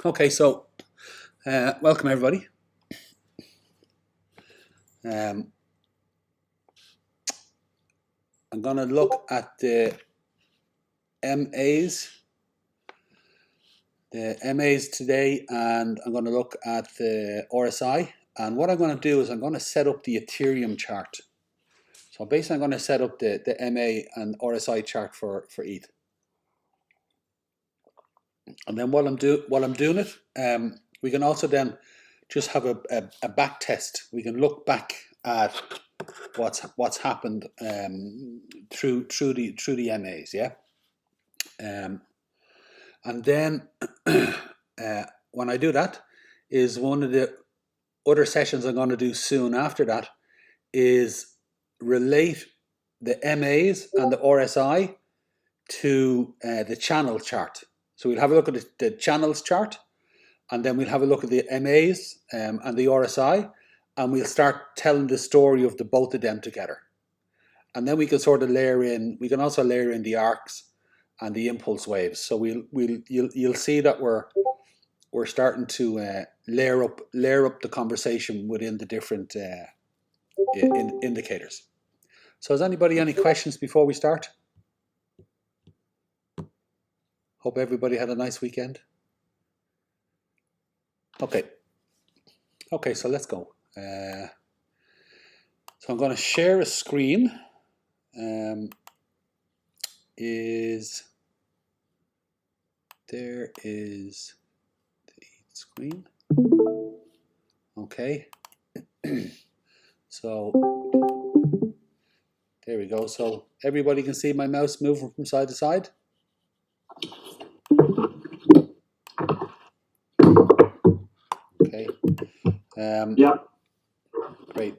Okay, so welcome everybody. I'm going to look at the MAs today, and I'm going to look at the RSI. And what I'm going to do is I'm going to set up the Ethereum chart. So basically I'm going to set up the MA and RSI chart for ETH. And then while I'm doing it, we can also then just have a back test. We can look back at what's happened through the MAs, yeah. And then when I do that, is one of the other sessions I'm going to do soon after that is relate the MAs and the RSI to the channel chart. So we'll have a look at the channels chart, and then we'll have a look at the MAs and the RSI, and we'll start telling the story of the both of them together. And then we can sort of layer in. We can also layer in the arcs and the impulse waves. So you'll see that we're starting to layer up the conversation within the different indicators. So has anybody any questions before we start? Hope everybody had a nice weekend. Okay, so let's go. So I'm going to share a screen. There is the screen. Okay. So there we go. So everybody can see my mouse moving from side to side. Okay. Yeah. Great.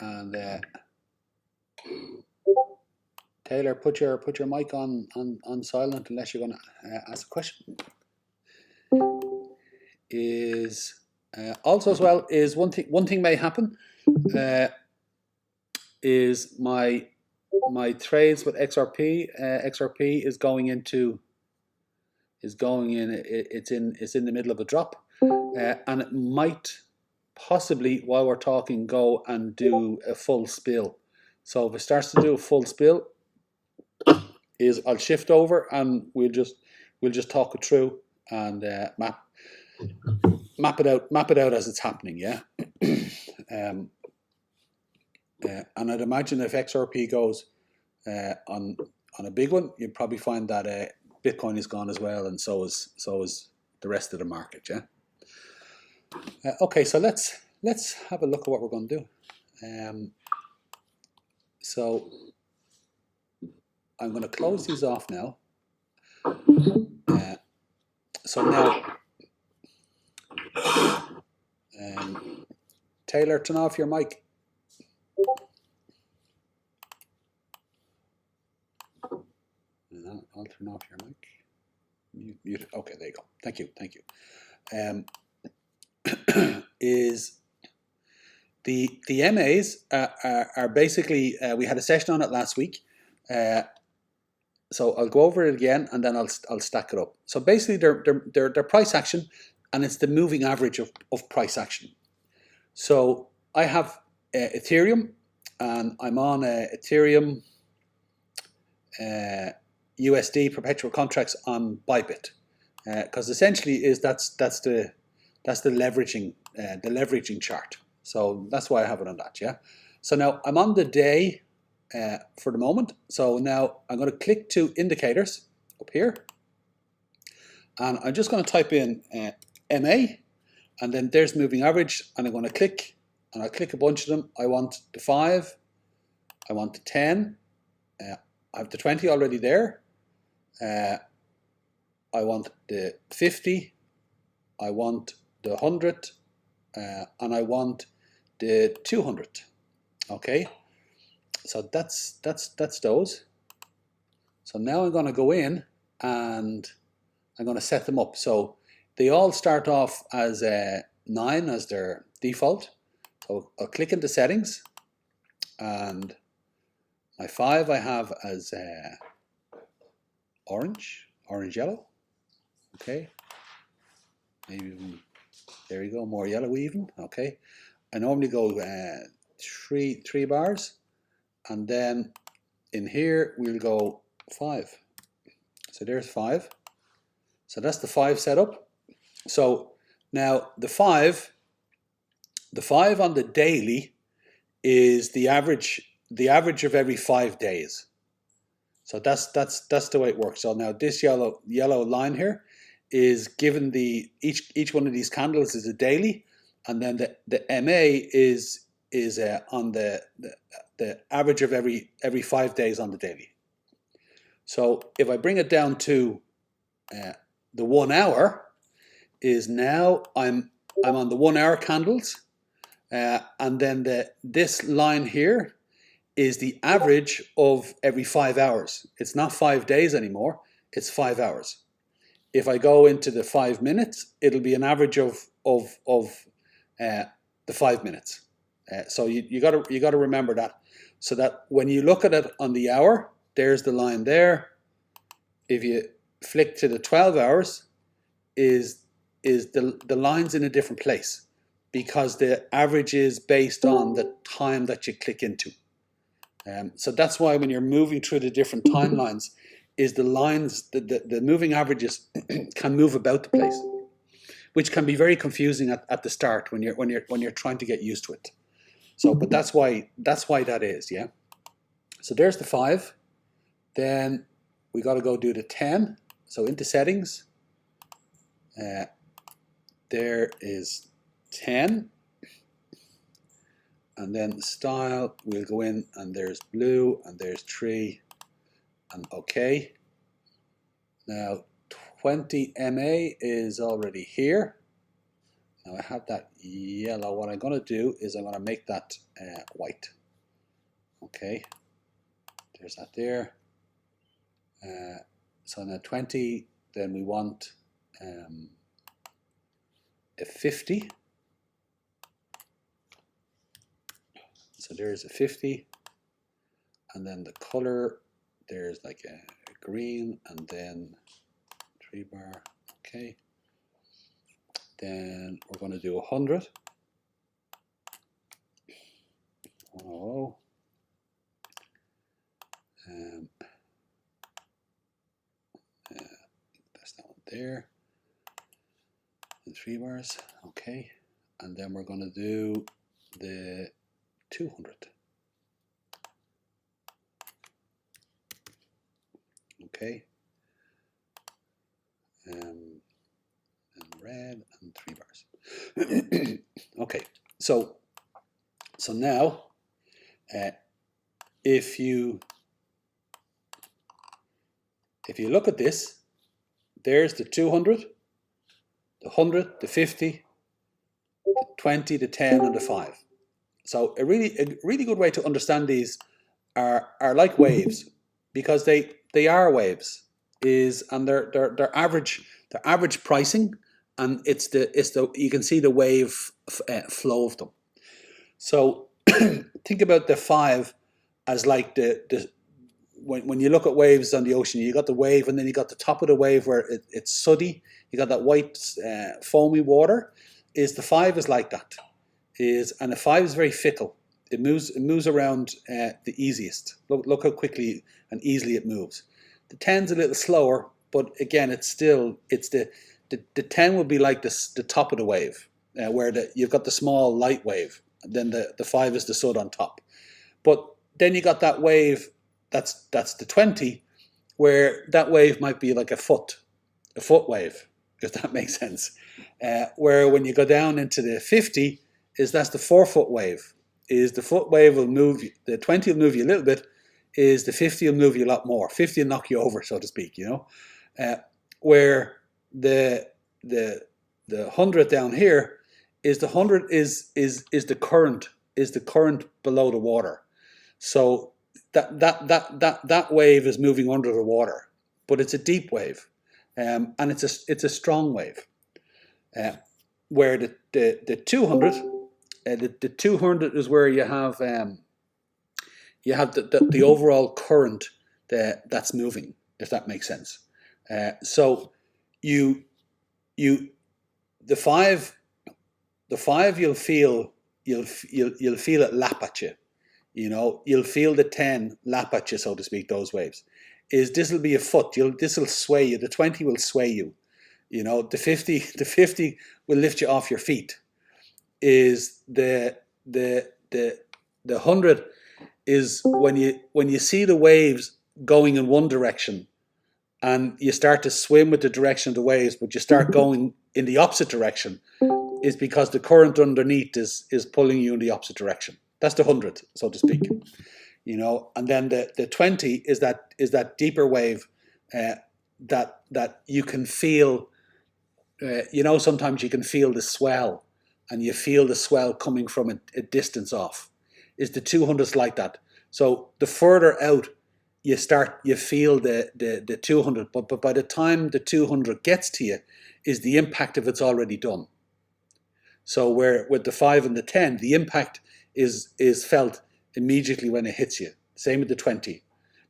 And Taylor, put your mic on silent unless you're going to ask a question. Is also as well is one thing may happen is my trades with XRP. XRP is going in. It's in the middle of a drop, and it might possibly, while we're talking, go and do a full spill. So if it starts to do a full spill, I'll shift over and we'll just talk it through and map it out as it's happening. Yeah. And I'd imagine if XRP goes on a big one, you'd probably find that Bitcoin is gone as well, and so is the rest of the market. Yeah. Okay, so let's have a look at what we're going to do. So I'm going to close these off now. So now, Taylor, turn off your mic. I'll turn off your mic. Mute. Okay, there you go. Thank you. Is the MAs are basically, we had a session on it last week. So I'll go over it again and then I'll stack it up. So basically they're price action, and it's the moving average of price action. So I have Ethereum, and I'm on Ethereum USD perpetual contracts on Bybit, because essentially that's the leveraging chart. So that's why I have it on that. Yeah. So now I'm on the day for the moment. So now I'm going to click to indicators up here, and I'm just going to type in MA, and then there's moving average, and I'm going to click, and I'll click a bunch of them. I want the 5, I want the 10, I have the 20 already there, I want the 50, I want the 100, and I want the 200. Okay, so that's those. So now I'm going to go in and I'm going to set them up. So they all start off as 9 as their default. So I'll click into settings, and my 5 I have as orange. orange yellow. Okay, maybe even, there you go, more yellow even. Okay, I normally go three bars, and then in here we'll go 5. So there's 5. So that's the 5 setup. So now the 5 on the daily is the average of every 5 days. So that's the way it works. So now this yellow line here is given each one of these candles is a daily, and then the MA is on the average of every 5 days on the daily. So if I bring it down to the 1 hour, is now I'm on the 1 hour candles, and then this line here is the average of every 5 hours. It's not 5 days anymore, it's 5 hours. If I go into the 5 minutes, it'll be an average of the 5 minutes. So you gotta remember that, so that when you look at it on the hour, there's the line there. If you flick to the 12 hours, is the line's in a different place, because the average is based on the time that you click into. So that's why when you're moving through the different timelines, is the lines, the moving averages can move about the place, which can be very confusing at the start when you're trying to get used to it. So, but that's why that is, yeah. So there's the 5. Then we got to go do the 10. So into settings, there is 10. And then the style, we'll go in, and there's blue, and there's 3, and OK. Now 20 MA is already here. Now I have that yellow. What I'm going to do is I'm going to make that white. Okay, there's that there. So now 20, then we want a 50. So there's a 50, and then the color, there's like a green, and then 3 bar. Okay, then we're going to do 100. 100. That's that one there. And 3 bars. Okay, and then we're going to do the 200. Okay, and red and 3 bars. Okay, so now if you look at this, there's the 200, the 100, the 50, the 20, the 10, and the 5. So a really good way to understand these are like waves, because they are waves, and they're average pricing, and it's the you can see the wave flow of them. So think about the 5 as like when you look at waves on the ocean, you got the wave, and then you got the top of the wave where it's sooty. You got that white foamy water. Is the 5 is like that. And the 5 is very fickle. It moves around the easiest. Look how quickly and easily it moves. The 10's a little slower, but again, it's the 10 would be like the top of the wave, where you've got the small light wave, and then the 5 is the sud on top. But then you got that wave, that's the 20, where that wave might be like a foot wave, if that makes sense. Where when you go down into the 50, that's the 4-foot wave. Is the foot wave will move, the 20 will move you a little bit, is the 50 will move you a lot more. 50 will knock you over, so to speak, you know. Where the 100 down here is the 100 is the current below the water. So that wave is moving under the water, but it's a deep wave, and it's a strong wave. Where the 200, the 200 is where you have the overall current that's moving, if that makes sense. So you the five you'll feel it lap at you. You'll feel the 10 lap at you, so to speak. Those waves this will be a foot. This will sway you. The 20 will sway you. The 50 will lift you off your feet. Is the 100 is when you see the waves going in one direction and you start to swim with the direction of the waves, but you start going in the opposite direction, is because the current underneath is pulling you in the opposite direction. That's the 100, so to speak. And then the 20 is that deeper wave that you can feel. Sometimes you can feel the swell, and you feel the swell coming from a distance off. Is the 200s like that? So the further out you feel the 200, but by the time the 200 gets to you, is the impact of it's already done. So where with the 5 and the 10, the impact is felt immediately when it hits you. Same with the 20.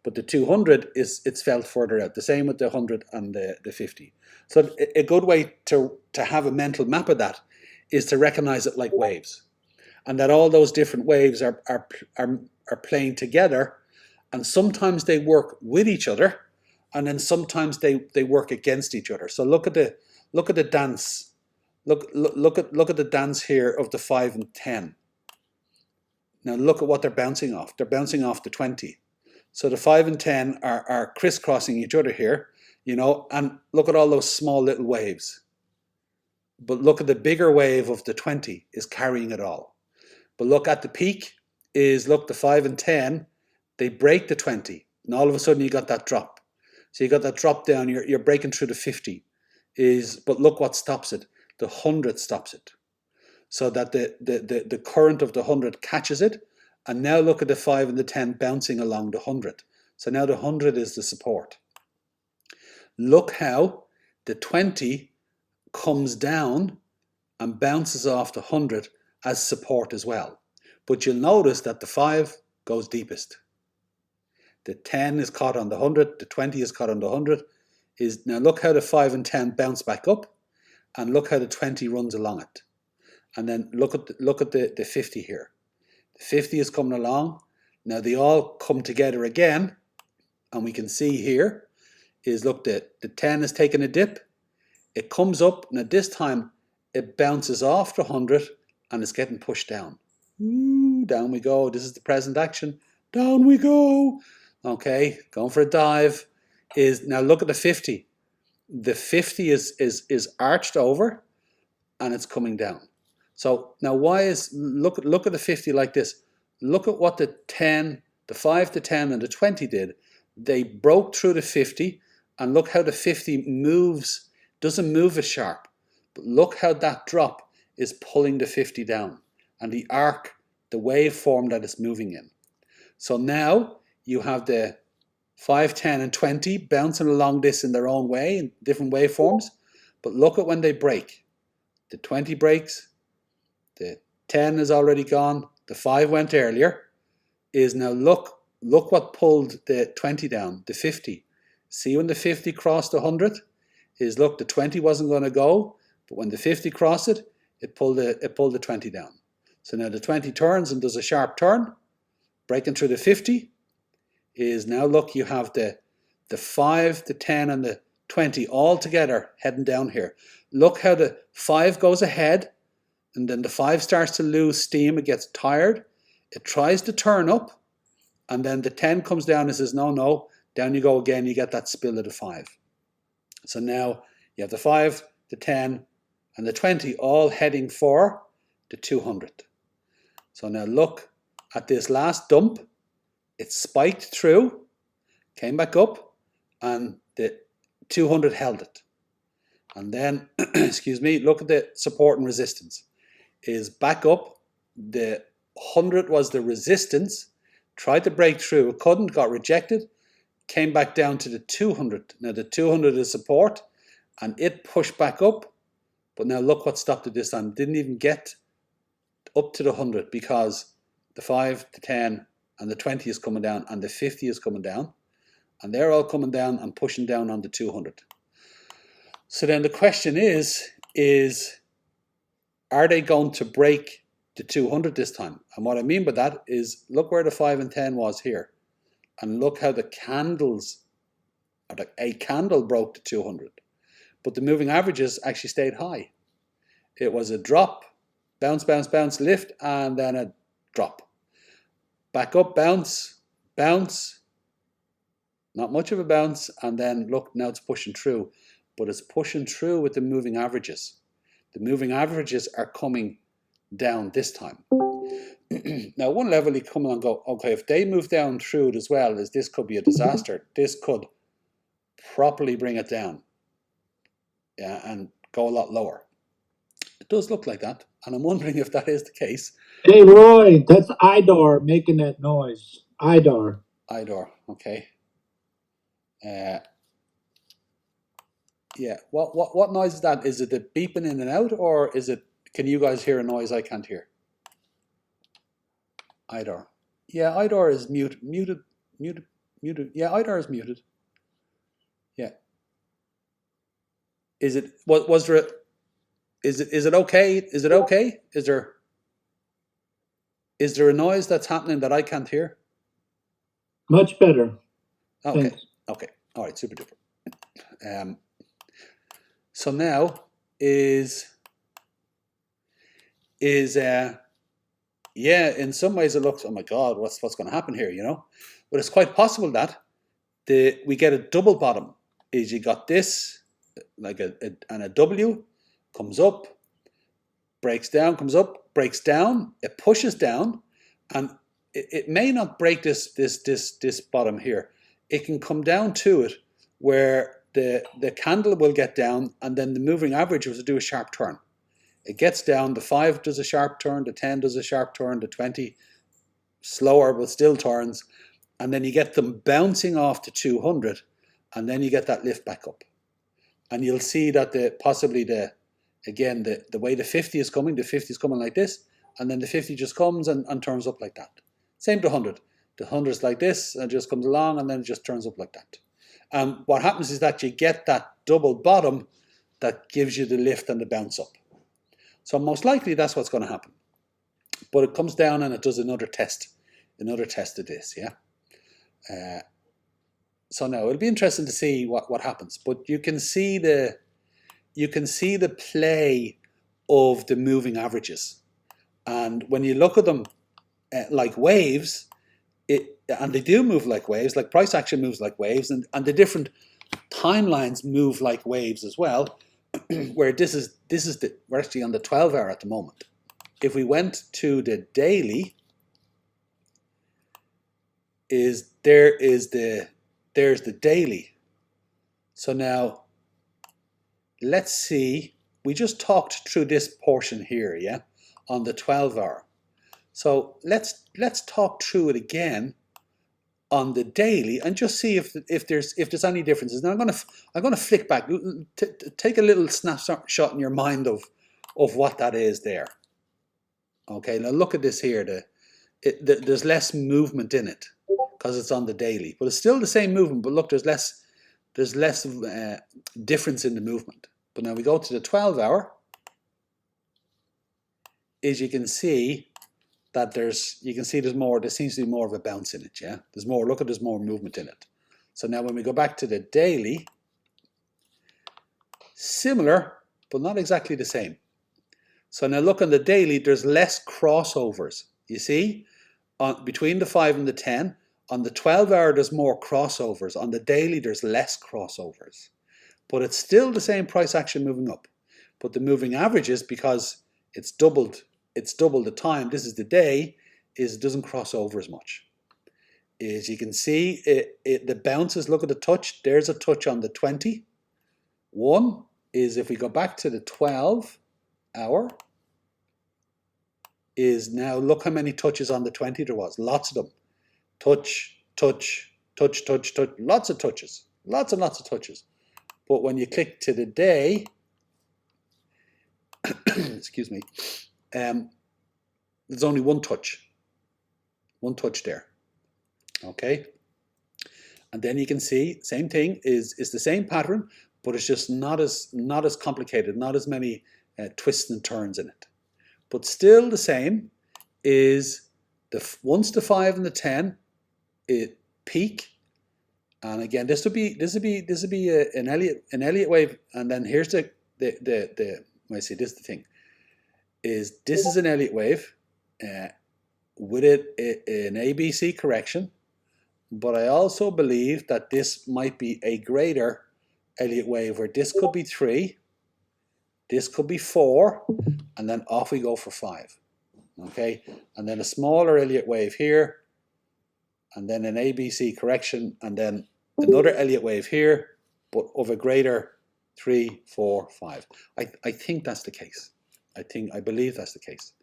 But the 200 it's felt further out. The same with the 100 and the 50. So a good way to have a mental map of that is to recognize it like waves, and that all those different waves are playing together, and sometimes they work with each other, and then sometimes they work against each other. So look at the dance. Look at the dance here of the 5 and 10. Now look at what they're bouncing off. They're bouncing off the 20. So the 5 and 10 are crisscrossing each other here, and look at all those small little waves. But look at the bigger wave of the 20 is carrying it all. But look at the peak the 5 and 10, they break the 20, and all of a sudden you got that drop. So you got that drop down, you're breaking through the 50. But look what stops it. The 100 stops it. So that the current of the 100 catches it. And now look at the 5 and the 10 bouncing along the 100. So now the 100 is the support. Look how the 20 comes down and bounces off the 100 as support as well. But you'll notice that the 5 goes deepest. The 10 is caught on the 100, the 20 is caught on the 100. Now look how the 5 and 10 bounce back up, and look how the 20 runs along it. And then look at the 50 here. The 50 is coming along. Now they all come together again, and we can see here look, the 10 is taking a dip. It comes up, and at this time it bounces off the 100 and it's getting pushed down. Ooh, down we go. This is the present action. Down we go. Okay, going for a dive. Now look at the 50. The 50 is arched over and it's coming down. So now look at the 50 like this. Look at what the 5, the 10 and the 20 did. They broke through the 50, and look how the 50 moves, doesn't move as sharp, but look how that drop is pulling the 50 down, and the arc, the waveform that it's moving in. So now you have the 5, 10 and 20 bouncing along this in their own way, in different waveforms, but look at when they break. The 20 breaks, the 10 is already gone, the 5 went earlier, now look what pulled the 20 down, the 50. See when the 50 crossed the 100, look, the 20 wasn't going to go, but when the 50 crossed it, it pulled the 20 down. So now the 20 turns and does a sharp turn, breaking through the 50, now look, you have the 5, the 10 and the 20 all together heading down here. Look how the 5 goes ahead, and then the 5 starts to lose steam, it gets tired, it tries to turn up, and then the 10 comes down and says, no, down you go again, you get that spill of the 5. So now you have the 5, the 10, and the 20 all heading for the 200. So now look at this last dump. It spiked through, came back up, and the 200 held it. And then, excuse me, look at the support and resistance. Back up. The 100 was the resistance, tried to break through, it couldn't, got rejected, came back down to the 200. Now the 200 is support, and it pushed back up, but now look what stopped it this time. It didn't even get up to the 100 because the 5, the 10, and the 20 is coming down, and the 50 is coming down. and they're all coming down and pushing down on the 200. So then the question is are they going to break the 200 this time? And what I mean by that is, look where the 5 and 10 was here, and look how the candles, or a candle broke the 200, but the moving averages actually stayed high. It was a drop, bounce, bounce, bounce, lift, and then a drop. Back up, bounce, bounce, not much of a bounce, and then look, now it's pushing through, but it's pushing through with the moving averages. The moving averages are coming down this time. Now, one level you come and go, okay, if they move down through it as well, as this could be a disaster. This could properly bring it down, yeah, and go a lot lower. It does look like that, and I'm wondering if that is the case. Hey, Roy, that's IDAR making that noise. IDAR. IDAR, okay. Yeah, what noise is that? Is it the beeping in and out, or is it, can you guys hear a noise I can't hear? IDAR. Yeah, IDAR is muted. Yeah, IDAR is muted. Yeah. Is it, was there, is it okay? Is it okay? Is there a noise that's happening that I can't hear? Much better. Okay. Thanks. Okay. All right. Super duper. So now yeah, in some ways it looks, oh my God, what's going to happen here, you know? But it's quite possible that we get a double bottom. Is you got this, like and a W, comes up, breaks down, comes up, breaks down, it pushes down, and it may not break this bottom here. It can come down to it where the candle will get down, and then the moving average will do a sharp turn. It gets down, the 5 does a sharp turn, the 10 does a sharp turn, the 20 slower but still turns, and then you get them bouncing off to 200, and then you get that lift back up. And you'll see that possibly the way the 50 is coming, the 50 is coming like this, and then the 50 just comes and turns up like that. Same to 100. The 100 is like this, and it just comes along, and then it just turns up like that. What happens is that you get that double bottom that gives you the lift and the bounce up. So most likely that's what's going to happen. But it comes down and it does another test of this, yeah. So now it'll be interesting to see what happens. But you can see the play of the moving averages, and when you look at them like waves, and they do move like waves. Like price action moves like waves, and the different timelines move like waves as well. Where we're actually on the 12-hour at the moment. If we went to the daily, there's the daily. So now let's see, we just talked through this portion here, yeah, on the 12-hour. So let's talk through it again on the daily and just see if there's any differences. Now I'm gonna flick back, take a little snapshot in your mind of what that is there. Okay, now look at this here. There's less movement in it because it's on the daily, but it's still the same movement. But look, there's less difference in the movement. But now we go to the 12-hour. As you can see that there seems to be more of a bounce in it, yeah? There's more movement in it. So now when we go back to the daily, similar, but not exactly the same. So now look on the daily, there's less crossovers. You see, between the 5 and the 10, on the 12-hour there's more crossovers. On the daily there's less crossovers. But it's still the same price action moving up. But the moving averages, because it's doubled the time, this is the day, it doesn't cross over as much. As you can see, the bounces, look at the touch, there's a touch on the 20. One is, if we go back to the 12-hour, is now look how many touches on the 20 there was. Lots of them. Touch, touch, touch, touch, touch, lots of touches. Lots and lots of touches. But when you click to the day, excuse me, there's only one touch there. Okay? And then you can see, same thing, is the same pattern, but it's just not as complicated, not as many twists and turns in it. But still the same is once the 5 and the 10 it peak, and again this would be an Elliott wave, and then here's the I see this is the thing, is this is an Elliott wave with an ABC correction, but I also believe that this might be a greater Elliott wave where this could be 3, this could be 4, and then off we go for 5. Okay, and then a smaller Elliott wave here, and then an ABC correction, and then another Elliott wave here, but of a greater 3, 4, 5. I think that's the case. I believe that's the case.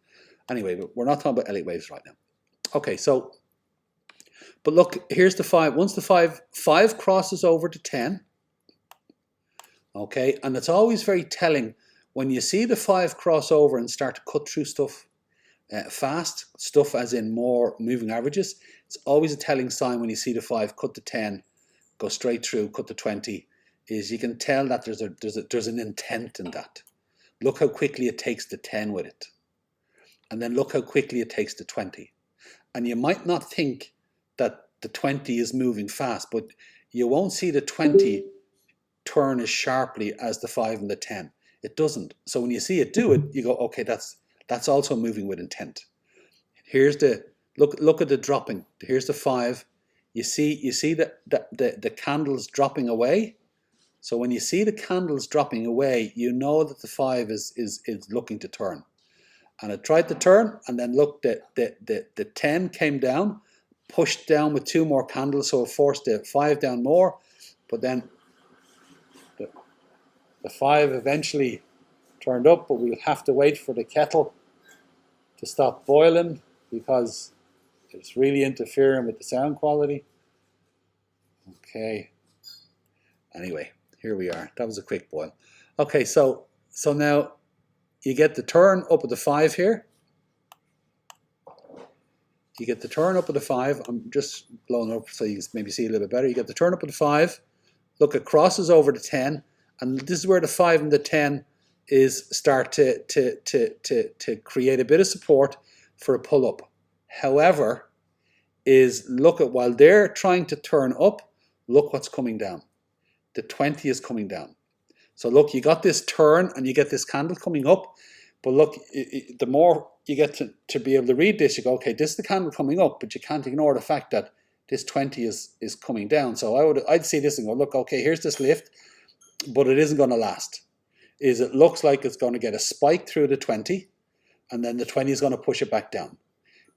Anyway, but we're not talking about Elliott waves right now. Okay, so, but look, here's the 5. Once the 5 crosses over to 10, okay, and it's always very telling when you see the 5 cross over and start to cut through stuff fast, stuff as in more moving averages. It's always a telling sign when you see the 5 cut to 10, go straight through, cut to 20, is you can tell that there's an intent in that. Look how quickly it takes the 10 with it. And then look how quickly it takes the 20. And you might not think that the 20 is moving fast, but you won't see the 20 turn as sharply as the 5 and the 10. It doesn't. So when you see it do it, you go, okay, that's also moving with intent. Here's the look at the dropping. Here's the 5. You see the candles dropping away. So when you see the candles dropping away, you know that the 5 is looking to turn. And it tried to turn, and then look, the 10 came down, pushed down with 2 more candles, so it forced the 5 down more. But then the 5 eventually turned up, but we'll have to wait for the kettle to stop boiling because it's really interfering with the sound quality. Okay. Anyway, here we are. That was a quick boil. Okay, so now you get the turn up at the 5 here. You get the turn up at the 5. I'm just blowing up so you can maybe see a little bit better. You get the turn up at the 5. Look, it crosses over the 10, and this is where the 5 and the 10 is start to create a bit of support for a pull up. However, is look at while they're trying to turn up, look what's coming down. The 20 is coming down. So look, you got this turn and you get this candle coming up, but look, the more you get to be able to read this, you go, okay, this is the candle coming up, but you can't ignore the fact that this 20 is coming down. So I'd see this and go, look, okay, here's this lift, but it isn't going to last. It looks like it's going to get a spike through the 20, and then the 20 is going to push it back down.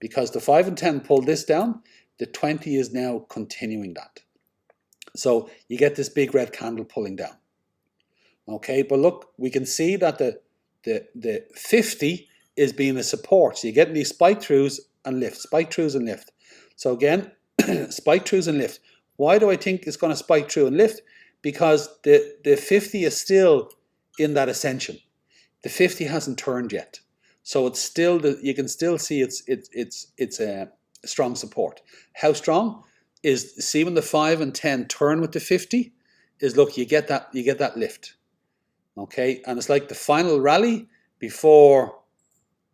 Because the 5 and 10 pulled this down, the 20 is now continuing that. So you get this big red candle pulling down. Okay, but look, we can see that the 50 is being a support. So you're getting these spike throughs and lift, spike throughs and lift. So again, spike throughs and lift. Why do I think it's going to spike through and lift? Because the 50 is still in that ascension. The 50 hasn't turned yet. So it's still, you can still see it's a strong support. How strong? Is see when the 5 and 10 turn with the 50, is look, you get that lift. Okay, and it's like the final rally before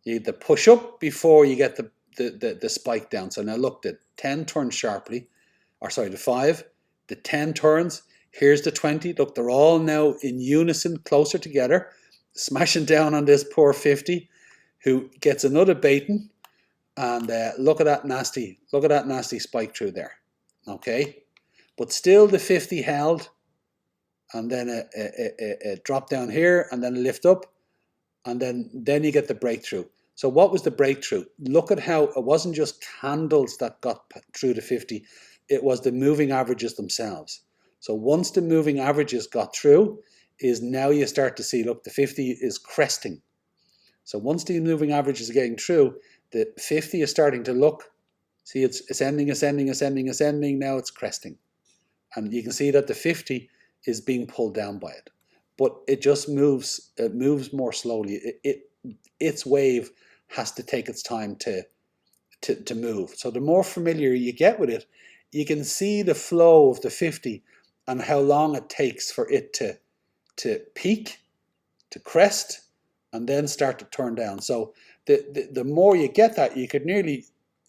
the push up before you get the spike down. So now look, the 10 turns sharply, or sorry, the 5, the 10 turns, here's the 20, look, they're all now in unison, closer together, smashing down on this poor 50, who gets another baiting, and look at that nasty spike through there. Okay, but still the 50 held, and then a drop down here, and then a lift up, and then you get the breakthrough. So what was the breakthrough? Look at how it wasn't just candles that got through the 50, it was the moving averages themselves. So once the moving averages got through, is now you start to see, look, the 50 is cresting. So once the moving averages are getting through, the 50 is starting to look. See, it's ascending, now it's cresting. And you can see that the 50 is being pulled down by it. But it just moves, it moves more slowly. Its wave has to take its time to move. So the more familiar you get with it, you can see the flow of the 50 and how long it takes for it to peak, to crest, and then start to turn down. So the more you get that, you could nearly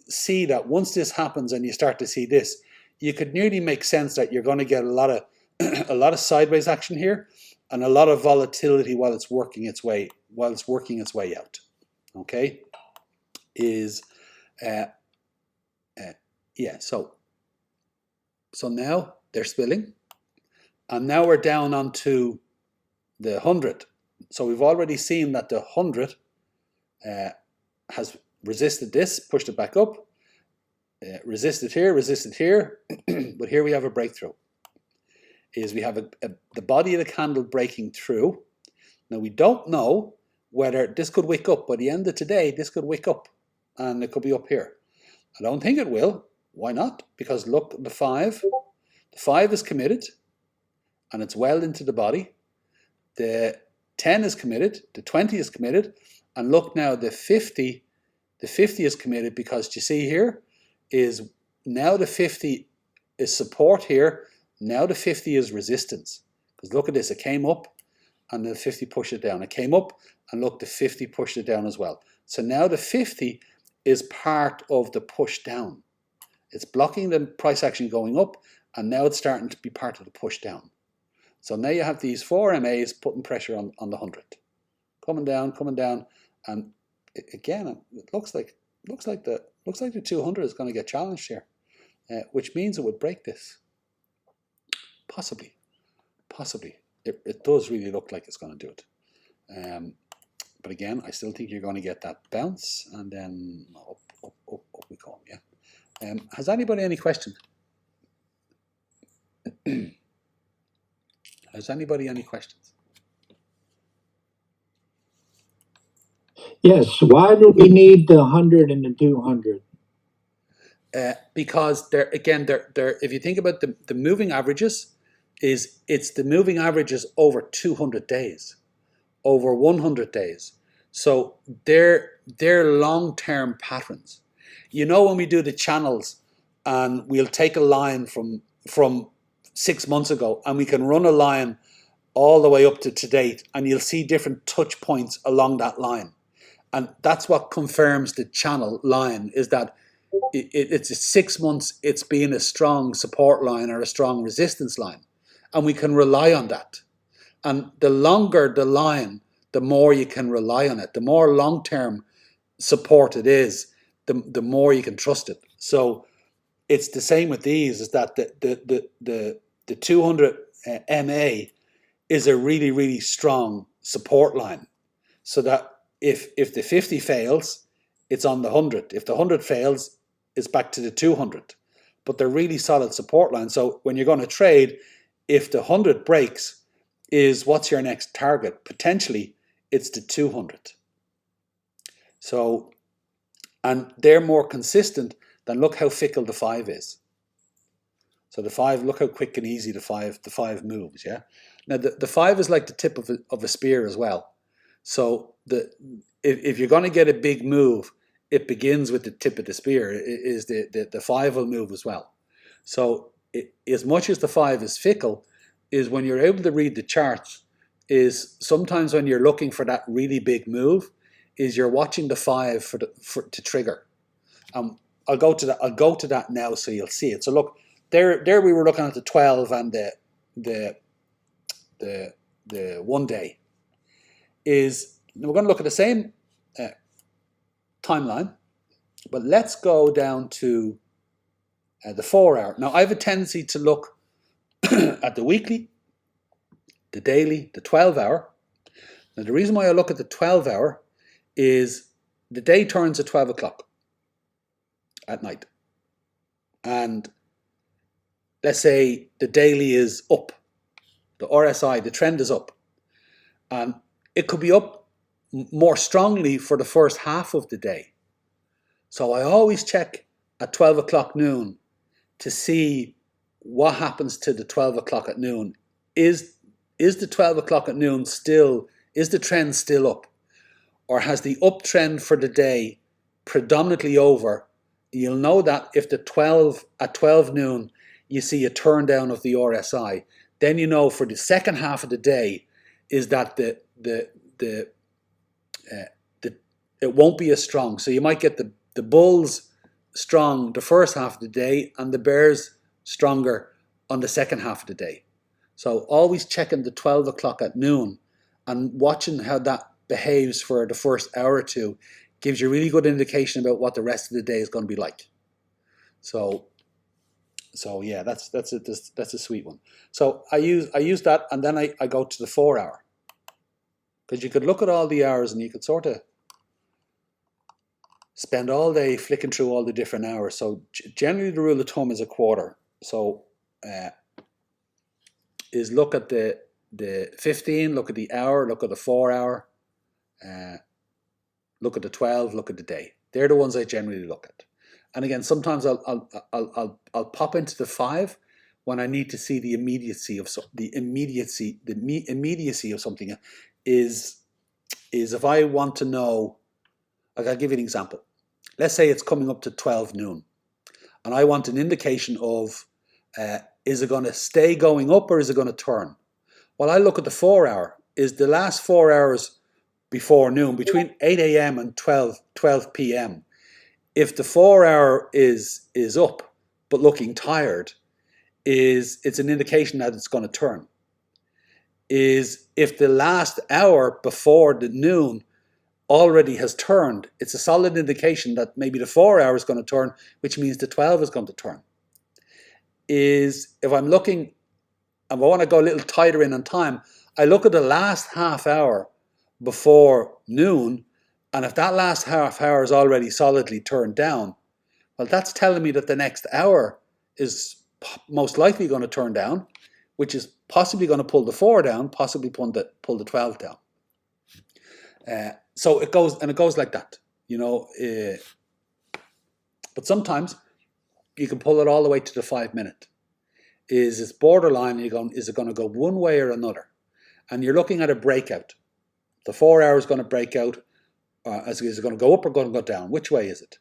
see that once this happens and you start to see this, you could nearly make sense that you're going to get a lot of a lot of sideways action here and a lot of volatility while it's working its way out. Okay, yeah. So now they're spilling, and now we're down onto the 100. So we've already seen that the 100 has resisted this, pushed it back up, resisted here, but here we have a breakthrough. We have the body of the candle breaking through. Now we don't know whether this could wick up. By the end of today, this could wick up, and it could be up here. I don't think it will. Why not? Because look, the 5 is committed, and it's well into the body. The 10 is committed, the 20 is committed, and look now, the 50 is committed, because you see here is now the 50 is support here, now the 50 is resistance. Because look at this, it came up and the 50 pushed it down. It came up and look, the 50 pushed it down as well. So now the 50 is part of the push down. It's blocking the price action going up, and now it's starting to be part of the push down. So now you have these 4 MAs putting pressure on the 100, coming down, and again, it looks like the 200 is going to get challenged here, which means it would break this. Possibly. It does really look like it's going to do it. But again, I still think you're going to get that bounce, and then up we come. Yeah. Has anybody any question? Has anybody any questions? Yes. Why do we need the 100 and the 200? Because if you think about the moving averages, it's the moving averages over 200 days, over 100 days. So they're long-term patterns. You know, when we do the channels and we'll take a line from 6 months ago and we can run a line all the way up to date, and you'll see different touch points along that line. And that's what confirms the channel line, is that it's 6 months, it's been a strong support line or a strong resistance line. And we can rely on that. And the longer the line, the more you can rely on it. The more long-term support it is, the more you can trust it. So it's the same with these, is that the 200 MA is a really, really strong support line. So that if the 50 fails, it's on the 100. If the 100 fails, it's back to the 200. But they're really solid support lines. So when you're going to trade, if the 100 breaks, is what's your next target? Potentially, it's the 200. So, and they're more consistent than, look how fickle the 5 is. So the 5, look how quick and easy the 5 moves, yeah? Now the 5 is like the tip of a spear as well. So if you're going to get a big move, it begins with the tip of the spear. The 5 will move as well. So as much as the 5 is fickle, is when you're able to read the charts, is sometimes when you're looking for that really big move, is you're watching the 5 to trigger. I'll go to that now, so you'll see it. So look, there we were looking at the 12 and the 1 day. We're going to look at the same timeline, but let's go down to the 4 hour. Now I have a tendency to look at the weekly, the daily, the 12 hour. Now the reason why I look at the 12 hour is the day turns at 12 o'clock at night. And let's say the daily is up. The RSI, the trend is up. And it could be up more strongly for the first half of the day. So I always check at 12 o'clock noon to see what happens to the 12 o'clock at noon. Is the 12 o'clock at noon is the trend still up? Or has the uptrend for the day predominantly over, you'll know that if at 12 noon you see a turn down of the RSI, then you know for the second half of the day is that it won't be as strong. So you might get the bulls strong the first half of the day and the bears stronger on the second half of the day. So always checking the 12 o'clock at noon and watching how that behaves for the first hour or two gives you a really good indication about what the rest of the day is going to be like. So yeah, that's a sweet one. So I use that, and then I go to the 4 hour, because you could look at all the hours and you could sort of spend all day flicking through all the different hours. So generally the rule of thumb is a quarter. So is look at the 15, look at the hour, look at the 4 hour, look at the 12, look at the day. They're the ones I generally look at. And again, sometimes I'll pop into the 5 when I need to see the immediacy of immediacy of something. Is if I want to know, like, I'll give you an example. Let's say it's coming up to 12 noon, and I want an indication of is it going to stay going up or is it going to turn? Well, I look at the 4 hour. Is the last 4 hours before noon, between 8 a.m. and 12 p.m., if the 4 hour is up but looking tired, it's an indication that it's going to turn. Is if the last hour before the noon already has turned, it's a solid indication that maybe the 4 hour is going to turn, which means the 12 is going to turn. Is if I'm looking, and I want to go a little tighter in on time, I look at the last half hour before noon, and if that last half hour is already solidly turned down, well, that's telling me that the next hour is most likely going to turn down, which is possibly going to pull the 4 down, possibly pull the 12 down. So it goes like that, you know. But sometimes you can pull it all the way to the 5 minute. It's borderline. You're going, is it going to go one way or another? And you're looking at a breakout. The 4 hour is going to break out. Is it going to go up or going to go down? Which way is it?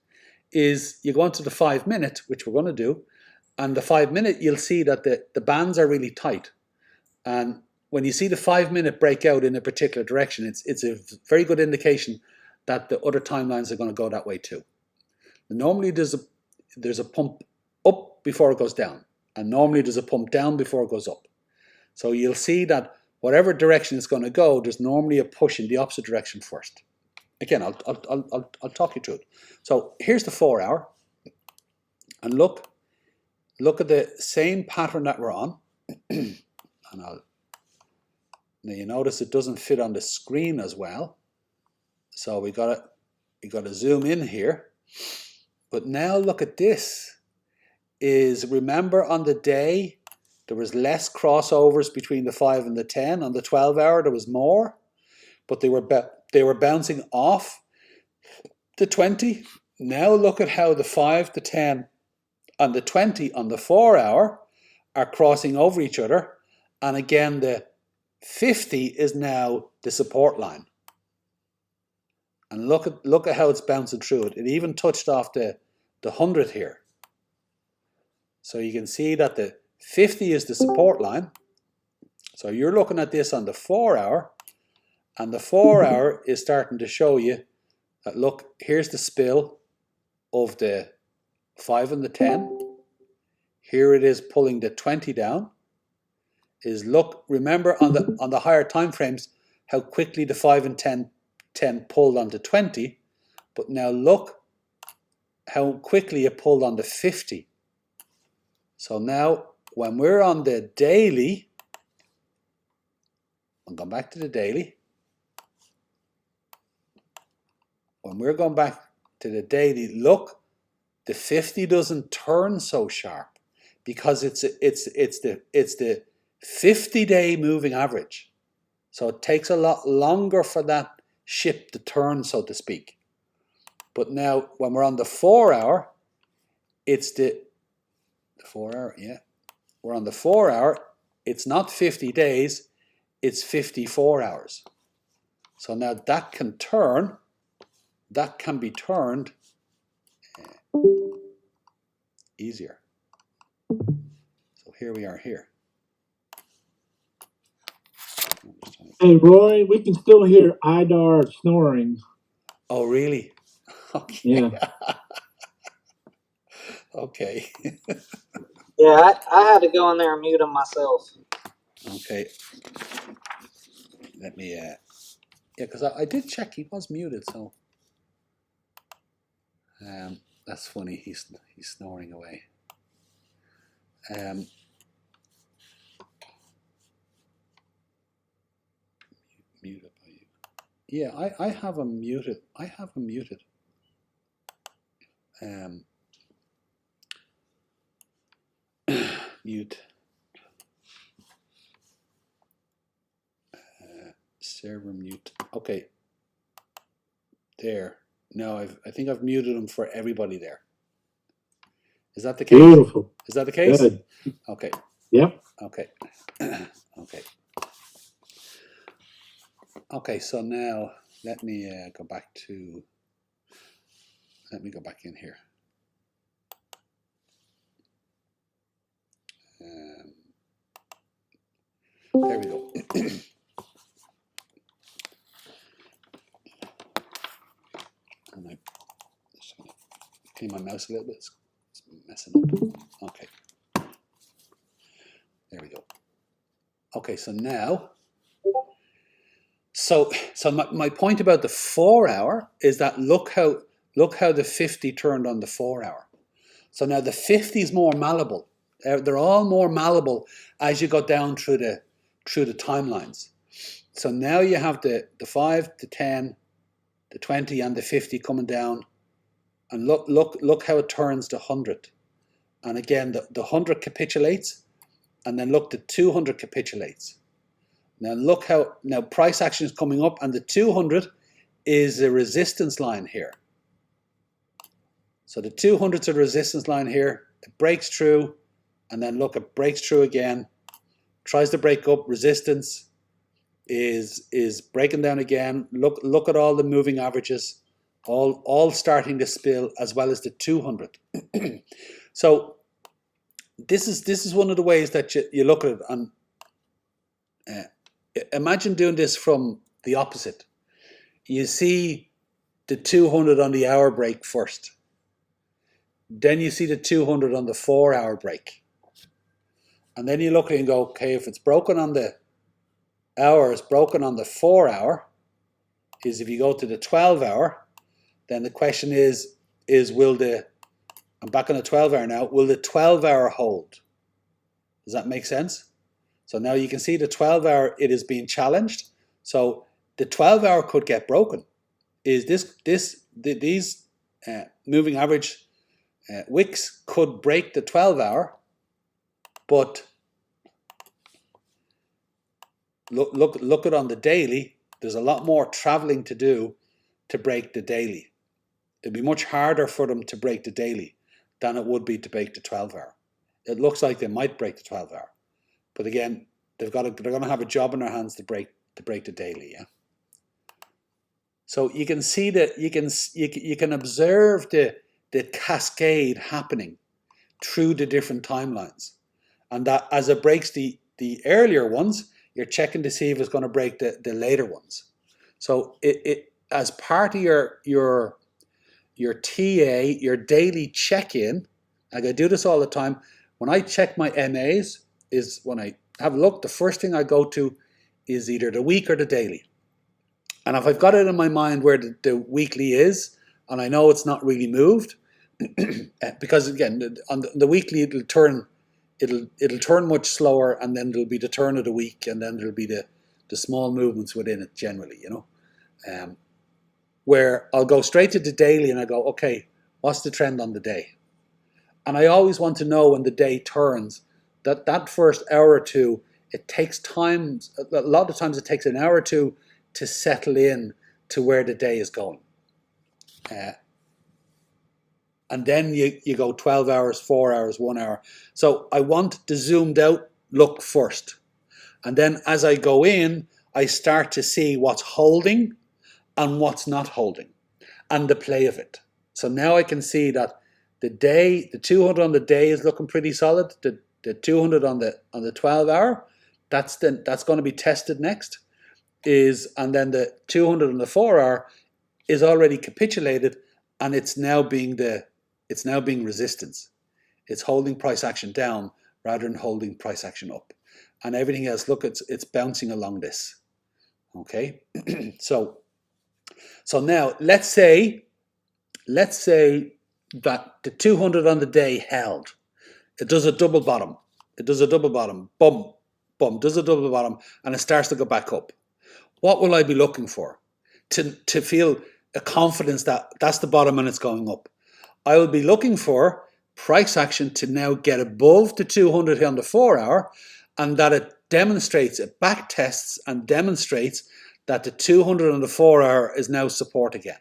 Is you go into the 5 minute, which we're going to do, and the 5 minute, you'll see that the bands are really tight. And when you see the 5 minute break out in a particular direction, it's a very good indication that the other timelines are going to go that way too. And normally there's a pump up before it goes down, and normally there's a pump down before it goes up. So you'll see that whatever direction it's going to go, there's normally a push in the opposite direction first. Again, I'll talk you through it. So here's the 4 hour, and look at the same pattern that we're on. And now you notice it doesn't fit on the screen as well, so we got to zoom in here. But now look at this. Is remember on the day there was less crossovers between the 5 and the 10. On the 12 hour there was more, but they were bouncing off the 20. Now look at how the 5, the 10, and the 20 on the 4 hour are crossing over each other, and again the 50 is now the support line. And look at how it's bouncing through it. It even touched off the 100 here. So you can see that the 50 is the support line. So you're looking at this on the 4 hour, and the 4 hour is starting to show you that, look, here's the spill of the 5 and the 10. Here it is pulling the 20 down. Is look, remember on the higher time frames how quickly the 5 and 10 pulled onto 20, but now look how quickly it pulled on the 50. So now when we're on the daily, I'm going back to the daily. When we're going back to the daily, look, the 50 doesn't turn so sharp because it's the 50-day moving average. So it takes a lot longer for that ship to turn, so to speak. But now when we're on the 4 hour, it's the 4 hour, yeah. We're on the 4 hour, it's not 50 days, it's 54 hours. So now that can turn, that can be turned easier. So here we are here. Hey, Roy, we can still hear Idar snoring. Oh, really? Okay. Yeah. Okay. Yeah, I had to go in there and mute him myself. Okay. Let me, yeah, because I did check, he was muted, so. That's funny, he's snoring away. Muted by you. Yeah, I have him muted. I have him muted. Mute. Server mute. Okay. There. No, I think I've muted him for everybody there. Is that the case? Beautiful. Is that the case? Good. Okay. Yep. Okay. Okay. Okay, so now let me go back to, let me go back in here. There we go. And I just gonna clean my mouse a little bit. It's messing up. Okay. There we go. Okay, so now, so my point about the 4 hour is that look how the 50 turned on the 4 hour. So now the 50 is more malleable. They're all more malleable as you go down through the timelines. So now you have the 5, the 10, the 20, and the 50 coming down, and look how it turns to 100. And again, the 100 capitulates, and then look, the 200 capitulates. Now look how, now price action is coming up, and the 200 is a resistance line here. So the 200's a resistance line here. It breaks through, and then look, it breaks through again, tries to break up, resistance is breaking down again. Look at all the moving averages, all starting to spill, as well as the 200. So this is one of the ways that you look at it. And imagine doing this from the opposite. You see the 200 on the hour break first. Then you see the 200 on the 4 hour break. And then you look at it and go, okay, if it's broken on the hour, it's broken on the 4 hour, is if you go to the 12 hour, then the question is will the, I'm back on the 12 hour now, will the 12 hour hold? Does that make sense? So now you can see the 12 hour, it is being challenged. So the 12 hour could get broken. Is these moving average wicks could break the 12 hour, but look at on the daily, there's a lot more traveling to do to break the daily. It'd be much harder for them to break the daily than it would be to break the 12 hour. It looks like they might break the 12 hour, but again, they're going to have a job in their hands to break the daily. Yeah. So you can see that you can observe the cascade happening through the different timelines, and that as it breaks the earlier ones, you're checking to see if it's going to break the later ones. So it as part of your TA, your daily check-in, like I do this all the time. When I check my MAs, is when I have a look, the first thing I go to is either the week or the daily. And if I've got it in my mind where the weekly is, and I know it's not really moved, because again, on the weekly it'll turn much slower, and then there'll be the turn of the week, and then there'll be the small movements within it generally, you know. Where I'll go straight to the daily and I go, okay, what's the trend on the day? And I always want to know when the day turns that first hour or two, it takes time, a lot of times it takes an hour or two to settle in to where the day is going. And then you go 12 hours, 4 hours, 1 hour. So I want the zoomed out look first. And then as I go in, I start to see what's holding and what's not holding, and the play of it. So now I can see that the 200 on the day is looking pretty solid. The 200 on the 12 hour, that's going to be tested next. And then the 200 on the 4 hour is already capitulated, and it's now being resistance. It's holding price action down rather than holding price action up. And everything else, look, it's bouncing along this. Okay, so now let's say that the 200 on the day held. It does a double bottom. Boom, boom, does a double bottom, and it starts to go back up. What will I be looking for to feel a confidence that that's the bottom and it's going up? I will be looking for price action to now get above the 200 here on the 4 hour, and that it back tests and demonstrates that the 200 on the 4 hour is now support again.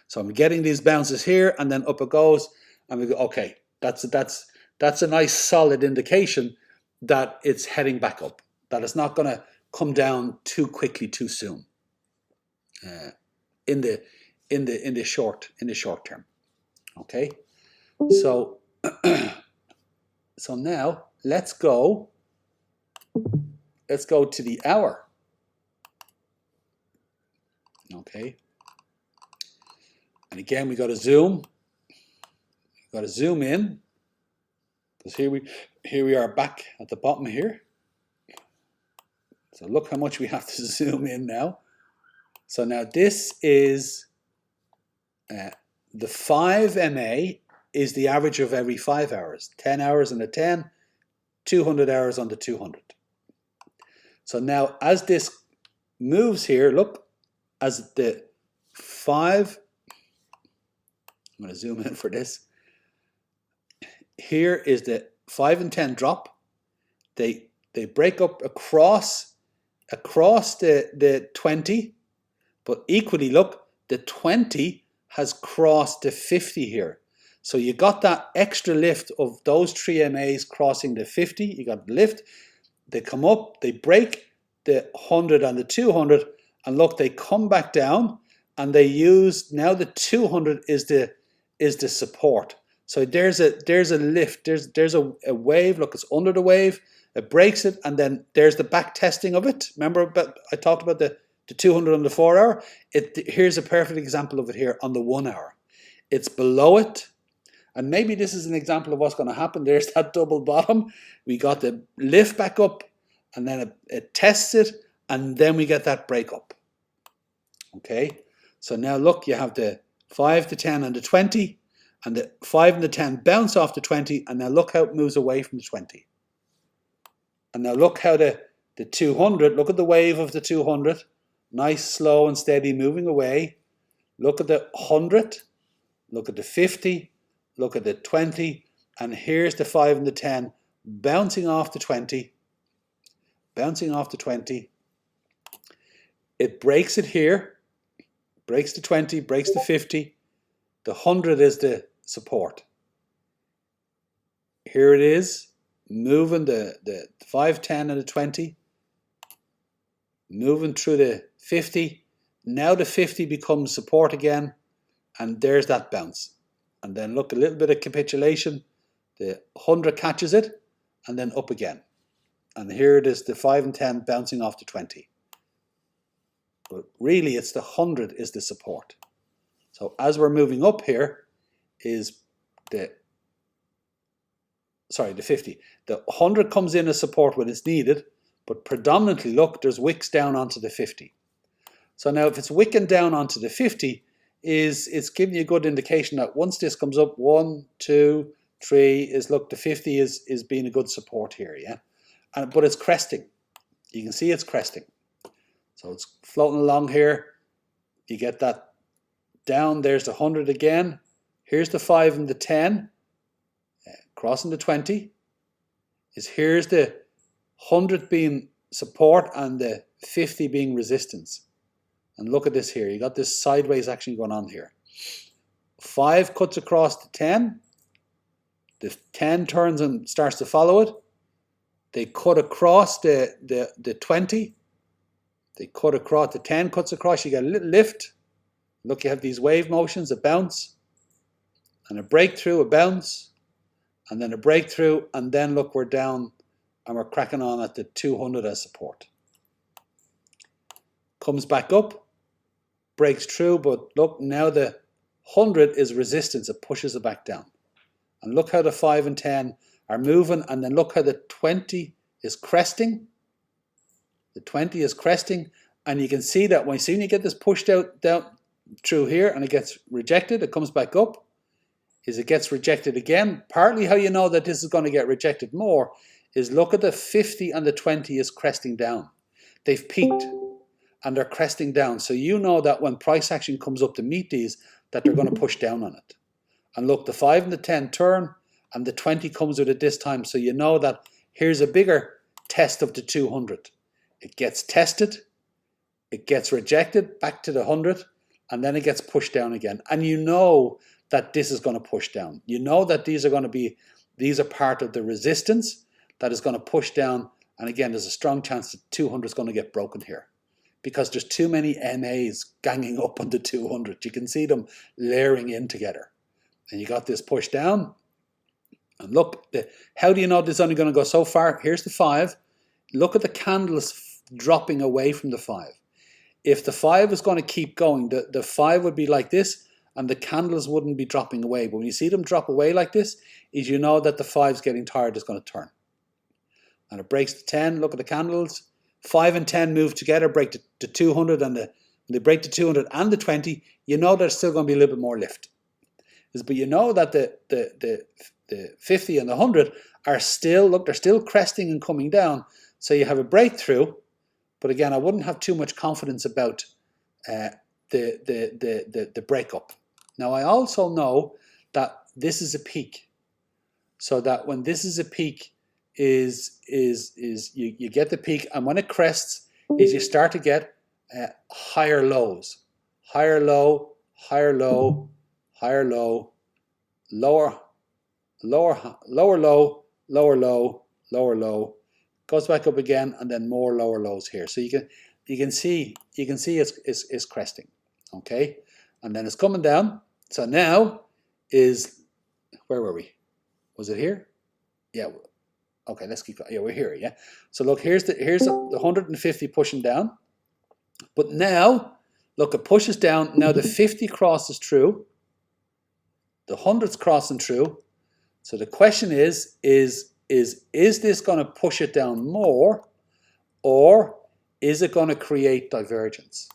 So I'm getting these bounces here, and then up it goes, and we go, okay, that's a nice solid indication that it's heading back up, that it's not going to come down too quickly too soon in the short term. Okay, so now let's go to the hour. Okay, and again we got to zoom. Got to zoom in, because here we are back at the bottom here. So look how much we have to zoom in now. So now this is the 5 MA is the average of every 5 hours. 10 hours on the 10, 200 hours on the 200. So now as this moves here, look, as the 5, I'm going to zoom in for this. Here is the 5 and 10 drop. They break up across the 20, but equally, look, the 20 has crossed the 50 here. So you got that extra lift of those 3 MAs crossing the 50. You got the lift. They come up, they break the 100 and the 200, and look, they come back down, and they use, now the 200 is the support. So there's a lift, there's a wave. Look, it's under the wave, it breaks it, and then there's the back testing of it. Remember, I talked about the 200 on the 4 hour. Here's a perfect example of it here on the 1 hour. It's below it, and maybe this is an example of what's going to happen. There's that double bottom. We got the lift back up, and then it tests it, and then we get that break up. Okay, so now look, you have the 5, the 10, and the 20, and the 5 and the 10 bounce off the 20, and now look how it moves away from the 20. And now look how the 200, look at the wave of the 200, nice, slow and steady moving away. Look at the 100, look at the 50, look at the 20, and here's the 5 and the 10 bouncing off the 20, It breaks it here, breaks the 20, breaks the 50. The 100 is the support. Here it is, moving the 5, 10 and the 20, moving through the 50. Now the 50 becomes support again, and there's that bounce. And then look, a little bit of capitulation. The 100 catches it, and then up again. And here it is, the 5 and 10 bouncing off the 20. But really, it's the 100 is the support. So as we're moving up here is the 50. The 100 comes in as support when it's needed, but predominantly, look, there's wicks down onto the 50. So now if it's wicking down onto the 50, it's giving you a good indication that once this comes up, 1, 2, 3, is look, the 50 is being a good support here, yeah? But it's cresting. You can see it's cresting. So it's floating along here. You get that down, there's the 100 again. Here's the 5 and the 10. Crossing the 20. Here's the 100 being support and the 50 being resistance. And look at this here. You got this sideways action going on here. 5 cuts across the 10. The 10 turns and starts to follow it. They cut across the 20. They cut across, the 10 cuts across. You get a little lift. Look, you have these wave motions, a bounce. and a breakthrough, a bounce, and then a breakthrough, and then look, we're down and we're cracking on at the 200 as support. Comes back up, breaks through, but look, now the 100 is resistance, it pushes it back down. And look how the 5 and 10 are moving, and then look how the 20 is cresting. The 20 is cresting, and you can see that when you get this pushed out down through here and it gets rejected, it comes back up, is it gets rejected again. Partly how you know that this is going to get rejected more is look at the 50 and the 20 is cresting down. They've peaked and they're cresting down. So you know that when price action comes up to meet these, that they're going to push down on it. And look, the 5 and the 10 turn and the 20 comes with it this time. So you know that here's a bigger test of the 200. It gets tested, it gets rejected back to the 100, and then it gets pushed down again. And you know that this is going to push down. You know that these are part of the resistance that is going to push down. And again, there's a strong chance that 200 is going to get broken here because there's too many MAs ganging up on the 200. You can see them layering in together. And you got this push down. And look, how do you know this is only going to go so far? Here's the 5. Look at the candles dropping away from the 5. If the 5 is going to keep going, the 5 would be like this, and the candles wouldn't be dropping away. But when you see them drop away like this, is you know that the 5 is getting tired, it's going to turn. And it breaks to 10. Look at the candles. 5 and 10 move together, break to 200, and when they break to 200 and the 20, you know there's still going to be a little bit more lift. But you know that the 50 and the 100 are still, look, they're still cresting and coming down. So you have a breakthrough. But again, I wouldn't have too much confidence about the breakup. Now, I also know that this is a peak. So that when this is a peak, you get the peak, and when it crests, is you start to get higher lows, higher low, higher low, higher low, lower low, lower low, lower low. Goes back up again, and then more lower lows here. So you can see it's cresting, okay, and then it's coming down. So now where were we? Was it here? Yeah. Okay, let's keep going. Yeah, we're here. Yeah. So look, here's the 150 pushing down, but now look, it pushes down. Now the 50 crosses through, the 100's crossing through. So the question is this going to push it down more, or is it going to create divergence?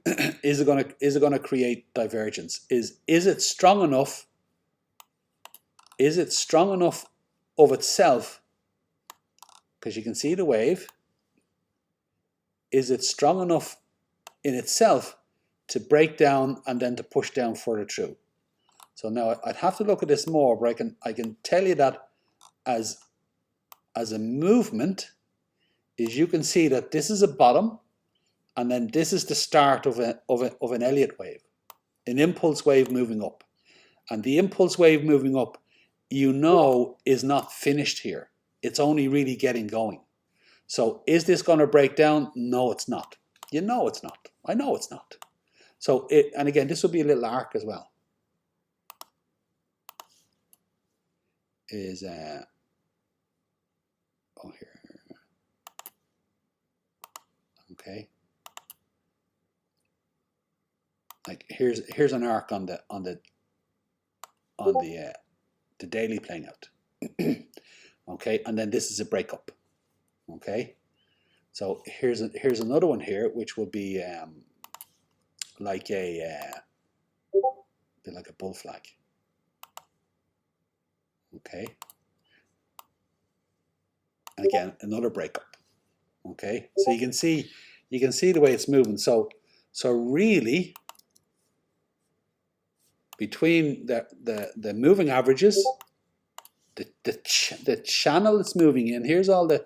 Is it going to create divergence? Is it strong enough? Is it strong enough of itself? Because you can see the wave. Is it strong enough in itself to break down and then to push down further through? So now I'd have to look at this more, but I can tell you that as a movement, is you can see that this is a bottom, and then this is the start of an Elliott wave, an impulse wave moving up, and the impulse wave moving up, you know, is not finished here. It's only really getting going. So is this going to break down? No, it's not. You know it's not. I know it's not. So and again, this will be a little arc as well. Is here. Okay. Like here's an arc on the daily playing out. Okay, and then this is a breakup. Okay, so here's another one here, which will be like a bull flag. Okay, and again another breakup. Okay, so you can see the way it's moving. So really, between the moving averages, the channel it's moving in. Here's the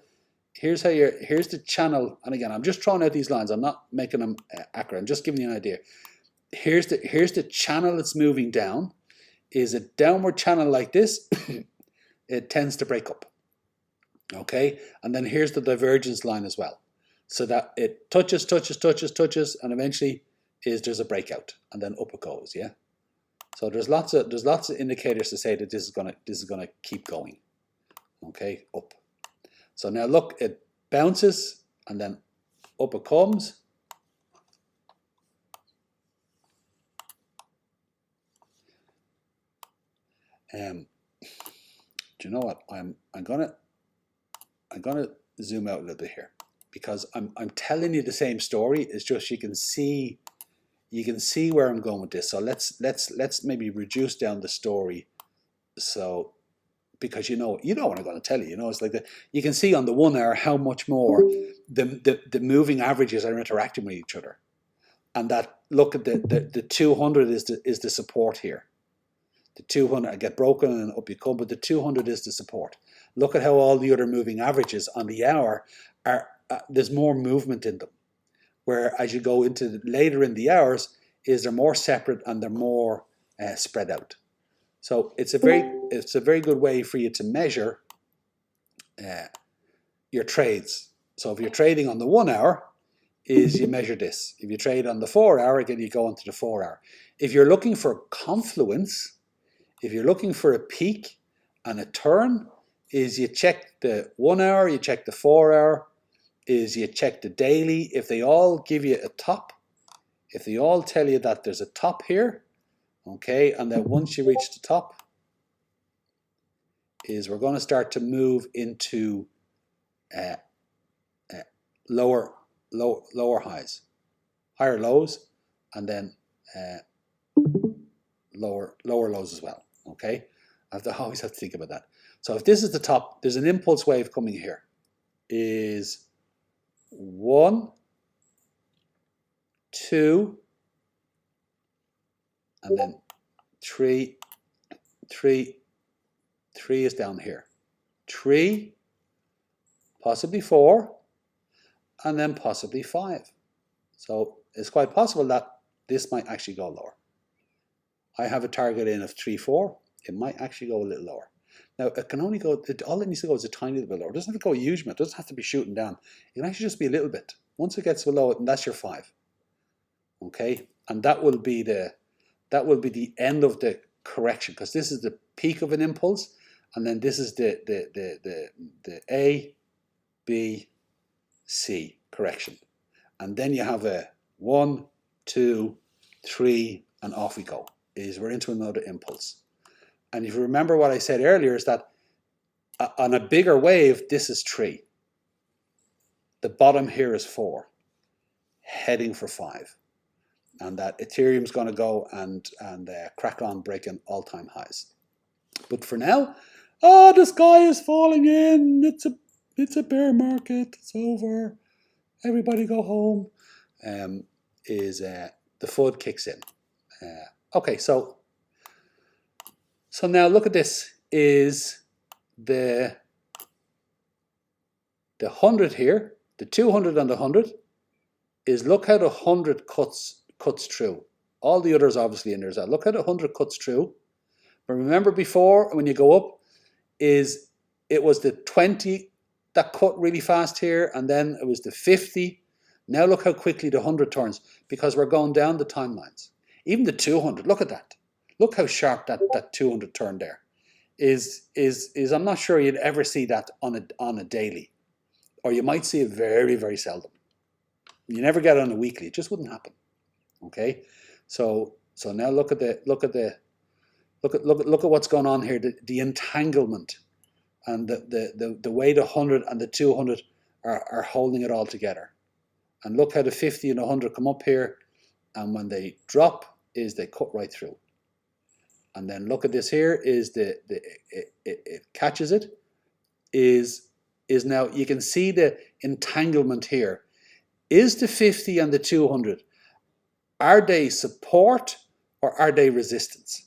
channel. And again, I'm just throwing out these lines. I'm not making them accurate. I'm just giving you an idea. Here's the channel it's moving down. Is a downward channel like this, it tends to break up. Okay, and then here's the divergence line as well. So that it touches, and eventually is there's a breakout, and then up it goes. Yeah. So there's lots of indicators to say that this is gonna keep going. Okay, up. So now look, it bounces and then up it comes. Do you know what? I'm gonna zoom out a little bit here, because I'm telling you the same story. It's just you can see where I'm going with this. So let's maybe reduce down the story. So because you know what I'm going to tell you. You know, it's like you can see on the 1 hour how much more the moving averages are interacting with each other, and that look at the 200 is the support here. The 200 I get broken and up you come, but the 200 is the support. Look at how all the other moving averages on the hour are. There's more movement in them. Where as you go into later in the hours, is they're more separate and they're more spread out. So it's a very good way for you to measure your trades. So if you're trading on the 1 hour, is you measure this. If you trade on the 4 hour, again you go into the 4 hour. If you're looking for confluence, if you're looking for a peak and a turn, is you check the 1 hour, you check the 4 hour, is you check the daily. If they all give you a top, if they all tell you that there's a top here, okay, and that once you reach the top, is we're going to start to move into lower highs, higher lows, and then lower lows as well. Okay, I always have to think about that. So if this is the top, there's an impulse wave coming here. Is 1, 2, and then 3 is down here. 3, possibly 4, and then possibly 5. So it's quite possible that this might actually go lower. I have a target in of 3, 4. It might actually go a little lower. Now it can only go, all it needs to go is a tiny little bit lower. It doesn't have to go a huge amount. It doesn't have to be shooting down. It can actually just be a little bit. Once it gets below it, and that's your 5. Okay, and that will be the end of the correction, because this is the peak of an impulse, and then this is the A, B, C correction, and then you have a 1, 2, 3, and off we go. We're into another impulse. And if you remember what I said earlier, is that on a bigger wave, this is 3. The bottom here is 4, heading for 5. And that Ethereum's going to go and crack on breaking all-time highs. But for now, the sky is falling in. It's a bear market. It's over. Everybody go home. The FUD kicks in. Okay, so now look at this. Is the 100 here, the 200 and the 100, is look how the 100 cuts through. All the others obviously in there. Look how the 100 cuts through. But remember before, when you go up, it was the 20 that cut really fast here, and then it was the 50. Now look how quickly the 100 turns, because we're going down the timelines. Even the 200, look at that. Look how sharp that 200 turn there. Is I'm not sure you'd ever see that on a daily, or you might see it very, very seldom. You never get it on a weekly. It just wouldn't happen. Okay, so now look at what's going on here. The entanglement, and the way the 100 and the 200 are holding it all together. And look how the 50 and 100 come up here, and when they drop, they cut right through. And then look at this here. It catches it. Is now you can see the entanglement here. Is the 50 and the 200, are they support or are they resistance?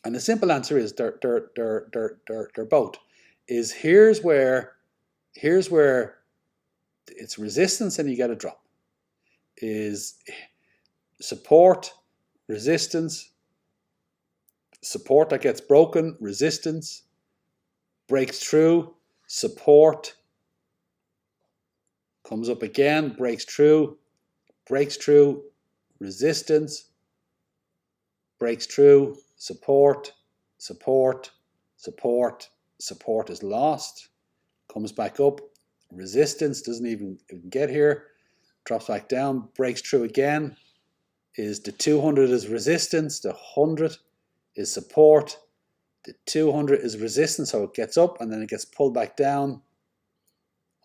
And the simple answer is they're both. Here's where it's resistance and you get a drop. Is support, resistance, support that gets broken, resistance, breaks through, support, comes up again, breaks through, resistance, breaks through, support, support, support, support is lost, comes back up, resistance doesn't even get here, drops back down, breaks through again, is the 200 is resistance, the 100 is support, the 200 is resistance, so it gets up and then it gets pulled back down,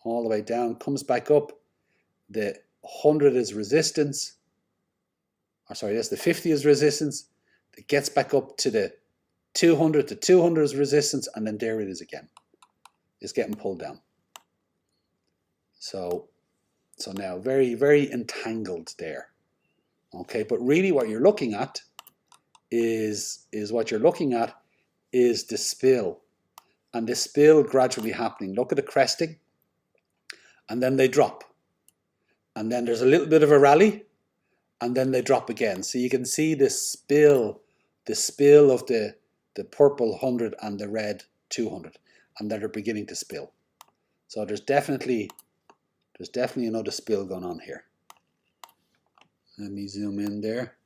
all the way down, comes back up, the 100 is resistance, or sorry, yes, the 50 is resistance, it gets back up to the 200, the 200 is resistance, and then there it is again. It's getting pulled down. So now very, very entangled there. Okay, but really what you're looking at is the spill. And the spill gradually happening. Look at the cresting, and then they drop. And then there's a little bit of a rally, and then they drop again. So you can see the spill of the purple 100 and the red 200, and they're beginning to spill. So there's definitely another spill going on here. Let me zoom in there.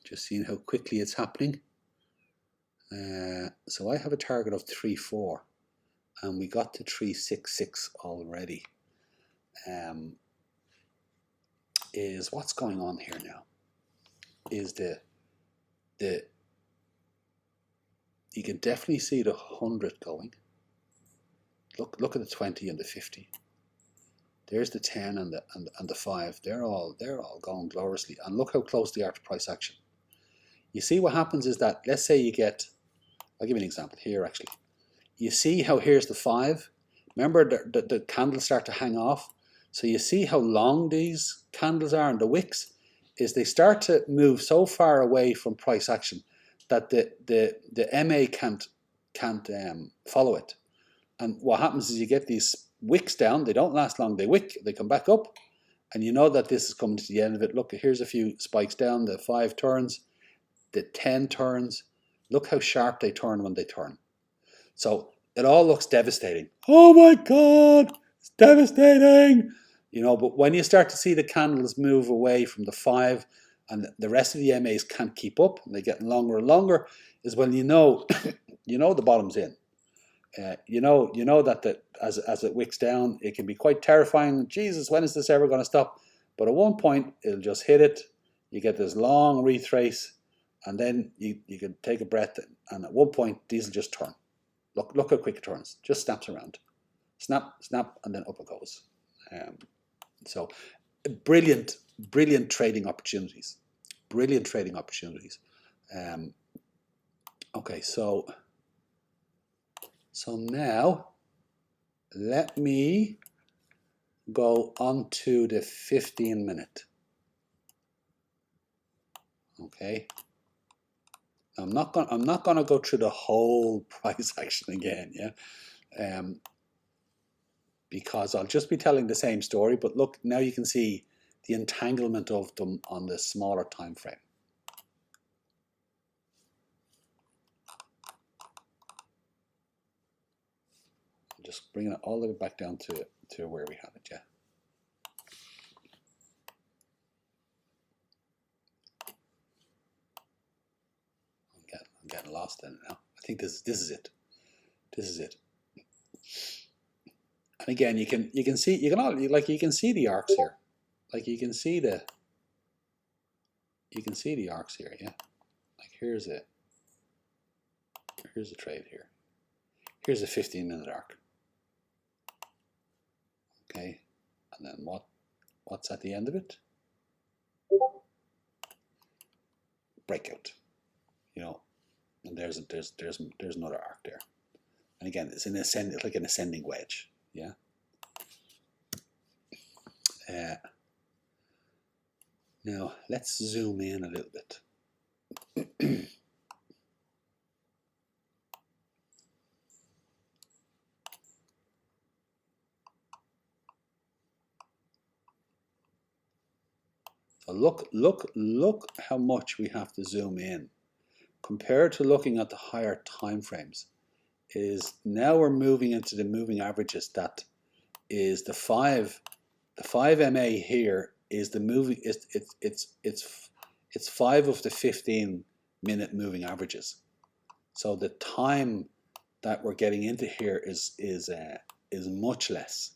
Just seeing how quickly it's happening. So I have a target of 3.4, and we got to 3.66 already. Is what's going on here now? Is you can definitely see the 100 going. Look at the 20 and the 50. There's the 10 and the 5. They're all going gloriously. And look how close they are to price action. You see what happens is that, let's say you get, I'll give you an example here actually. You see how here's the 5. Remember the candles start to hang off. So you see how long these candles are, and the wicks is they start to move so far away from price action that the MA can't follow it. And what happens is you get these wicks down. They don't last long. They wick. They come back up, and you know that this is coming to the end of it. Look, here's a few spikes down. The 5 turns, the 10 turns. Look how sharp they turn when they turn. So it all looks devastating. Oh my God, it's devastating. You know, but when you start to see the candles move away from the 5 and the rest of the MAs can't keep up, and they're getting longer and longer, is when you know the bottom's in. You know that as it wicks down, it can be quite terrifying. Jesus, when is this ever going to stop? But at one point, it'll just hit it. You get this long retrace, and then you can take a breath, and at one point, these will just turn. Look how quick it turns. Just snaps around. Snap, snap, and then up it goes. So brilliant trading opportunities. Brilliant trading opportunities. Okay, so now let me go on to the 15 minute. Okay. I'm not gonna go through the whole price action again, yeah. Because I'll just be telling the same story, but look, now you can see the entanglement of them on the smaller time frame. Just bringing it all the way back down to where we had it, yeah. I'm getting lost in it now. I think this is it. This is it. And again, you can see the arcs here. Like you can see the arcs here, yeah. Like here's a trade here. Here's a 15-minute arc. Okay, and then what's at the end of it? Breakout. You know, and there's another arc there. And again, it's like an ascending wedge. Yeah. Now let's zoom in a little bit. So look how much we have to zoom in compared to looking at the higher time frames. Is now we're moving into the moving averages. That is the 5 MA here is the moving, it's 5 of the 15-minute moving averages. So the time that we're getting into here is much less.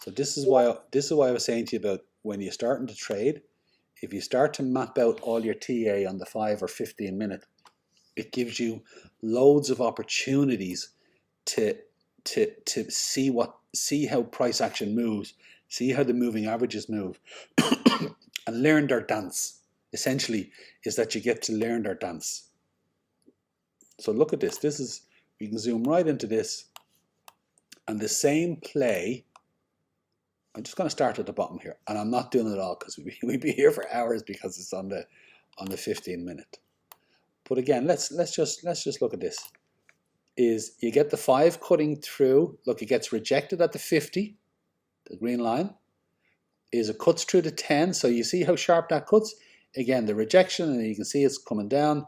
So this is why I was saying to you about when you're starting to trade, if you start to map out all your TA on the 5 or 15 minute, it gives you loads of opportunities to see how price action moves, see how the moving averages move, and learn their dance. Essentially, is that you get to learn their dance. So look at this. We can zoom right into this, and the same play. I'm just going to start at the bottom here, and I'm not doing it all because we'd be here for hours because it's on the 15 minute. But again, let's just look at this. Is you get the 5 cutting through. Look, it gets rejected at the 50, the green line. Is it cuts through the 10, so you see how sharp that cuts. Again, the rejection, and you can see it's coming down.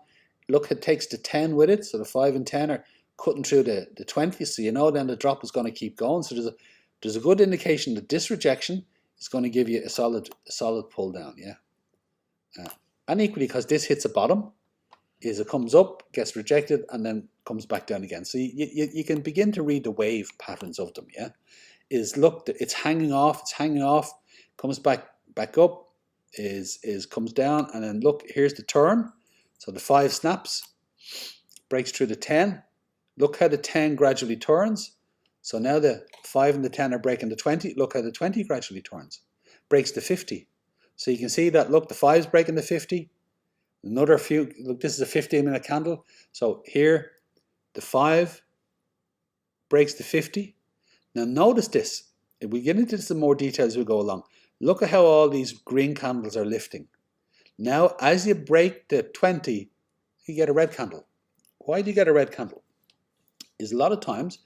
Look, it takes the 10 with it, so the 5 and 10 are cutting through the 20, so you know then the drop is going to keep going. So there's a good indication that this rejection is going to give you a solid pull down, yeah. And equally, because this hits a bottom, is it comes up, gets rejected, and then comes back down again. So you can begin to read the wave patterns of them, yeah. Is look, it's hanging off, comes back up, comes down, and then look, here's the turn. So the 5 snaps, breaks through the 10. Look how the 10 gradually turns. So now the 5 and the 10 are breaking the 20. Look how the 20 gradually turns. Breaks the 50. So you can see that, look, the 5's breaking the 50. Another few, look, this is a 15-minute candle. So here, the 5 breaks the 50. Now notice this. If we get into this in more detail as we go along, look at how all these green candles are lifting. Now, as you break the 20, you get a red candle. Why do you get a red candle? Is a lot of times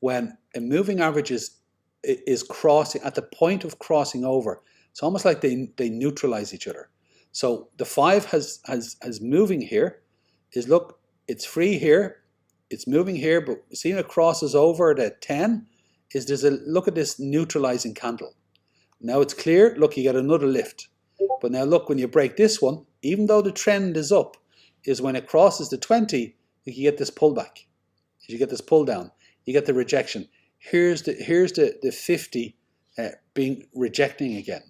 when a moving average is crossing, at the point of crossing over, it's almost like they neutralize each other. So the 5 has moving here, is look, it's free here, it's moving here, but seeing it crosses over the 10, is there's a, look at this neutralizing candle. Now it's clear, look, you get another lift. But now look, when you break this one, even though the trend is up, is when it crosses the 20, you get this pullback. You get this pull down. You get the rejection. Here's the 50 being rejecting again.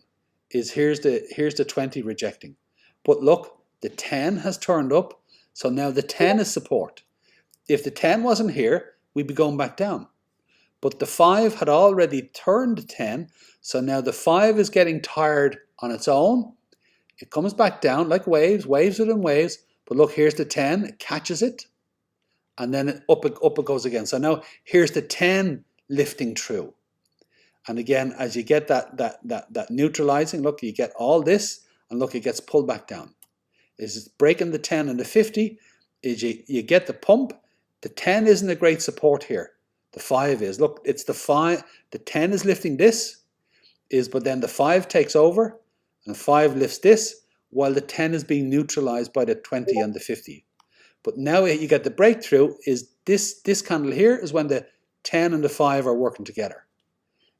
Here's the 20 rejecting. But look, the 10 has turned up, so now the 10 is support. If the 10 wasn't here, we'd be going back down. But the 5 had already turned the 10, so now the 5 is getting tired on its own. It comes back down like waves within waves. But look, here's the 10, it catches it, and then up it goes again. So now here's the 10 lifting through. And again, as you get that neutralizing, look, you get all this, and look, it gets pulled back down. It's breaking the 10 and the 50, is you get the pump. The 10 isn't a great support here. The 5 is. Look, it's the 5, the 10 is lifting this, but then the 5 takes over, and the 5 lifts this, while the 10 is being neutralized by the 20 and the 50. But now you get the breakthrough, is this candle here is when the 10 and the 5 are working together.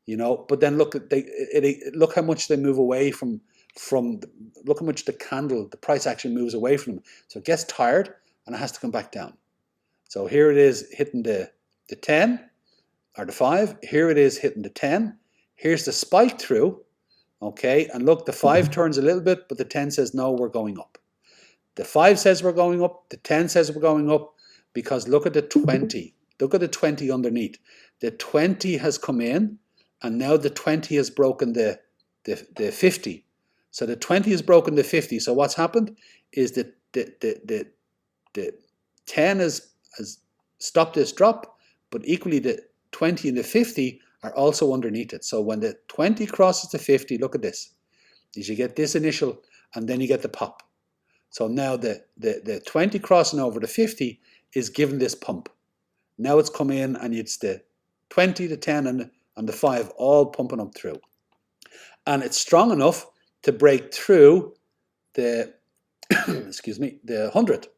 You know, but then look, look how much they move away from look how much the candle, the price action moves away from them. So it gets tired, and it has to come back down. So here it is hitting the 10, or the 5. Here it is hitting the 10. Here's the spike through. Okay, and look, the 5 turns a little bit, but the 10 says, no, we're going up. The 5 says we're going up, the 10 says we're going up, because look at the 20. Look at the 20 underneath. The 20 has come in, and now the 20 has broken the 50. So the 20 has broken the 50. So what's happened is that the 10 has stopped this drop, but equally the 20 and the 50 are also underneath it. So when the 20 crosses the 50, look at this. Is you get this initial, and then you get the pop. So now the 20 crossing over the 50 is given this pump. Now it's come in, and it's the 20, the 10, and the 5 all pumping up through. And it's strong enough to break through the, excuse me, the 100.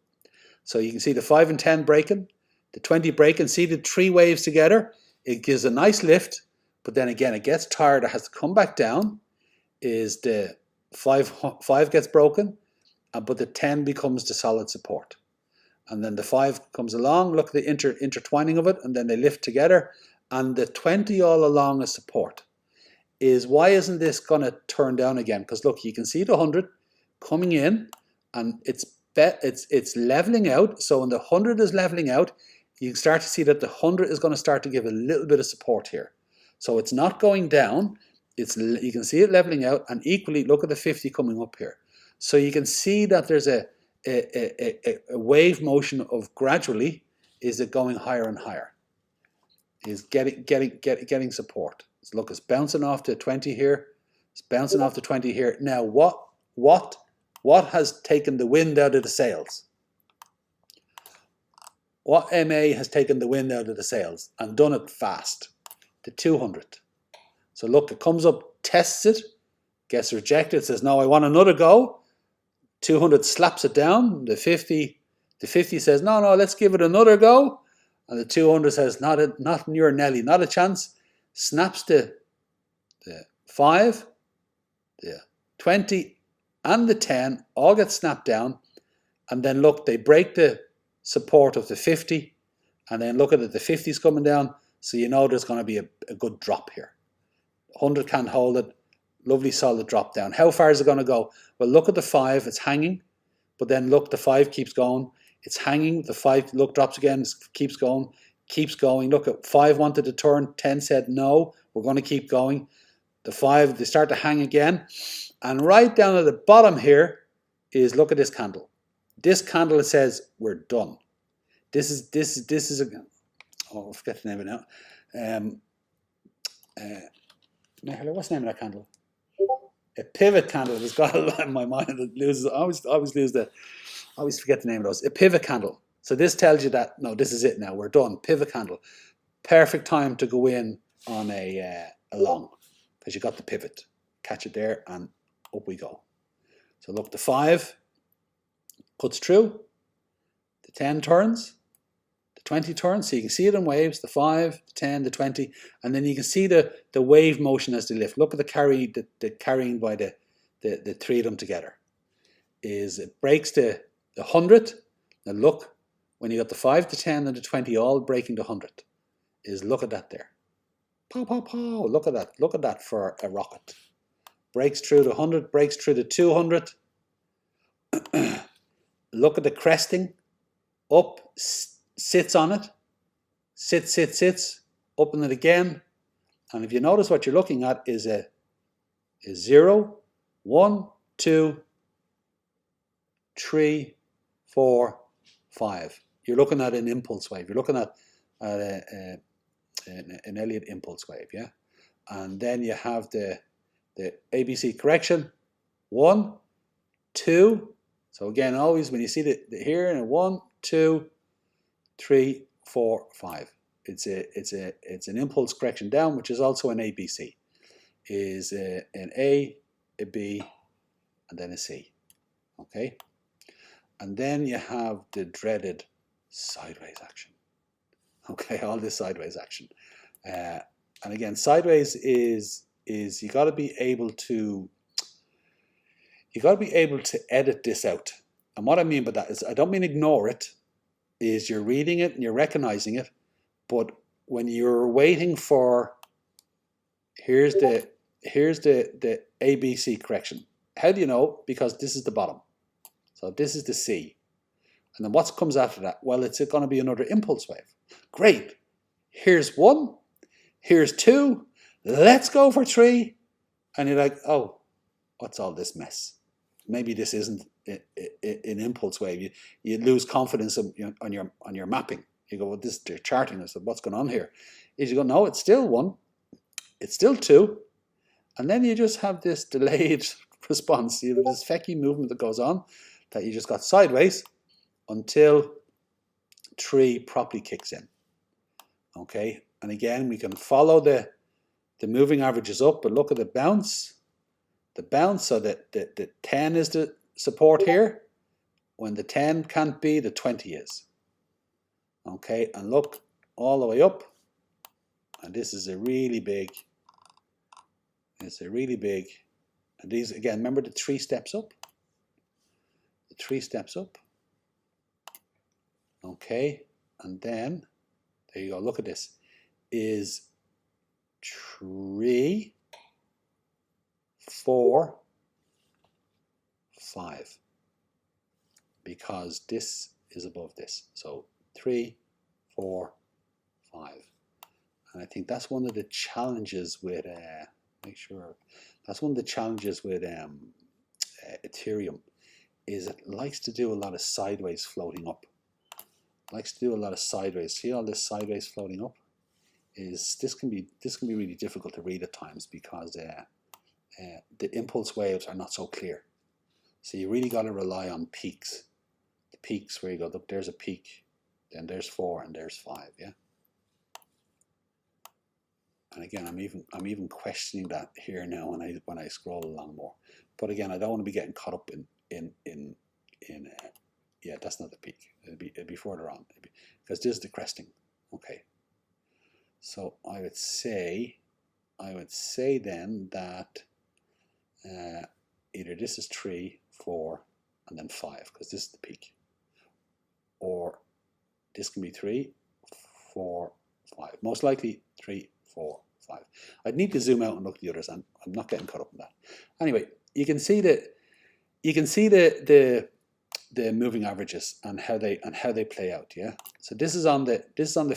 So you can see the 5 and 10 breaking, the 20 breaking. See the 3 waves together? It gives a nice lift, but then again it gets tired, it has to come back down, is the 5 gets broken, but the 10 becomes the solid support. And then the 5 comes along, look at the intertwining of it, and then they lift together, and the 20 all along is support. Is why isn't this going to turn down again? Because look, you can see the 100 coming in, and it's leveling out. So when the 100 is leveling out, you can start to see that the 100 is going to start to give a little bit of support here. So it's not going down. You can see it leveling out, and equally look at the 50 coming up here. So you can see that there's a wave motion of gradually is it going higher and higher. Is getting support. So look, it's bouncing off to 20 here. It's bouncing off to 20 here. Now what has taken the wind out of the sails? What MA has taken the wind out of the sails and done it fast? The 200. So look, it comes up, tests it, gets rejected, says, no, I want another go. 200 slaps it down. The 50 says, no, let's give it another go. And the 200 says, not in your Nelly, not a chance. Snaps the 5, the 20, and the 10 all get snapped down. And then look, they break the support of the 50. And then look at it, the 50 is coming down. So you know there's going to be a good drop here. 100 can't hold it. Lovely solid drop down. How far is it going to go? Well, look at the 5. It's hanging. But then look, the 5 keeps going. It's hanging. The 5, look, drops again. Keeps going. Keeps going. Look, at 5 wanted to turn. 10 said, no, we're going to keep going. The 5, they start to hang again. And right down at the bottom here is, look at this candle. This candle, it says, we're done. This is a, oh, I forget the name of it now. What's the name of that candle? A pivot candle. It's got a lot in my mind. It loses. I always forget the name of those. A pivot candle. So this tells you that, no, this is it now. We're done. Pivot candle. Perfect time to go in on a long, because you got the pivot. Catch it there and up we go. So look, the 5 cuts through. The 10 turns. The 20 turns. So you can see it in waves. The 5, the 10, the 20. And then you can see the wave motion as they lift. Look at the carrying by the 3 of them together. Is it breaks the 100. Now look, when you got the 5, the 10 and the 20 all breaking the 100, is look at that there. Pow, pow, pow. Look at that. Look at that for a rocket. Breaks through the 100, breaks through the 200. Look at the cresting. Up, sits on it. Sits. Up on it again. And if you notice, what you're looking at is a 0, 1, 2, 3, 4, 5. You're looking at an impulse wave. You're looking at an Elliott impulse wave, yeah? And then you have the ABC correction. 1, 2. So again, always when you see the here, 1, 2, 3, 4, 5. It's an impulse correction down, which is also an ABC. Is an A, a B, and then a C. Okay? And then you have the dreaded sideways action. Okay, all this sideways action. And again, sideways is you got to be able to edit this out. And what I mean by that is, I don't mean ignore it. Is you're reading it and you're recognizing it, but when you're waiting for, here's the ABC correction. How do you know? Because this is the bottom. So this is the C. And then what comes after that? Well, it's going to be another impulse wave. Great. Here's 1. Here's 2. Let's go for 3. And you're like, oh, what's all this mess? Maybe this isn't an impulse wave. You lose confidence on your mapping. You go, well, this is charting. I said, what's going on here? Is you go, no, it's still 1. It's still 2. And then you just have this delayed response. You have this fecky movement that goes on that you just got sideways until 3 properly kicks in. Okay, and again, we can follow the moving averages up, but look at the bounce. The bounce, so that the 10 is the support here. When the 10 can't be, the 20 is. Okay, and look all the way up. And this is a really big It's a really big, and these again, remember the 3 steps up? The 3 steps up. Okay, and then, there you go, look at this, is 3, 4, 5, because this is above this. So 3, 4, 5. And I think that's one of the challenges with, that's one of the challenges with Ethereum, is it likes to do a lot of sideways floating up. Likes to do a lot of sideways. See all this sideways floating up? This can be really difficult to read at times because the impulse waves are not so clear. So you really got to rely on peaks. The peaks where you go, look, there's a peak, then there's 4 and there's 5, yeah. And again, I'm even questioning that here now when I scroll along more. But again, I don't want to be getting caught up in yeah, that's not the peak. It'd be further on, because this is the cresting. Okay. So I would say then that either this is 3, 4, and then 5, because this is the peak, or this can be 3, 4, 5. Most likely 3, 4, 5. I'd need to zoom out and look at the others, and I'm not getting caught up in that. Anyway, you can see the moving averages and how they play out. Yeah. So this is on the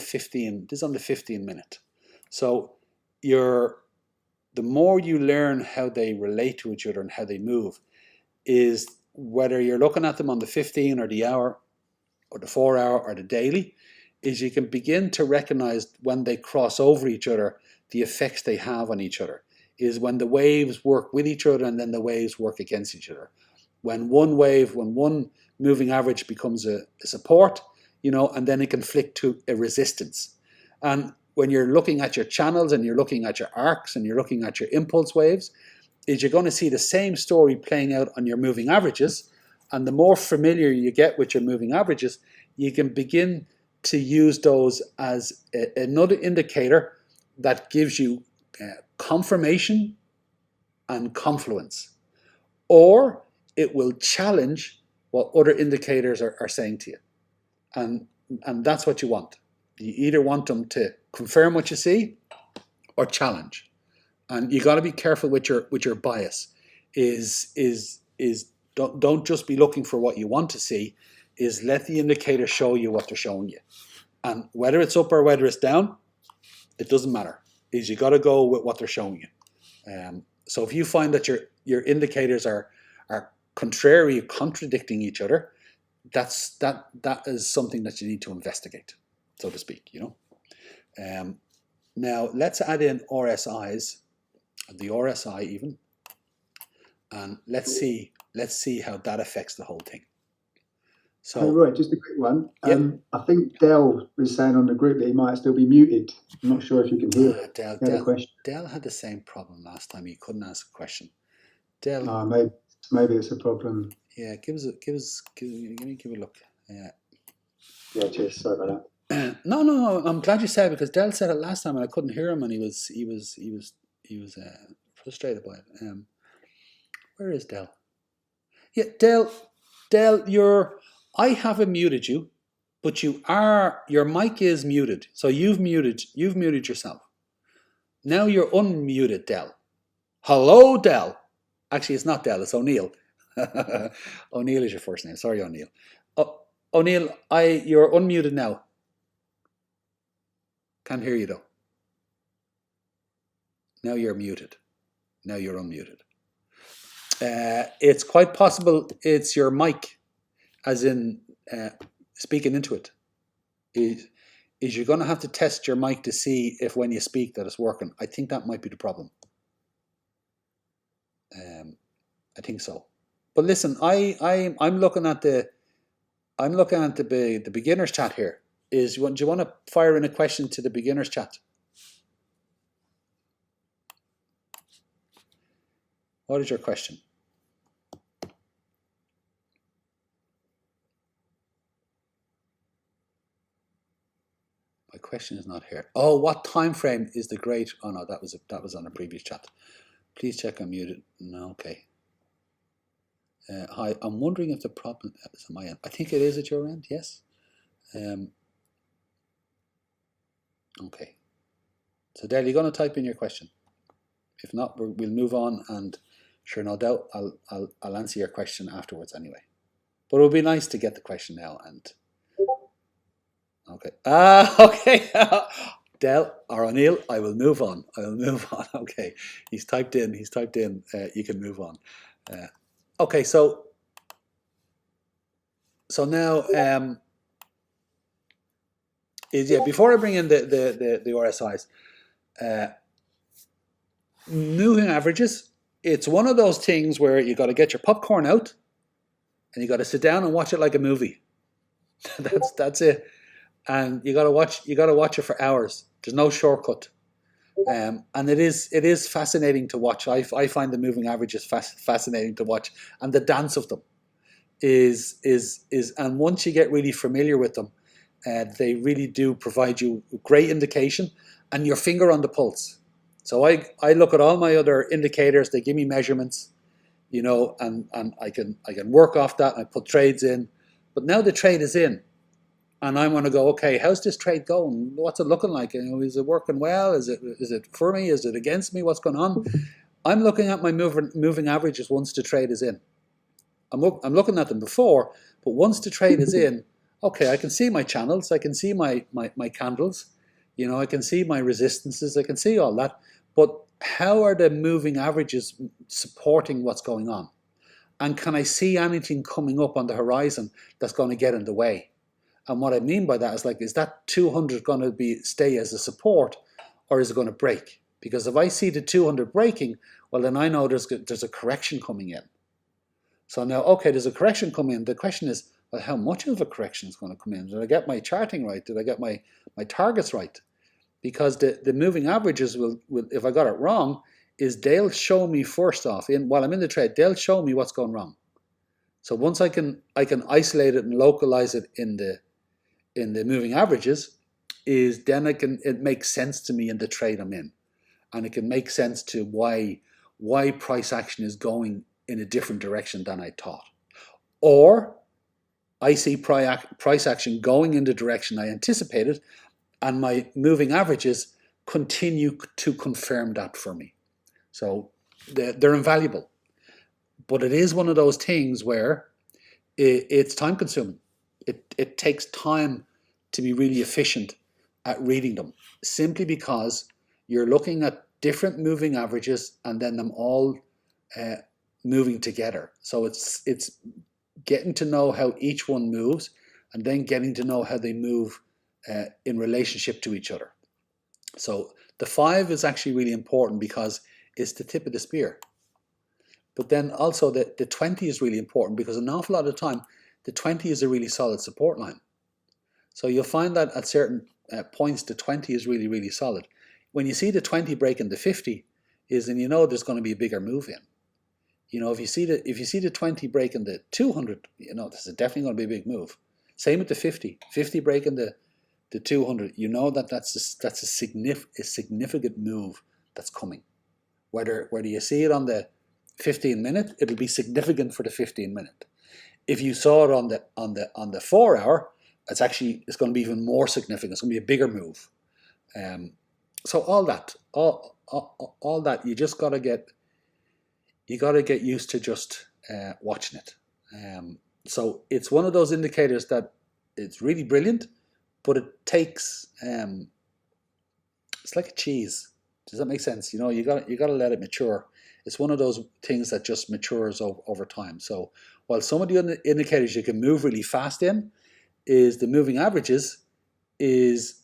15 minute. So the more you learn how they relate to each other and how they move, is whether you're looking at them on the 15 or the hour or the 4 hour or the daily, is you can begin to recognize when they cross over each other, the effects they have on each other. Is when the waves work with each other and then the waves work against each other. When one moving average becomes a support, and then it can flick to a resistance. And when you're looking at your channels and you're looking at your arcs and you're looking at your impulse waves, is you're going to see the same story playing out on your moving averages. And the more familiar you get with your moving averages, you can begin to use those as another indicator that gives you confirmation and confluence. Or it will challenge what other indicators are saying to you. And that's what you want. You either want them to confirm what you see or challenge. And you got to be careful with your bias. Don't just be looking for what you want to see. Is let the indicator show you what they're showing you. And whether it's up or whether it's down, it doesn't matter. Is you got to go with what they're showing you. So if you find that your indicators are contradicting each other, that is something that you need to investigate, so to speak. Now let's add in RSIs, the RSI even, and let's see how that affects the whole thing. So, Roy, just a quick one. Yeah. I think Dell was saying on the group that he might still be muted. I'm not sure if you can hear it. Dell had the same problem last time. He couldn't ask a question. Dell, maybe it's a problem. Yeah, give me a look. Yeah, cheers. Sorry about that. No. I'm glad you said it, because Dell said it last time and I couldn't hear him, and he was frustrated by it. Where is Dell? Yeah, Dell, I haven't muted you, but your mic is muted. So you've muted yourself. Now you're unmuted, Dell. Hello, Dell. Actually, it's not Dell, it's O'Neill. O'Neill is your first name. Sorry, O'Neill. O'Neill, you're unmuted now. Can't hear you though. Now you're muted. Now you're unmuted. It's quite possible it's your mic, as in speaking into it. Is you're going to have to test your mic to see if when you speak that it's working. I think that might be the problem. I think so. But listen, I'm looking at the beginners chat here. Do you want to fire in a question to the beginners chat? What is your question? My question is not here. Oh, what time frame is the great? Oh no, that was on a previous chat. Please check I'm muted. No, okay. Hi, I'm wondering if the problem is on my end. I think it is at your end, yes. Okay. So Dale, you're going to type in your question. If not, we'll move on, and sure, no doubt I'll answer your question afterwards anyway. But it would be nice to get the question now. And okay. Okay. Del or O'Neill, I will move on. Okay. He's typed in. You can move on. Okay. So now, before I bring in the RSIs, moving averages. It's one of those things where you got to get your popcorn out, and you got to sit down and watch it like a movie. that's it. And you got to watch it for hours. There's no shortcut. And it is fascinating to watch. I find the moving averages fascinating to watch, and the dance of them is and once you get really familiar with them, they really do provide you great indication and your finger on the pulse. So I look at all my other indicators. They give me measurements, and I can work off that, and I put trades in. But now the trade is in, and I want to go, okay, how's this trade going? What's it looking like? Is it working well? Is it for me? Is it against me? What's going on? I'm looking at my moving averages once the trade is in. I'm looking at them before, but once the trade is in, okay, I can see my channels, I can see my candles, I can see my resistances, I can see all that. But how are the moving averages supporting what's going on? And can I see anything coming up on the horizon that's going to get in the way? And what I mean by that is that 200 going to stay as a support, or is it going to break? Because if I see the 200 breaking, well, then I know there's a correction coming in. So now, okay, there's a correction coming in. The question is, well, how much of a correction is going to come in? Did I get my charting right? Did I get my targets right? Because the moving averages will, if I got it wrong, they'll show me first off, while I'm in the trade, they'll show me what's going wrong. So once I can isolate it and localize it in the moving averages, then it makes sense to me in the trade I'm in, and it can make sense to why price action is going in a different direction than I thought, or I see price action going in the direction I anticipated, and my moving averages continue to confirm that for me. So they're invaluable, but it is one of those things where it's time consuming. It takes time to be really efficient at reading them, simply because you're looking at different moving averages and then them all moving together. So it's getting to know how each one moves, and then getting to know how they move in relationship to each other. So the 5 is actually really important because it's the tip of the spear. But then also the 20 is really important, because an awful lot of the time the 20 is a really solid support line. So you'll find that at certain points the 20 is really, really solid. When you see the 20 breaking the 50, then there's going to be a bigger move in. If you see the 20 breaking the 200, this is definitely going to be a big move. Same with the 50 breaking the 200. That's a significant move that's coming. Whether you see it on the 15-minute, it'll be significant for the 15-minute. If you saw it on the 4 hour, it's going to be even more significant. It's going to be a bigger move. So all that you just got to get. You got to get used to just watching it. So it's one of those indicators that it's really brilliant, but it takes. It's like a cheese. Does that make sense? You got to let it mature. It's one of those things that just matures over time. So while some of the indicators you can move really fast in, is the moving averages, you'll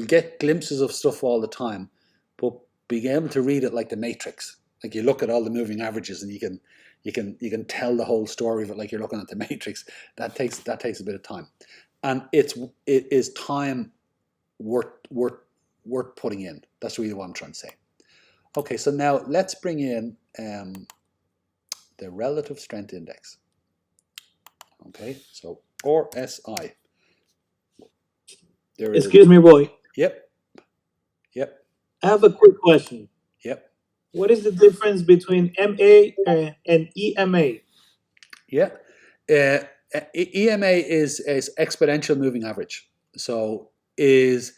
get glimpses of stuff all the time, but being able to read it like the Matrix, like you look at all the moving averages and you can tell the whole story of it like you're looking at the Matrix. That takes a bit of time, and it is time worth putting in. That's really what I'm trying to say. Okay, so now let's bring in the relative strength index. Okay, so RSI. Excuse me, Roy. Yep. I have a quick question. What is the difference between MA and EMA? Yeah. EMA is exponential moving average. So is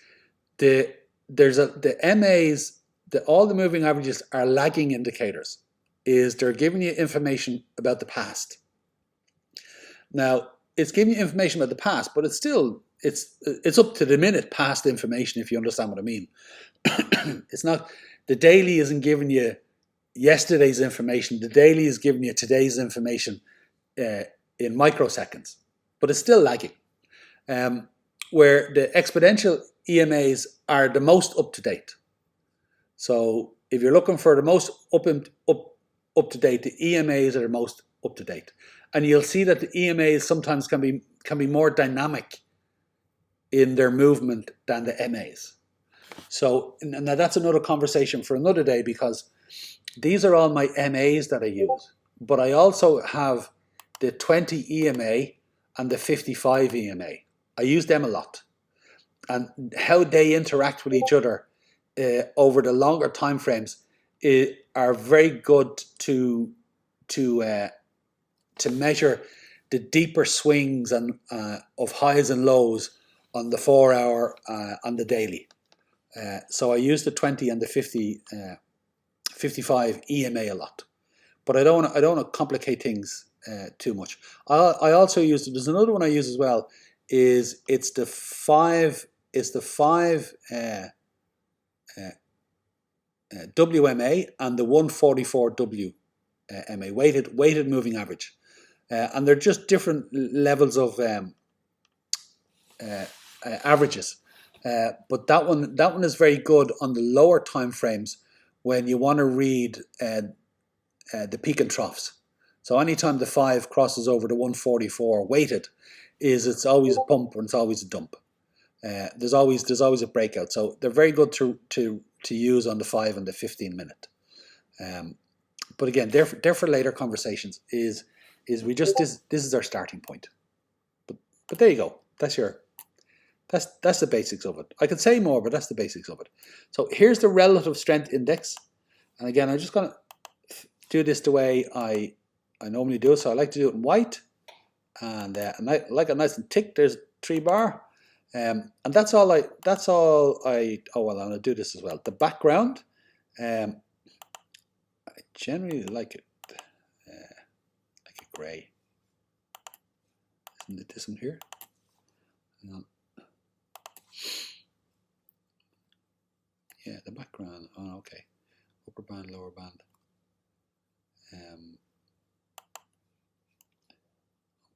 the MAs, all the moving averages are lagging indicators. Is they're giving you information about the past. Now it's giving you information about the past, but it's still it's up to the minute past information, if you understand what I mean. It's not, the daily isn't giving you yesterday's information. The daily is giving you today's information in microseconds, but it's still lagging. Where the exponential EMAs are the most up to date. So if you're looking for the most up to date, the EMAs are the most up to date, and you'll see that the EMAs sometimes can be more dynamic in their movement than the MAs. So now that's another conversation for another day, because these are all my MAs that I use, but I also have the 20 EMA and the 55 EMA. I use them a lot, and how they interact with each other over the longer time frames are very good to measure the deeper swings and of highs and lows on the 4 hour on the daily. So I use the 20 and the 55 EMA a lot, but I don't want to complicate things too much. I also use, there's another one I use as well, is it's the 5 WMA and the 144 WMA, weighted moving average, and they're just different levels of averages. But that one is very good on the lower time frames when you want to read the peak and troughs. So anytime the 5 crosses over the 144 weighted, it's always a pump and it's always a dump. There's always a breakout. So they're very good to use on the 5 and the 15 minute. But again, they're for later conversations. Is we just this is our starting point. But there you go. That's the basics of it. I could say more, but that's the basics of it. So here's the relative strength index. And again, I'm just going to do this the way I normally do it. So I like to do it in white, and I like it nice and thick. There's 3 bar, and that's all I. Oh well, I'm going to do this as well. The background, I generally like it grey. Isn't it this one here? Hang on. Yeah, the background. Oh, okay. Upper band, lower band.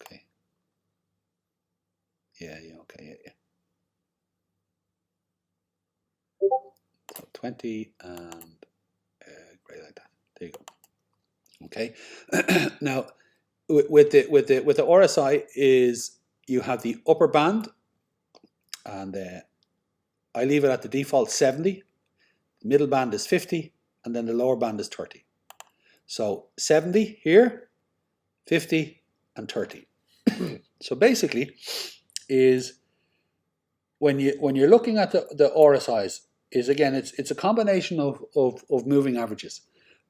Okay. Yeah, okay, yeah. So 20 and grey like that. There you go. Okay. Now, with the RSI is you have the upper band, and I leave it at the default 70. The middle band is 50, and then the lower band is 30. So 70 here, 50, and 30. So basically, is when you're looking at the RSIs, is again it's a combination of moving averages,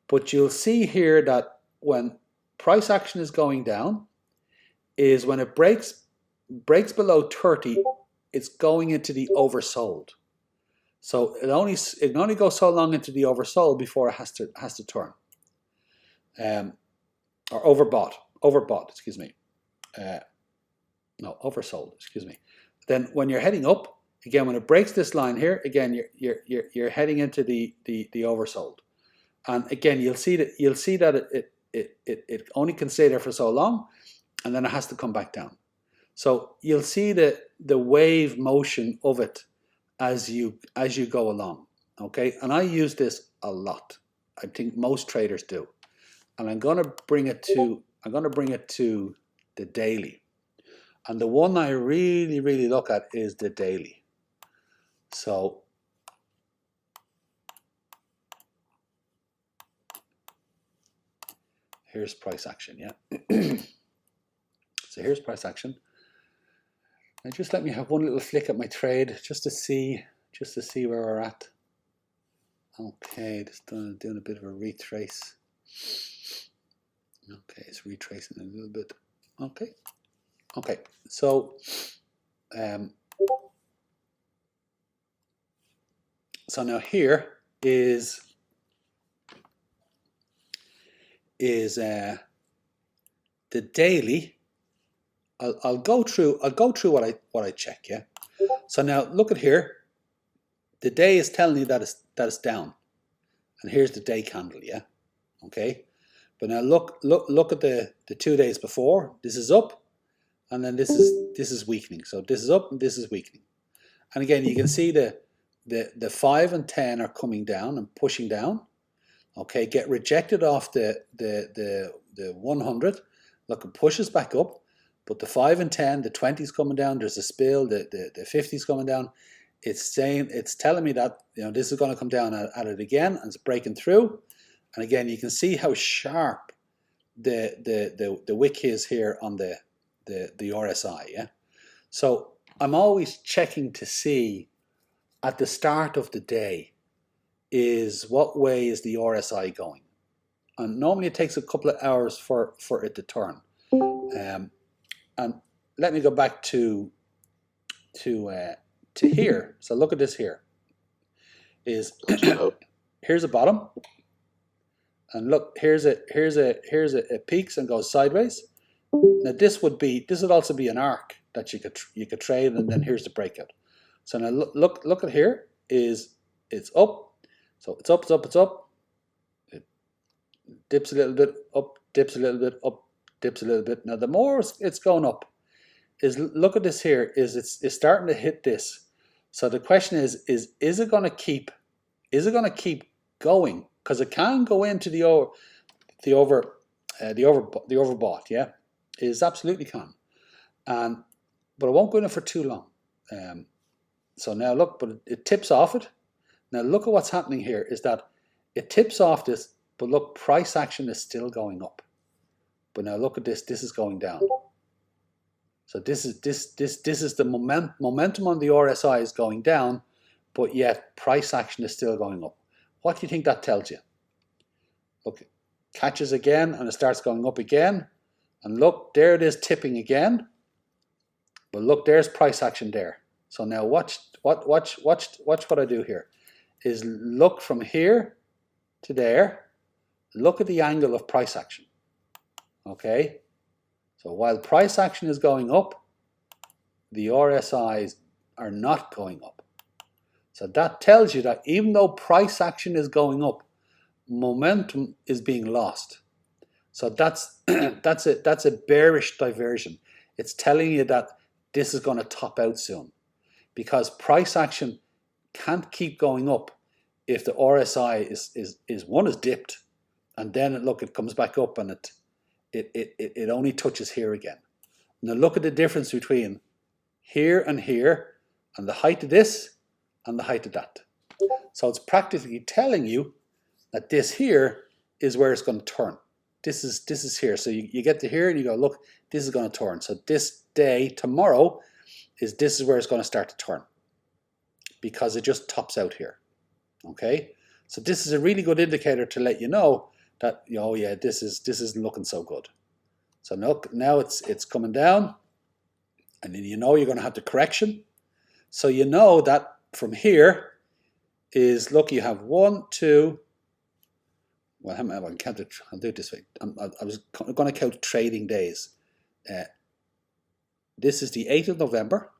but you'll see here that when price action is going down, is when it breaks below 30, it's going into the oversold. So it only goes so long into the oversold before it has to turn, or overbought. Excuse me. No, oversold. Excuse me. Then when you're heading up again, when it breaks this line here, again you're heading into the oversold, and again you'll see that it only can stay there for so long, and then it has to come back down. So you'll see the wave motion of it as you go along. Okay, and I use this a lot. I think most traders do, and I'm going to bring it to the daily. And the one I really look at is the daily. So here's price action, yeah. So here's price action. Now just let me have one little flick at my trade just to see where we're at. Okay, just doing a bit of a retrace. Okay, it's retracing a little bit. Okay, so so now here is the daily. I'll go through what I check, yeah. So now look at here. The day is telling you that it's down, and here's the day candle, yeah. Okay, but now look at the 2 days before. This is up, and then this is weakening. So this is up and this is weakening. And again, you can see the 5 and 10 are coming down and pushing down. Okay, get rejected off the 100. Look, it pushes back up, but the 5 and 10, the 20 is coming down. There's a spill. The 50 is coming down. It's telling me that this is going to come down at it again, and it's breaking through. And again, you can see how sharp the wick is here on the RSI. Yeah, so I'm always checking to see at the start of the day is what way is the RSI going, and normally it takes a couple of hours for it to turn. And let me go back to here. So look at this here. Here's a bottom, and look, here's a peaks and goes sideways. Now this would also be an arc that you could trade, and then here's the breakout. So now look at here it's up, so it's up. It dips a little bit, up, dips a little bit, up, dips a little bit. Now the more it's going up, look at this here, it's starting to hit this. So the question is it going to keep going? Because it can go into the overbought, yeah, it absolutely can, but it won't go in for too long. So now look, but it tips off it. Now look at what's happening here is that it tips off this, but look, price action is still going up. But now look at this is going down. So this is the momentum on the RSI is going down, but yet price action is still going up. What do you think that tells you? Look, it catches again and it starts going up again. And look, there it is tipping again. But look, there's price action there. So now watch what I do here. Is look from here to there. Look at the angle of price action. Okay? So while price action is going up, the RSIs are not going up. So that tells you that even though price action is going up, momentum is being lost. So that's a bearish diversion. It's telling you that this is going to top out soon, because price action can't keep going up if the RSI is dipped, and then it comes back up and it only touches here again. Now look at the difference between here, and the height of this and the height of that. So it's practically telling you that this here is where it's going to turn. This is here. So you get to here and you go, look, this is going to turn. So this day, tomorrow, this is where it's going to start to turn, because it just tops out here. Okay? So this is a really good indicator to let you know that, oh yeah, this isn't looking so good. So now it's coming down, and then you're going to have the correction. So you know that from here is, look, you have 1, 2. Well, how many? I'll do it this way. I was going to count trading days. This is the 8th of November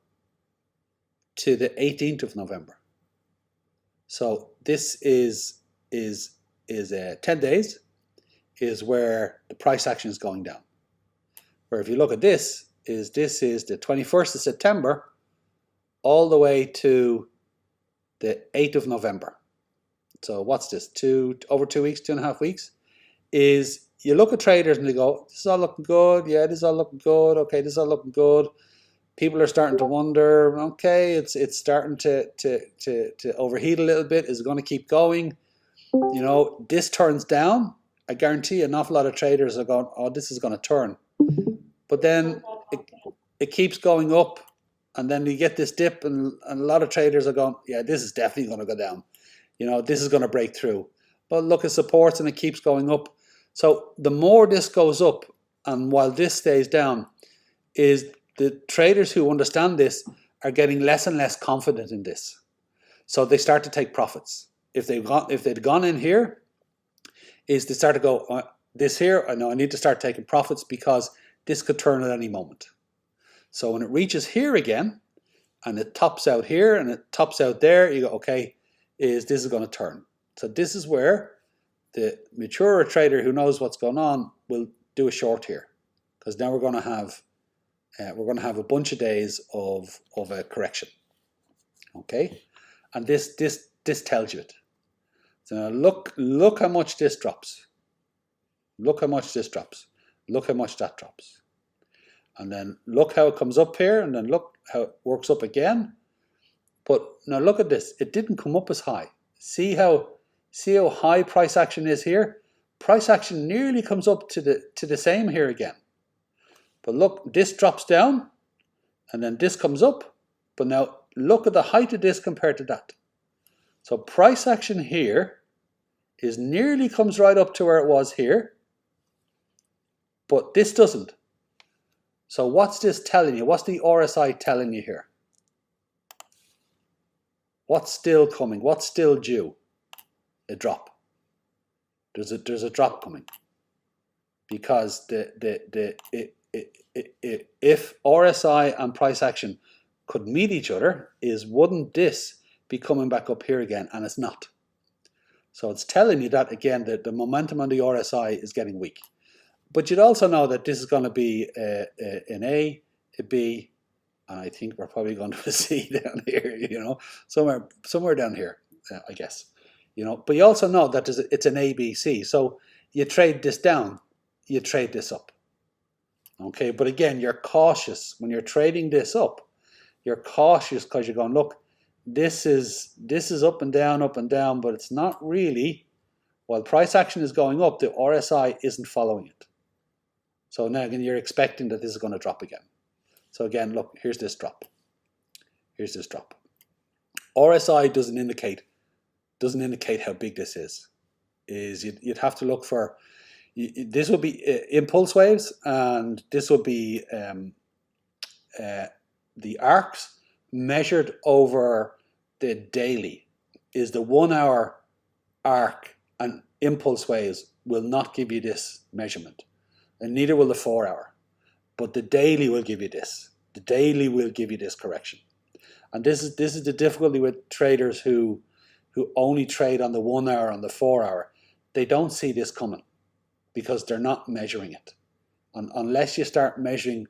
to the 18th of November. So this is 10 days is where the price action is going down. Where if you look at this is the 21st of September all the way to the 8th of November. So what's this? Over 2 weeks, 2.5 weeks. Is you look at traders and they go, this is all looking good. Yeah, this is all looking good. Okay, this is all looking good. People are starting to wonder, okay, it's starting to overheat a little bit. Is it going to keep going? This turns down. I guarantee an awful lot of traders are going, oh, this is going to turn. But then it keeps going up, and then you get this dip, and a lot of traders are going, yeah, this is definitely going to go down. you know, this is going to break through. But look, it supports and it keeps going up. So the more this goes up, and while this stays down, is the traders who understand this are getting less and less confident in this. So they start to take profits. If they'd gone in here, is they start to go, this here, I know I need to start taking profits because this could turn at any moment. So when it reaches here again, and it tops out here and it tops out there, you go, okay, this is going to turn. So this is where the maturer trader who knows what's going on will do a short here, because now we're going to have a bunch of days of a correction. Okay, and this tells you it. So now look how much this drops. Look how much this drops. Look how much that drops. And then look how it comes up here, and then look how it works up again. But now look at this. It didn't come up as high. See how high price action is here? Price action nearly comes up to the same here again. But look, this drops down, and then this comes up. But now look at the height of this compared to that. So price action here is nearly comes right up to where it was here, but this doesn't. So what's this telling you? What's the RSI telling you here? What's still coming? What's still due? A drop. There's a drop coming, because if RSI and price action could meet each other, wouldn't this be coming back up here again? And it's not. So it's telling you that again, that the momentum on the RSI is getting weak. But you'd also know that this is going to be an A, a B, and I think we're probably going to a C down here, you know, somewhere down here, I guess, you know. But you also know that it's an A, B, C. So you trade this down, you trade this up. Okay, but again, you're cautious when you're trading this up. You're cautious because you're going, look, this is up and down, but it's not really. While price action is going up, the RSI isn't following it. So now again, you're expecting that this is going to drop again. So again, look, here's this drop. Here's this drop. RSI doesn't indicate how big this is. You'd have to look for, this would be impulse waves, and this would be the arcs measured over the daily. Is the 1 hour arc and impulse waves will not give you this measurement, and neither will the 4 hour, but the daily will give you this. The daily will give you this correction. And this is the difficulty with traders who only trade on the 1 hour, on the 4 hour. They don't see this coming because they're not measuring it. Unless you start measuring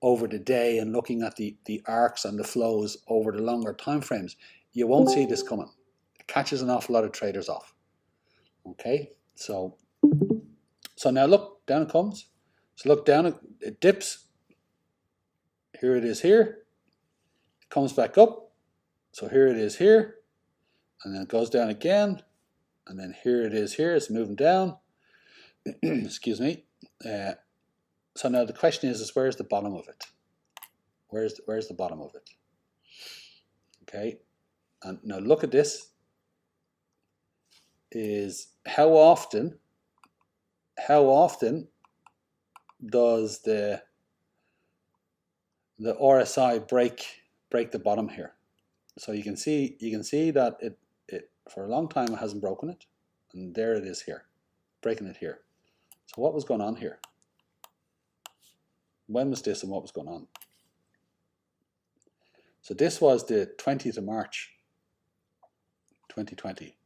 over the day and looking at the arcs and the flows over the longer time frames, you won't see this coming. It catches an awful lot of traders off. Okay, so now look, down it comes. So look down, it dips. Here it is here. It comes back up. So here it is here. And then it goes down again. And then here it is here. It's moving down. Excuse me. So now the question is where's the bottom of it? Where's the bottom of it? Okay. And now look at this. Is how often does the RSI break the bottom here? So you can see that it for a long time it hasn't broken it, and there it is here, breaking it here. So what was going on here? When was this and what was going on? So this was the 20th of March 2020.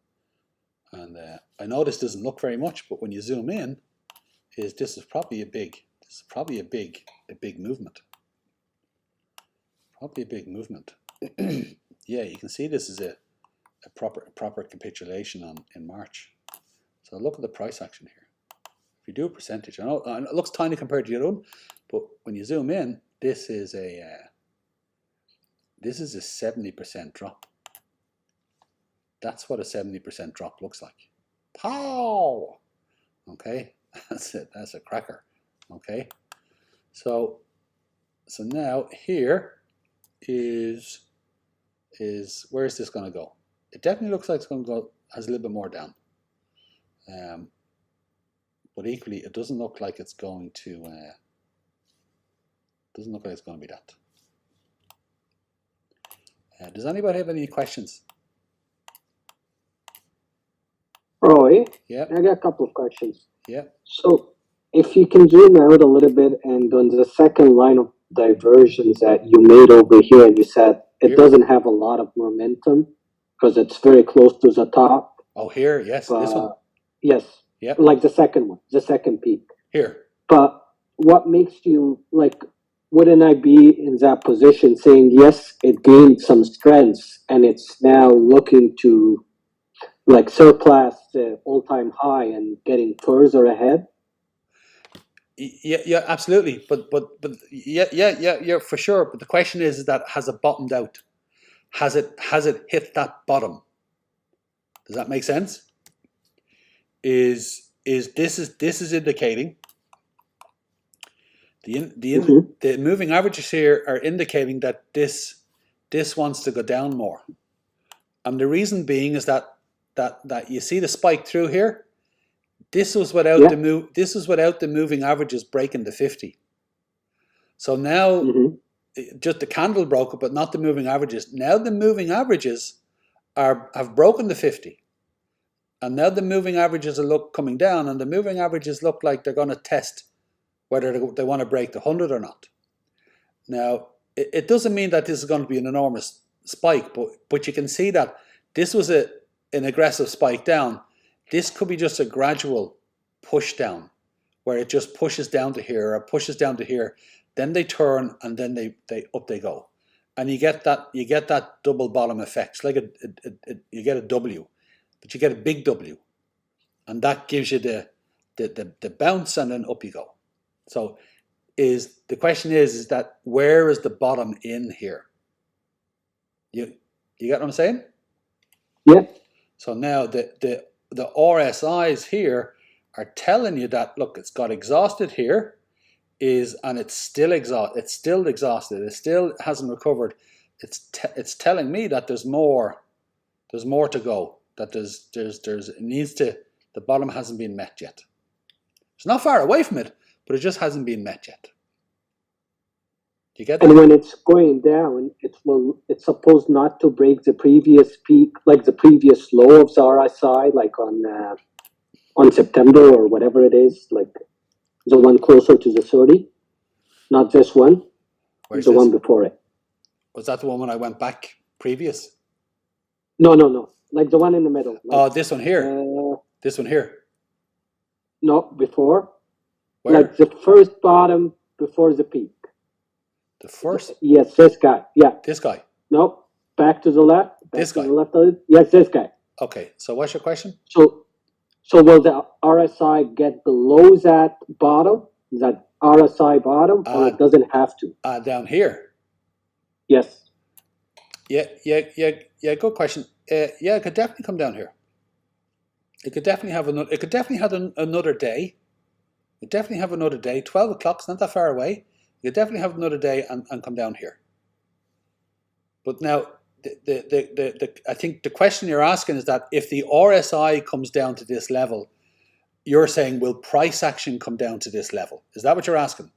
And I know this doesn't look very much, but when you zoom in, this is probably a big movement. Probably a big movement. Yeah, you can see this is a proper capitulation in March. So look at the price action here. If you do a percentage, I know it looks tiny compared to the other one, but when you zoom in, this is a 70% drop. That's what a 70% drop looks like. Pow! Okay, that's it. That's a cracker. Okay, so now here is where is this going to go? It definitely looks like it's going to go has a little bit more down. But equally, it doesn't look like it's going to. Doesn't look like it's going to be that. Does anybody have any questions? Roy, Yeah. I got a couple of questions. Yeah. So, if you can zoom out a little bit, and on the second line of diversions that you made over here, you said it Here. doesn't have a lot of momentum because it's very close to the top. Oh, here, yes, this one. Yes. Yep. Like the second one, the second peak. Here. But what makes you like? Wouldn't I be in that position saying yes, it gained some strength and it's now looking to like surpass the all-time high and getting further ahead? Yeah, absolutely. But yeah, for sure. But the question is that has it bottomed out? Has it hit that bottom? Does that make sense? Is this is indicating the moving averages here are indicating that this wants to go down more, and the reason being is that you see the spike through here. This was without the move. This was without the moving averages breaking the 50. So now, just the candle broke it, but not the moving averages. Now the moving averages have broken the 50, and now the moving averages are coming down, and the moving averages look like they're going to test whether they want to break the 100 or not. Now, it doesn't mean that this is going to be an enormous spike, but you can see that this was an aggressive spike down. This could be just a gradual push down, where it just pushes down to here or pushes down to here. Then they turn and then they up they go, and you get that double bottom effect. It's like you get a W, but you get a big W, and that gives you the bounce, and then up you go. So the question is that where is the bottom in here? You get what I'm saying? Yeah. So now the RSIs here are telling you that look, it's got exhausted here, and it's still exhausted. It still hasn't recovered. It's telling me that there's more to go. That the bottom hasn't been met yet. It's not far away from it, but it just hasn't been met yet. You get that? And when it's going down, it's supposed not to break the previous peak, like the previous low of the RSI, like on September or whatever it is, like the one closer to the 30. Not this one. Where's the this? one before it. Was that the one when I went back previous? No. Like the one in the middle. Like, this one here. This one here. No, before. Where? Like the first bottom before the peak. The first? Yes, this guy. Yeah. This guy? No, back to the left. This guy? To the left of it. Yes, this guy. Okay, so what's your question? So will the RSI get below that bottom, that RSI bottom, or it doesn't have to? Down here. Yes. Yeah. Good question. Yeah, it could definitely come down here. It could definitely have another. It could definitely have another day. It definitely have another day. 12 o'clock's not that far away. You could definitely have another day and come down here. But now, I think the question you're asking is that if the RSI comes down to this level, you're saying will price action come down to this level? Is that what you're asking?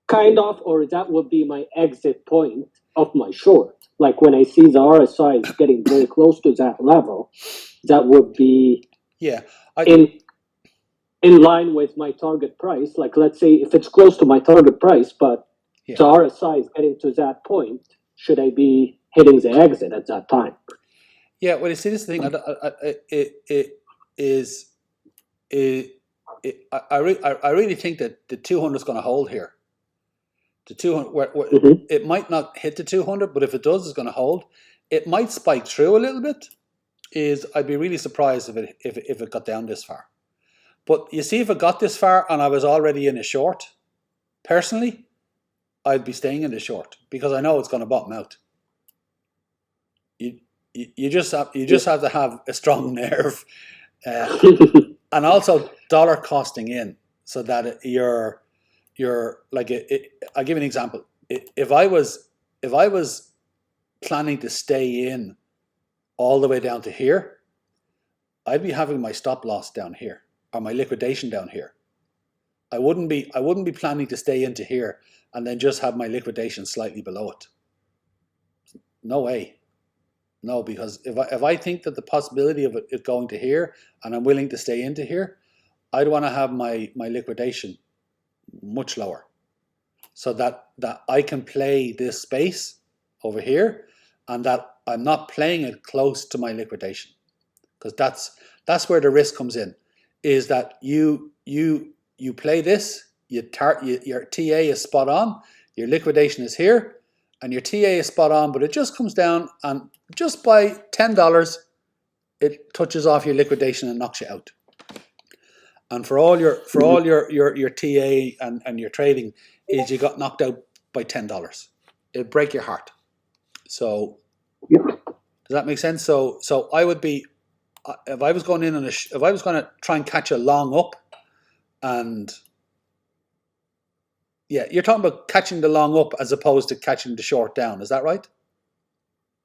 Kind of, or that would be my exit point of my short. Like when I see the RSI is getting very close to that level, that would be in line with my target price. Like let's say if it's close to my target price, but the RSI is getting to that point, should I be hitting the exit at that time? Yeah, well, you see, this thing, I really think that the 200 is going to hold here. The 200, it might not hit the 200, but if it does, it's going to hold. It might spike through a little bit. I'd be really surprised if it got down this far. But you see, if it got this far and I was already in a short, personally, I'd be staying in the short because I know it's going to bottom out. You just have to have a strong nerve, and also dollar costing in, so that you're like I'll give you an example. If I was planning to stay in all the way down to here, I'd be having my stop loss down here, or my liquidation down here. I wouldn't be planning to stay into here and then just have my liquidation slightly below it. No way. No, because if I think that the possibility of it going to here and I'm willing to stay into here, I'd want to have my liquidation much lower, so that I can play this space over here, and that I'm not playing it close to my liquidation, because that's where the risk comes in, is that you play this, your TA is spot on, your liquidation is here, and your TA is spot on, but it just comes down and just by $10, it touches off your liquidation and knocks you out. And for all your TA and your trading, is you got knocked out by $10. It'd break your heart. So does that make sense? So I would be, if I was going in on if I was going to try and catch a long up, and yeah, you're talking about catching the long up as opposed to catching the short down. Is that right?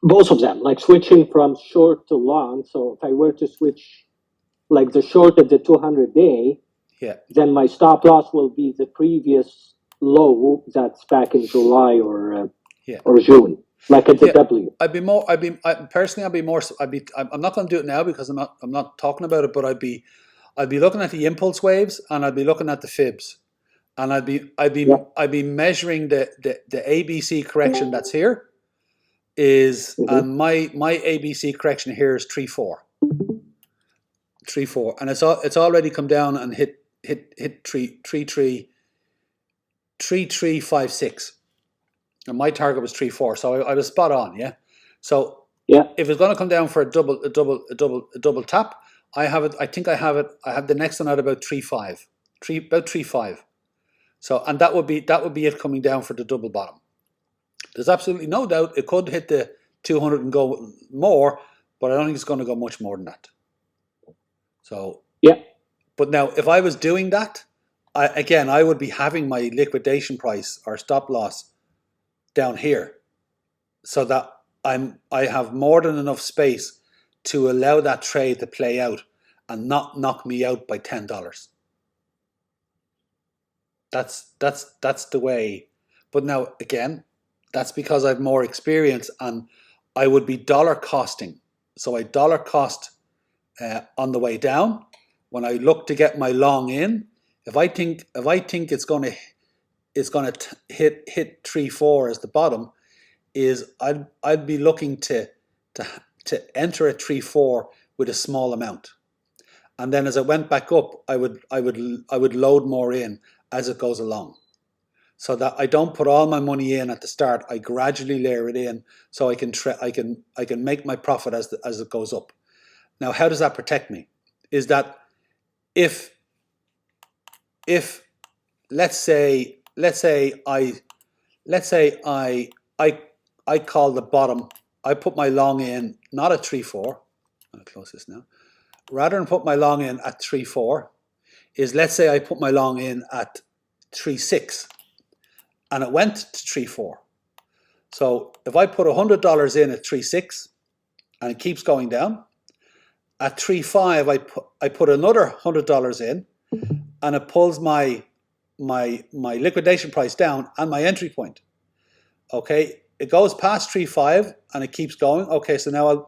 Both of them, like switching from short to long. So if I were to switch like the short at the 200-day, yeah, then my stop loss will be the previous low that's back in July or June, like at the W. I'm not going to do it now because I'm not talking about it, but I'd be looking at the impulse waves, and I'd be looking at the fibs, and I'd be measuring the ABC correction that's here is, and my ABC correction here is 3.4, and it's already come down and hit 3.356, and my target was 3.4, so I was spot on. Yeah, so if it's going to come down for a double tap, I have it. I think I have it. I have the next one at about 3.5, about 3.5. So, and that would be it coming down for the double bottom. There's absolutely no doubt it could hit the 200 and go more, but I don't think it's going to go much more than that. So but now if I was doing that, I would be having my liquidation price or stop loss down here, so that I have more than enough space to allow that trade to play out and not knock me out by $10. That's the way. But now again, that's because I've more experience, and I would be dollar costing. So I dollar cost on the way down. When I look to get my long in, if I think it's going to hit 3.4 as the bottom, is I'd be looking to enter at 3.4 with a small amount, and then as I went back up, I would load more in as it goes along, so that I don't put all my money in at the start. I gradually layer it in, so I can make my profit as it goes up. Now, how does that protect me? Is that if let's say I call the bottom, I put my long in not at 3.4. I'll close this now. Rather than put my long in at 3.4, is let's say I put my long in at 3.6, and it went to 3.4. So if I put $100 in at 3.6 and it keeps going down, at 3.5 I put another $100 in, and it pulls my liquidation price down and my entry point. Okay, it goes past 3.5 and it keeps going. Okay, so now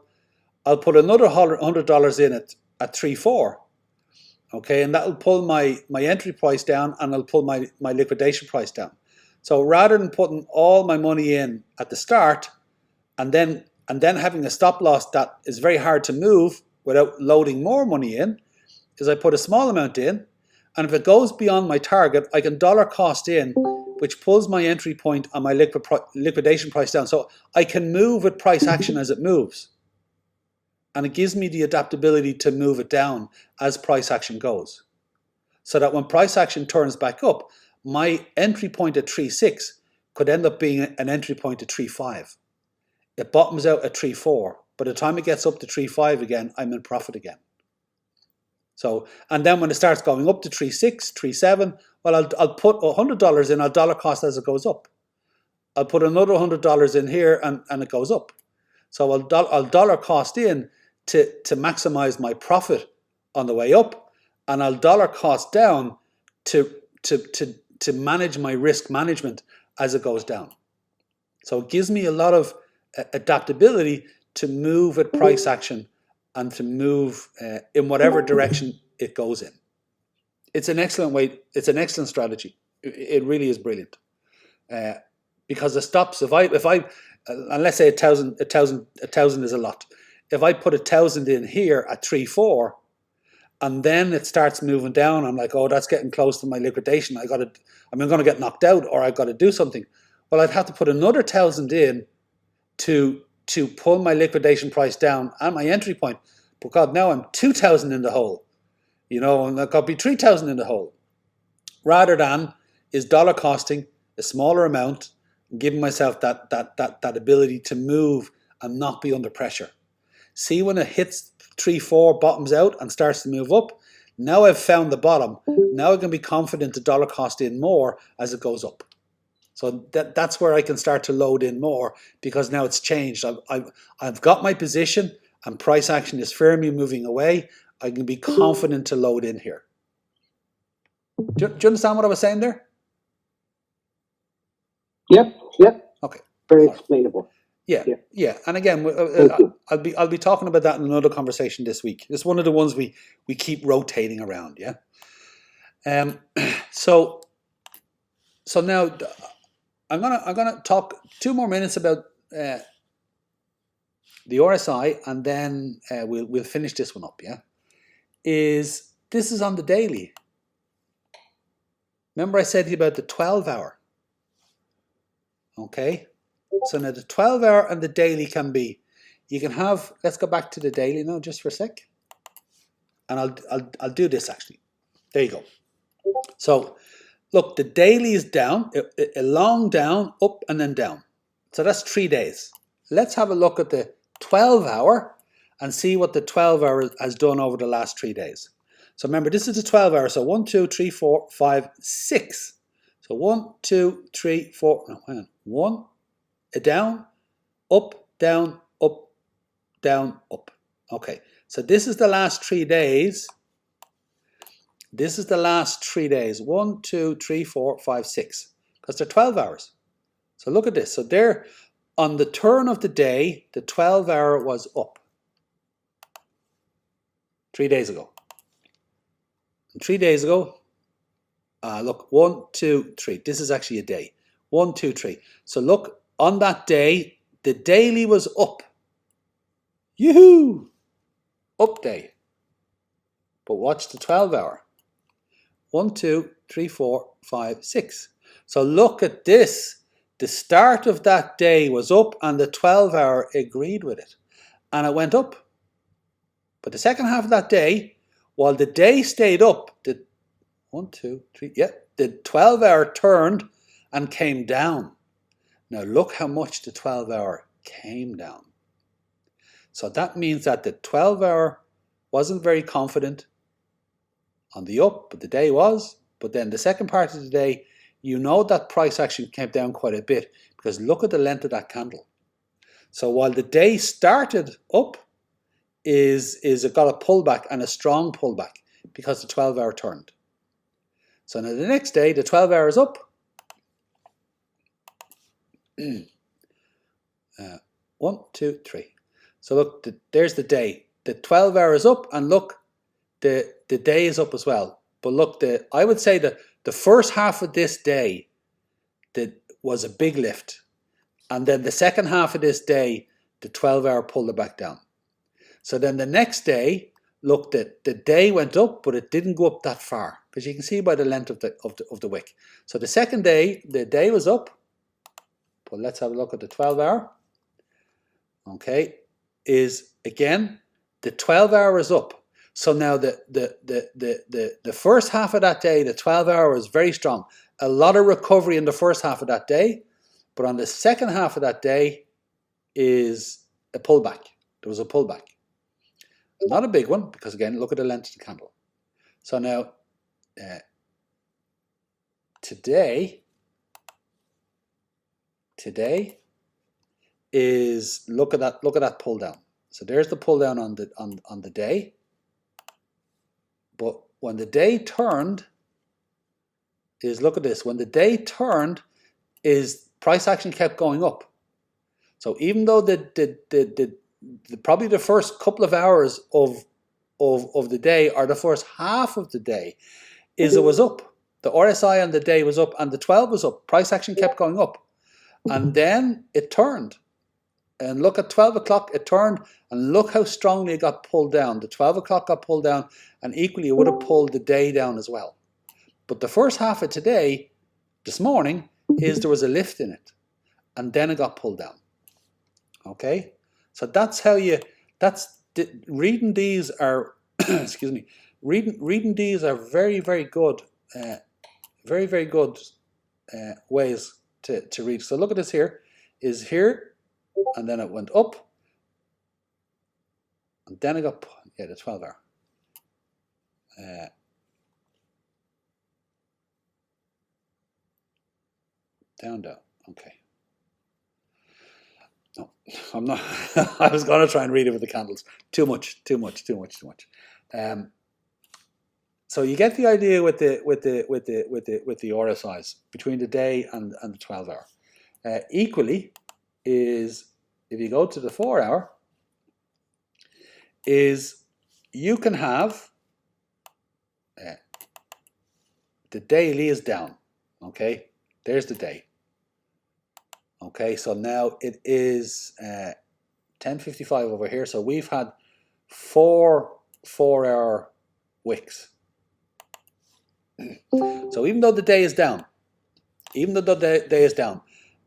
I'll put another $100 in at 3.4. Okay, and that'll pull my entry price down, and it'll pull my liquidation price down. So rather than putting all my money in at the start and then having a stop loss that is very hard to move without loading more money in, is I put a small amount in, and if it goes beyond my target, I can dollar cost in, which pulls my entry point and my liquidation price down. So I can move with price action as it moves. And it gives me the adaptability to move it down as price action goes. So that when price action turns back up, my entry point at 3.6 could end up being an entry point at 3.5. It bottoms out at 3.4. By the time it gets up to 3.5 again, I'm in profit again. So, and then when it starts going up to 3.6, 3.7, well, I'll put $100 in, I'll dollar cost as it goes up. I'll put another $100 in here, and it goes up. So I'll dollar cost in to maximize my profit on the way up, and I'll dollar cost down to manage my risk management as it goes down. So it gives me a lot of adaptability to move at price action and to move in whatever direction it goes in. It's an excellent way. It's an excellent strategy. It really is brilliant. Because it stops if I and let's say a thousand is a lot. If I put 1,000 in here at 3.4, and then it starts moving down, I'm like, oh, that's getting close to my liquidation. I'm going to get knocked out, or I've got to do something. Well, I'd have to put another 1,000 in to pull my liquidation price down at my entry point. But God, now I'm 2,000 in the hole, and I've got to be 3,000 in the hole. Rather than is dollar costing a smaller amount, giving myself that ability to move and not be under pressure. See, when it hits 3.4, bottoms out and starts to move up, now I've found the bottom. Now I can be confident to dollar cost in more as it goes up. So that's where I can start to load in more, because now it's changed. I've got my position and price action is firmly moving away. I can be confident to load in here. Do you understand what I was saying there? Yep. Okay. Very explainable. Yeah. And again, I'll be talking about that in another conversation this week. It's one of the ones we keep rotating around. Yeah. So now I'm gonna talk 2 more minutes about the RSI, and then we'll finish this one up. Yeah. This is on the daily. Remember I said to you about the 12-hour. Okay. So now the 12-hour and the daily can be, you can have, let's go back to the daily now just for a sec. And I'll do this actually. There you go. So look, the daily is down, a long down, up and then down. So that's 3 days. Let's have a look at the 12-hour and see what the 12-hour has done over the last 3 days. So remember, this is the 12-hour. So 1, 2, 3, 4, 5, 6. So 1, 2, 3, 4, no, hang on. 1, a down, up, down, up, down, up. Okay, so this is the last 3 days. This is the last 3 days. 1, 2, 3, 4, 5, 6. Because they're 12 hours. So look at this. So there, on the turn of the day, the 12-hour was up 3 days ago. And 3 days ago, look, 1, 2, 3. This is actually a day. 1, 2, 3. So look, on that day, the daily was up. Yoo-hoo! Up day. But watch the 12-hour. 1, 2, 3, 4, 5, 6. So look at this. The start of that day was up and the 12-hour agreed with it. And it went up. But the second half of that day, while the day stayed up, the 12-hour turned and came down. Now look how much the 12-hour came down. So that means that the 12-hour wasn't very confident on the up, but the day was. But then the second part of the day, that price action came down quite a bit, because look at the length of that candle. So while the day started up, it got a pullback, and a strong pullback, because the 12-hour turned. So now the next day, the 12-hour is up. 1, 2, 3. So look, there's the day. The 12-hour is up, and look, the day is up as well. But look, I would say that the first half of this day was a big lift. And then the second half of this day, the 12-hour pulled it back down. So then the next day, look, the day went up, but it didn't go up that far, because you can see by the length of the wick. So the second day, the day was up. But let's have a look at the 12-hour. Okay, is again, the 12-hour is up. So now the first half of that day, the 12-hour was very strong. A lot of recovery in the first half of that day, but on the second half of that day is a pullback. There was a pullback. Not a big one, because again, look at the length of the candle. So now, today is look at that pull down. So there's the pull down on the day. But when the day turned, look at this. When the day turned, price action kept going up. So even though probably the first couple of hours of the day, or the first half of the day, it was up. The RSI on the day was up, and the 12 was up. Price action kept going up, and then it turned. And look at 12 o'clock, it turned, and look how strongly it got pulled down. The 12 o'clock got pulled down, and equally it would have pulled the day down as well. But the first half of today, this morning, there was a lift in it, and then it got pulled down. Okay, so that's how reading these are, excuse me, reading these are very, very good, very, very good ways to read. So look at this here, and then it went up, and then it got, the 12 hour. Down, okay. No, I'm not. I was going to try and read it with the candles. Too much. So you get the idea with the RSIs between the day and the 12 hour. Equally, is if you go to the 4 hour, you can have the daily is down. Okay, there's the day. Okay, so now it is 10:55 over here. So we've had 4 4-hour wicks. So even though the day is down,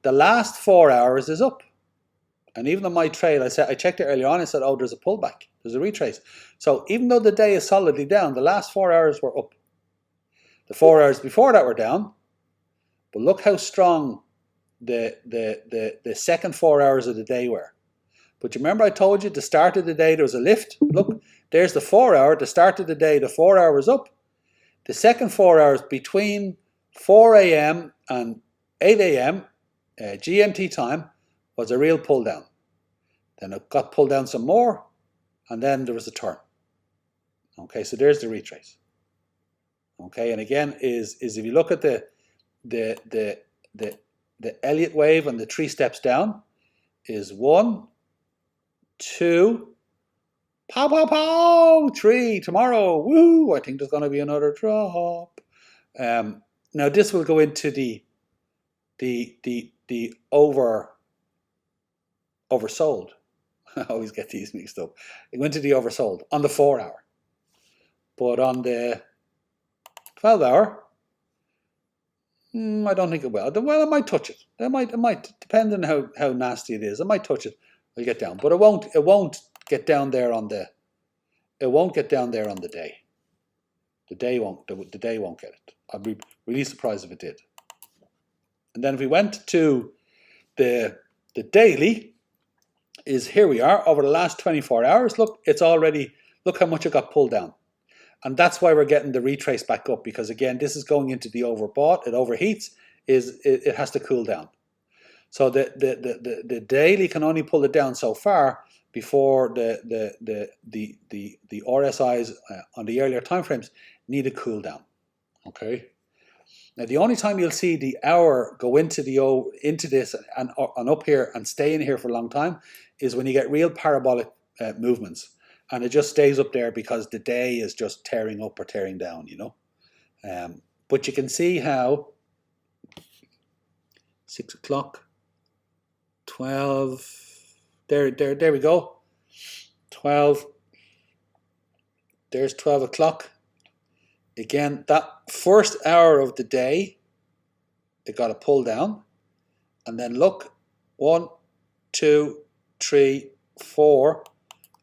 the last 4 hours is up. And even on my trail, I checked it earlier on. I said, oh, there's a pullback, there's a retrace. So even though the day is solidly down, the last 4 hours were up. The 4 hours before that were down. But look how strong the second 4 hours of the day were. But you remember I told you at the start of the day there was a lift? Look, there's the 4 hour. The start of the day, the 4 hour was up. The second 4 hours between 4 a.m. and 8 a.m. GMT time was a real pull down. Then it got pulled down some more, and then there was a turn. Okay, so there's the retrace. Okay, and again is if you look at the Elliott wave and the 3 steps down, is 1, 2, pow pow pow, 3 tomorrow. Woo! I think there's going to be another drop. Now this will go into the oversold. I always get these mixed up. It went to the oversold on the 4 hour, but on the 12 hour, I don't think it will. Well, it might touch it. It might depend on how nasty it is. It might touch it. It'll get down, but it won't get down there on the. It won't get down there on the day. The day won't get it. I'd be really surprised if it did. And then if we went to the daily, is here we are over the last 24 hours. Look, it's already, look how much it got pulled down. And that's why we're getting the retrace back up, because again, this is going into the overbought, it overheats, it has to cool down. So the daily can only pull it down so far before the RSIs on the earlier time frames need to cool down. Okay. Now the only time you'll see the hour go into this and up here and stay in here for a long time is when you get real parabolic movements, and it just stays up there because the day is just tearing up or tearing down, you know. But you can see how 6 o'clock, 12, there we go, 12, there's 12 o'clock. Again, that first hour of the day, it got a pull down. And then look, 1, 2, 3, 4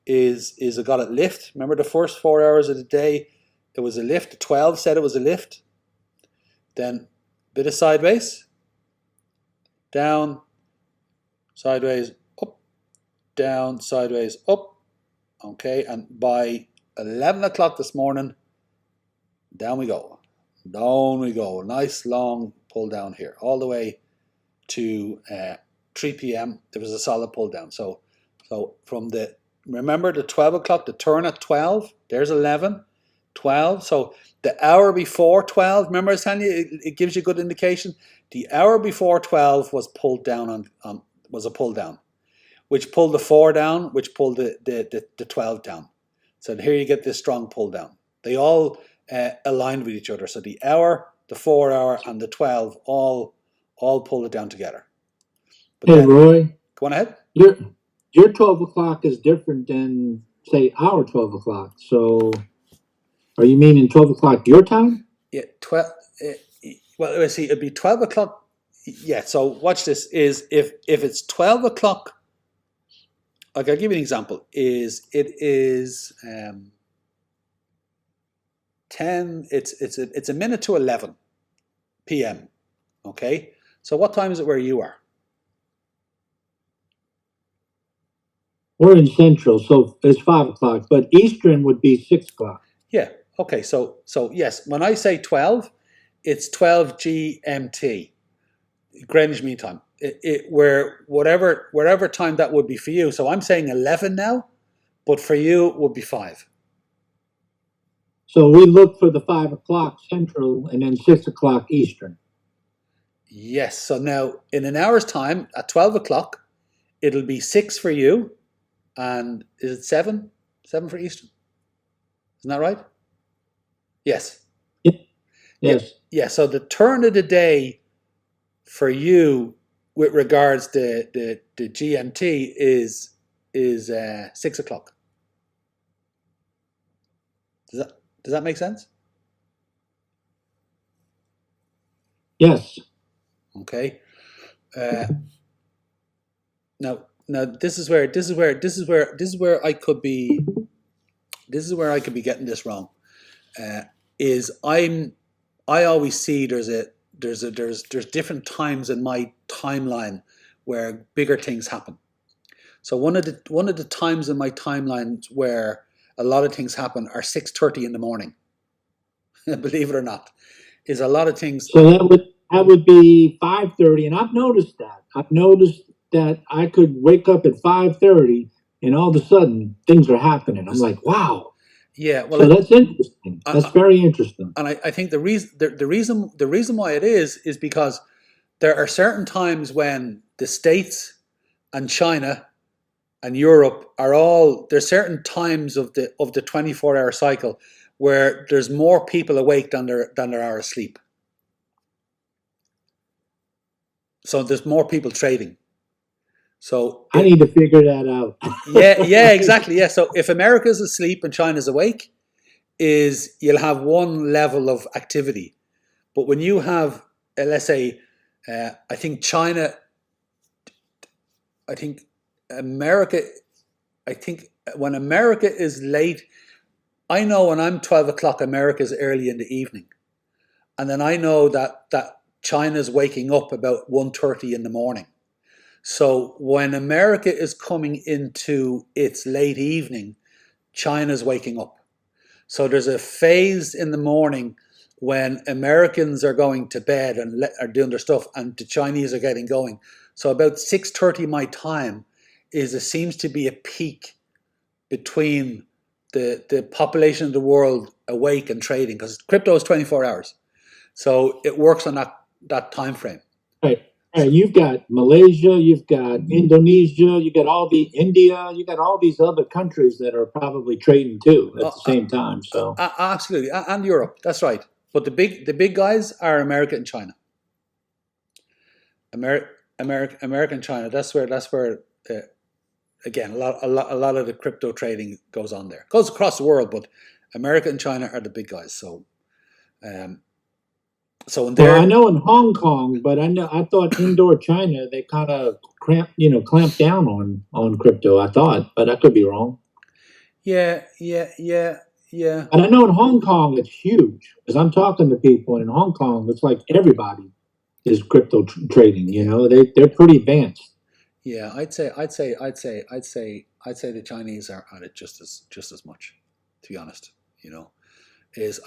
is it got a lift. Remember the first 4 hours of the day, it was a lift. The 12 said it was a lift. Then a bit of sideways, down, sideways, up, down, sideways, up. Okay, and by 11 o'clock this morning, down we go. Down we go. Nice long pull down here, all the way to 3 p.m. there was a solid pull down. So from remember the 12 o'clock, the turn at 12, there's 11, 12. So the hour before 12, remember I was telling you, it gives you a good indication. The hour before 12 was pulled down was a pull down, which pulled the 4 down, which pulled the 12 down. So here you get this strong pull down. They all aligned with each other. So the hour, the 4 hour, and the 12 all pulled it down together. But Hey, then, Roy, go on ahead. your 12 o'clock is different than, say, our 12 o'clock. So are you meaning 12 o'clock your time? Yeah, 12. Well, let's see. It'd be 12 o'clock. Yeah. So watch this. Is if it's 12 o'clock. Like I'll give you an example. It is 10. It's a minute to 11 p.m. Okay. So what time is it where you are? We're in Central, so it's 5 o'clock, but Eastern would be 6 o'clock. Yeah. Okay. So yes, when I say 12, it's 12 GMT, Greenwich Mean Time. Where wherever time that would be for you. So I'm saying 11 now, but for you it would be 5. So we look for the 5 o'clock Central and then 6 o'clock Eastern. Yes. So now in an hour's time at 12 o'clock, it'll be 6 for you, and is it 7? 7 for Eastern. Isn't that right? Yes. Yes. Yeah. So the turn of the day for you with regards to the GMT is 6 o'clock. Does that make sense? Yes. Okay. Now this is where I could be getting this wrong. I always see there's different times in my timeline where bigger things happen. So one of the times in my timeline where a lot of things happen are 6:30 in the morning. Believe it or not, is a lot of things. So that would be 5:30, and I've noticed that. I've noticed that I could wake up at 5:30, and all of a sudden things are happening. I'm like, wow. Yeah, well, so that's interesting. That's very interesting. And I think the reason why it is because there are certain times when the States and China and Europe there's certain times of the 24-hour cycle where there's more people awake than there are asleep. So there's more people trading. So I need to figure that out. yeah, exactly. Yeah. So if America's asleep and China's awake, you'll have one level of activity. But when you have, let's say, I think America, when America is late, I know when I'm 12 o'clock, America is early in the evening. And then I know that China's waking up about 1:30 in the morning. So when America is coming into its late evening, China's waking up. So there's a phase in the morning when Americans are going to bed and are doing their stuff, and the Chinese are getting going. So about 6:30 my time seems to be a peak between the population of the world awake and trading, because crypto is 24 hours. So it works on that time frame. Right. And you've got Malaysia, you've got Indonesia, you got all the India, you got all these other countries that are probably trading too at the same time. So absolutely, and Europe. That's right. But the big guys are America and China. America and China. That's where again a lot of the crypto trading goes on there. It goes across the world, but America and China are the big guys. So in there, well, I know in Hong Kong, but I thought indoor China they kind of clamped down on crypto. I thought, but I could be wrong. Yeah. And I know in Hong Kong it's huge, because I'm talking to people, and in Hong Kong it's like everybody is crypto trading. They're pretty advanced. Yeah, I'd say the Chinese are at it just as much, to be honest.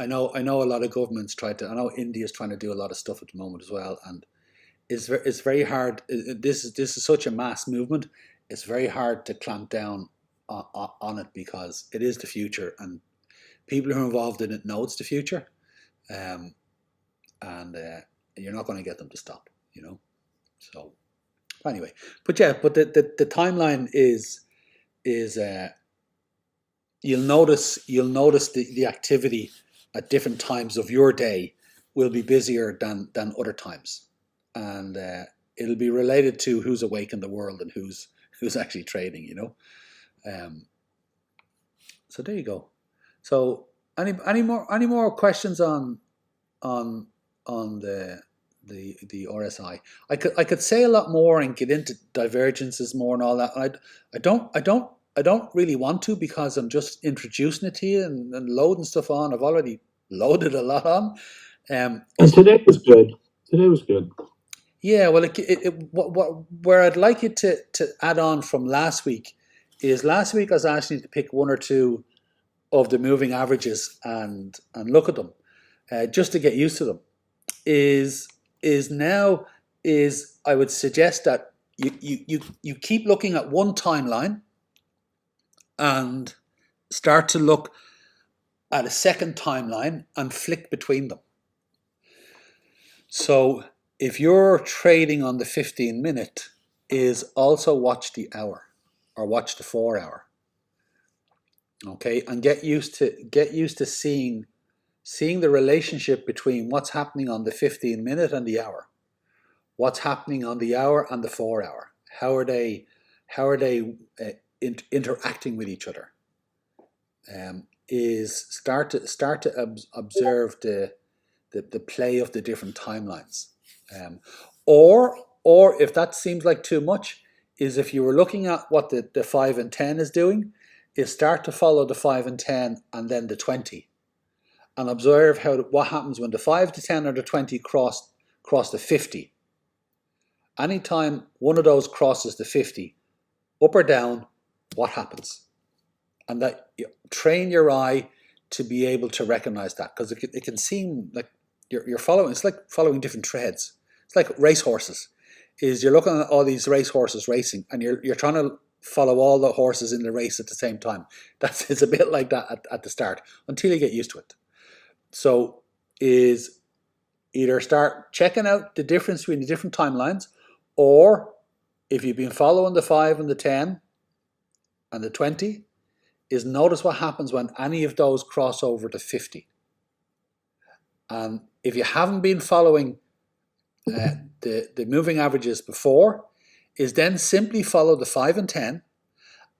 I know a lot of governments I know India's trying to do a lot of stuff at the moment as well, and is very hard. This is such a mass movement. It's very hard to clamp down on it because it is the future, and people who are involved in it know it's the future, um, and you're not going to get them to stop. So anyway, but yeah, but the timeline is you'll notice the activity at different times of your day will be busier than other times, and it'll be related to who's awake in the world and who's actually trading. So there you go. So any more questions on the RSI? I could say a lot more and get into divergences more and all that. And I don't really want to, because I'm just introducing it to you and loading stuff on. I've already loaded a lot on. And today was good. Today was good. Yeah, well, where I'd like you to add on from last week is last week I was asking you to pick one or two of the moving averages and look at them, just to get used to them. I would suggest that you keep looking at one timeline and start to look at a second timeline and flick between them. So if you're trading on the 15-minute, is also watch the hour or watch the 4-hour. Okay, and get used to seeing the relationship between what's happening on the 15-minute and the hour, what's happening on the hour and the 4-hour. How are they interacting with each other? Is start to observe the play of the different timelines, or if that seems like too much, is if you were looking at what the 5 and 10 is doing, is start to follow the 5 and 10 and then the 20, and observe what happens when the 5, the 10, or the 20 cross the 50. Anytime one of those crosses the 50, up or down, what happens? And that train your eye to be able to recognize that, because it can seem like you're following. It's like following different threads. It's like racehorses. Is you're looking at all these racehorses racing, and you're trying to follow all the horses in the race at the same time. It's a bit like that at the start until you get used to it. So is either start checking out the difference between the different timelines, or if you've been following the 5 and the 10 and the 20, is notice what happens when any of those cross over to 50. And if you haven't been following the moving averages before, is then simply follow the 5 and 10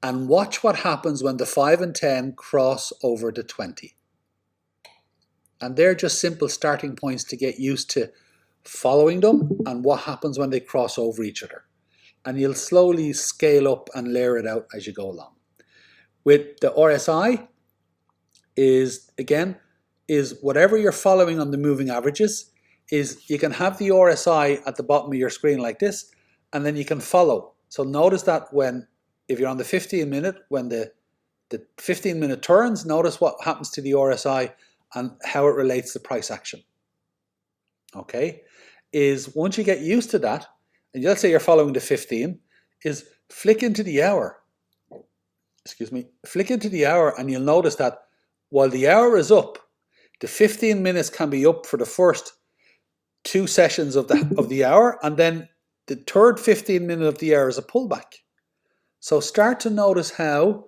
and watch what happens when the 5 and 10 cross over to 20. And they're just simple starting points to get used to following them and what happens when they cross over each other. And you'll slowly scale up and layer it out as you go along. With the RSI, is whatever you're following on the moving averages, is you can have the RSI at the bottom of your screen like this, and then you can follow. So notice that if you're on the 15-minute, when the 15-minute turns, notice what happens to the RSI and how it relates to price action. Okay, is once you get used to that, and let's say you're following the 15, is flick into the hour. Flick into the hour, and you'll notice that while the hour is up, the 15 minutes can be up for the first 2 sessions of the hour, and then the third 15 minute of the hour is a pullback. So start to notice how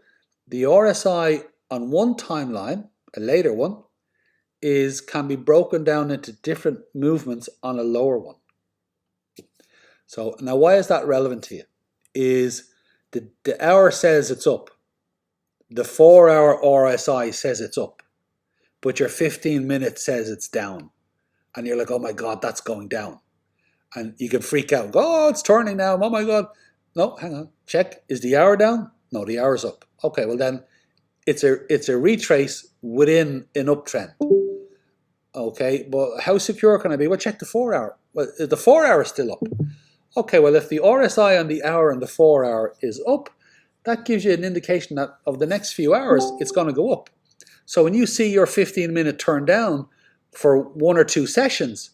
the RSI on one timeline, a later one, can be broken down into different movements on a lower one. So now, why is that relevant to you? Is the hour says it's up. The 4-hour RSI says it's up, but your 15 minutes says it's down. And you're like, oh my God, that's going down. And you can freak out and go, oh, it's turning now. Oh my God. No, hang on. Check. Is the hour down? No, the hour's up. Okay, well then it's a retrace within an uptrend. Okay, but how secure can I be? Well, check the 4-hour. Well, the 4-hour is still up. Okay, well, if the RSI on the hour and the 4-hour is up, that gives you an indication that of the next few hours, it's going to go up. So when you see your 15-minute turn down for 1 or 2 sessions,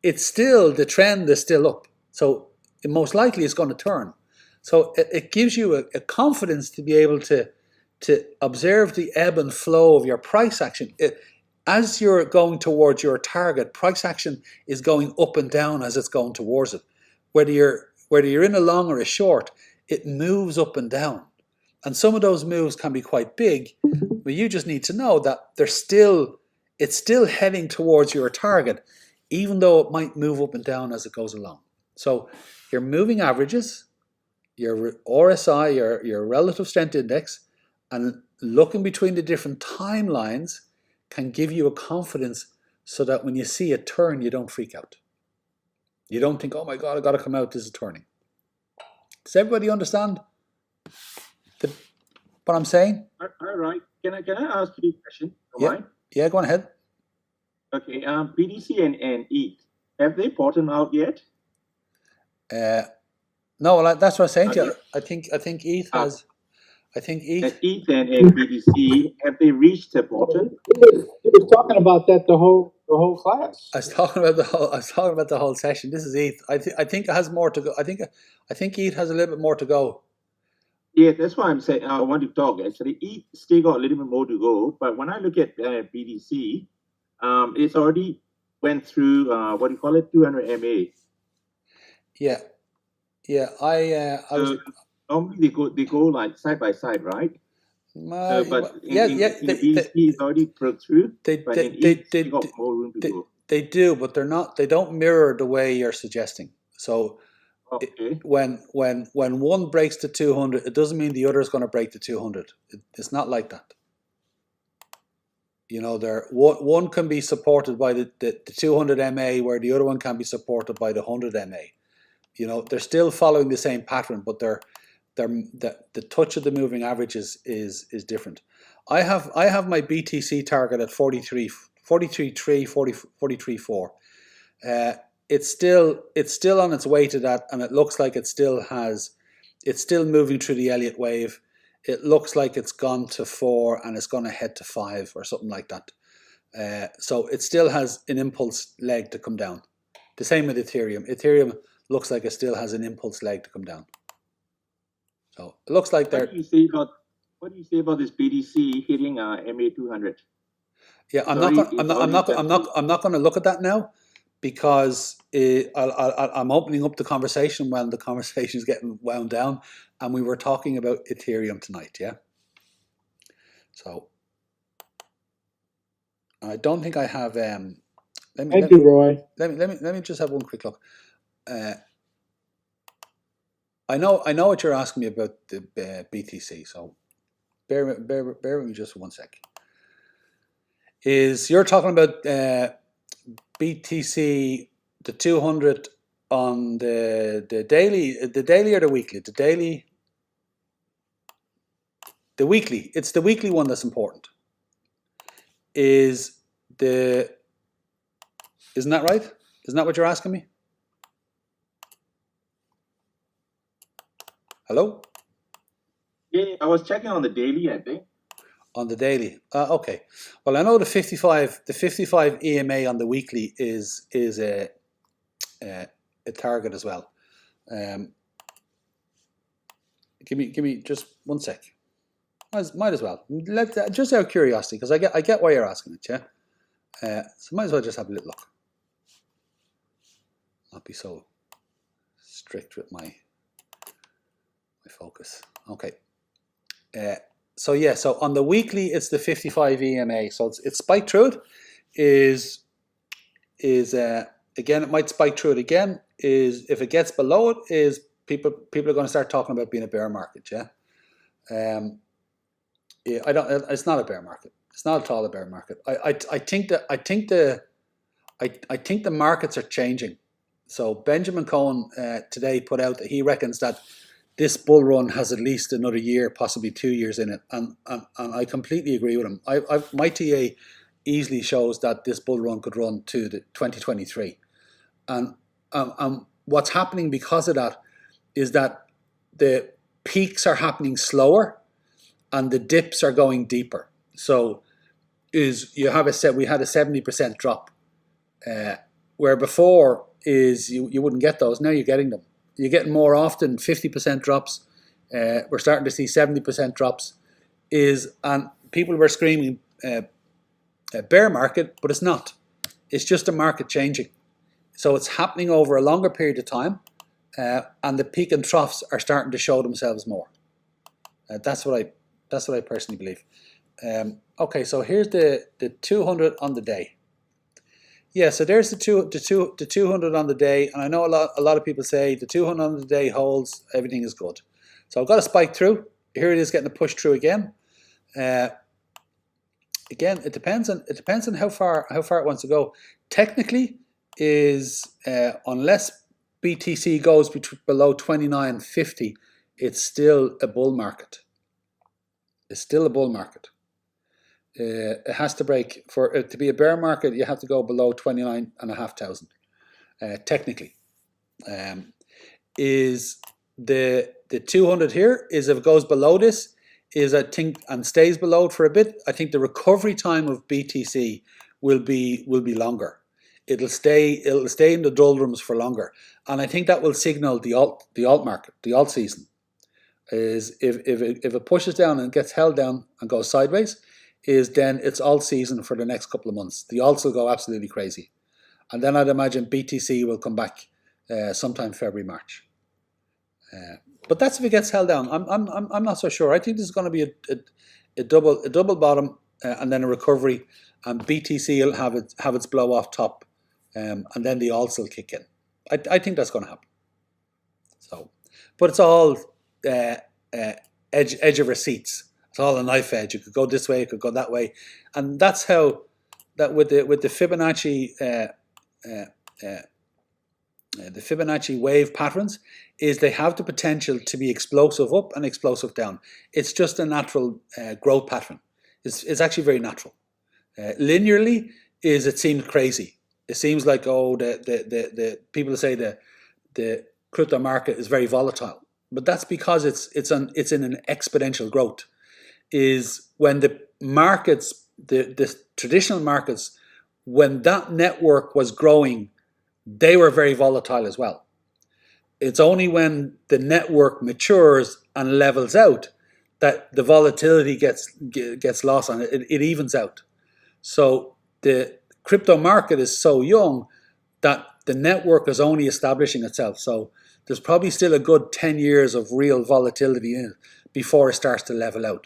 it's still, the trend is still up. So it most likely is going to turn. So it gives you a confidence to be able to observe the ebb and flow of your price action. As you're going towards your target, price action is going up and down as it's going towards it. Whether you're in a long or a short, it moves up and down. And some of those moves can be quite big, but you just need to know that it's still heading towards your target, even though it might move up and down as it goes along. So your moving averages, your RSI, your relative strength index, and looking between the different timelines can give you a confidence so that when you see a turn, you don't freak out. You don't think, oh my God, I got to come out, this is turning. Does everybody understand what I'm saying? All right. Can I ask you a question? Yeah. Right? Yeah, go on ahead. Okay. BTC and ETH, have they bottomed out yet? No, well, that's what I'm saying to you. I think ETH has. I think ETH. ETH and BTC, have they reached the bottom? He was talking about that the whole class. I was talking about the whole session. This is ETH. I think it has more to go. I think ETH has a little bit more to go. Yeah, that's why I'm saying I want to talk. Actually, ETH still got a little bit more to go. But when I look at BTC, it's already went through 200 MA. Yeah. I was. Normally they go like side by side, right? But BTC is already broke through. They got more room to go. They do, but they don't mirror the way you're suggesting. So okay. When one breaks to 200, it doesn't mean the other is going to break to 200. It's not like that. You know, one can be supported by the 200 MA, where the other one can be supported by the 100 MA. You know, they're still following the same pattern, but the touch of the moving averages is different. I have my BTC target at 43.3, 43.4. It's still on its way to that, and it looks like it's still moving through the Elliott wave. It looks like it's gone to 4 and it's going to head to 5 or something like that. So it still has an impulse leg to come down. The same with Ethereum. Ethereum looks like it still has an impulse leg to come down. So it looks like they're. What do you say about this BTC hitting MA 200? Yeah, I'm not going to look at that now, because I'm opening up the conversation when the conversation is getting wound down, and we were talking about Ethereum tonight. Yeah. So I don't think I have. Thank you, Roy. Let me just have one quick look. I know what you're asking me about the BTC, so bear with me just 1 sec. You're talking about BTC, the 200 on the daily or the weekly? The weekly. It's the weekly one that's important. Isn't that right? Isn't that what you're asking me? Hello? Yeah, I was checking on the daily, I think. On the daily, okay. Well, I know the 55 EMA on the weekly is a target as well. Give me just 1 sec. Might as well. Just out of curiosity, because I get why you're asking it, yeah. So might as well just have a little look. Not be so strict with my focus. Okay. So on the weekly, it's the 55 EMA. So it's spiked through it. Again, it might spike through it again. If it gets below it, is people are going to start talking about being a bear market. Yeah. It's not a bear market. It's not at all a bear market. I think the markets are changing. So Benjamin Cohen today put out that he reckons that this bull run has at least another year, possibly 2 years in it, and I completely agree with him. My TA easily shows that this bull run could run to the 2023, and what's happening because of that is that the peaks are happening slower, and the dips are going deeper. So we had a 70% drop where before is you wouldn't get those. Now you're getting them. You're getting more often 50% drops. We're starting to see 70% drops. And people were screaming a bear market, but it's not. It's just a market changing. So it's happening over a longer period of time, and the peak and troughs are starting to show themselves more. That's what I personally believe. Okay, so here's the 200 on the day. Yeah, so there's the 200 on the day, and I know a lot of people say the 200 on the day holds, everything is good. So I've got a spike through. Here it is getting a push through again. Again, it depends on how far it wants to go. Technically, is unless BTC goes below 29.50, it's still a bull market. It's still a bull market. It has to break for it to be a bear market. You have to go below 29,500. Technically, is the 200 here is if it goes below this, is I think, and stays below it for a bit, I think the recovery time of BTC will be longer. It'll stay in the doldrums for longer, and I think that will signal the alt market, the alt season. Is if it pushes down and gets held down and goes sideways, is then it's alt season for the next couple of months. The alts will go absolutely crazy, and then I'd imagine BTC will come back sometime February, March. But that's if it gets held down. I'm not so sure. I think this is going to be a double bottom and then a recovery, and BTC will have its blow off top, and then the alts will kick in. I think that's going to happen. So, but it's all edge of receipts. It's all a knife edge. It could go this way, it could go that way, and that's how that with the Fibonacci the Fibonacci wave patterns is they have the potential to be explosive up and explosive down. It's just a natural growth pattern. It's actually very natural. Linearly it seems crazy. It seems like the people say the crypto market is very volatile, but that's because it's in an exponential growth. Is when the markets, the traditional markets, when that network was growing, they were very volatile as well. It's only when the network matures and levels out that the volatility gets lost on it. It evens out. So the crypto market is so young that the network is only establishing itself. So there's probably still a good 10 years of real volatility in it before it starts to level out.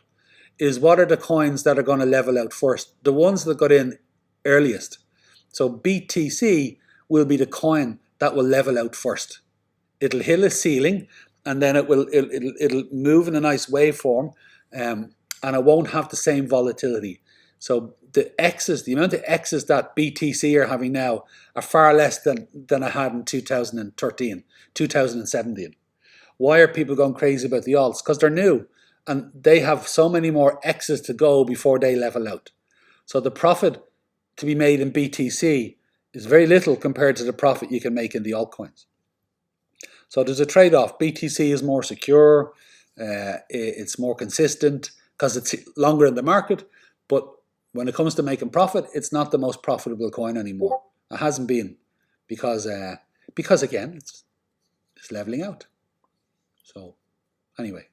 Is what are the coins that are going to level out first? The ones that got in earliest. So BTC will be the coin that will level out first. It'll hit a ceiling, and then it'll move in a nice waveform, and it won't have the same volatility. So the amount of X's that BTC are having now are far less than I had in 2013, 2017. Why are people going crazy about the alts? Because they're new, and they have so many more X's to go before they level out. So the profit to be made in BTC is very little compared to the profit you can make in the altcoins. So there's a trade-off. BTC is more secure, it's more consistent because it's longer in the market, but when it comes to making profit, it's not the most profitable coin anymore. It hasn't been because again, it's leveling out. So anyway,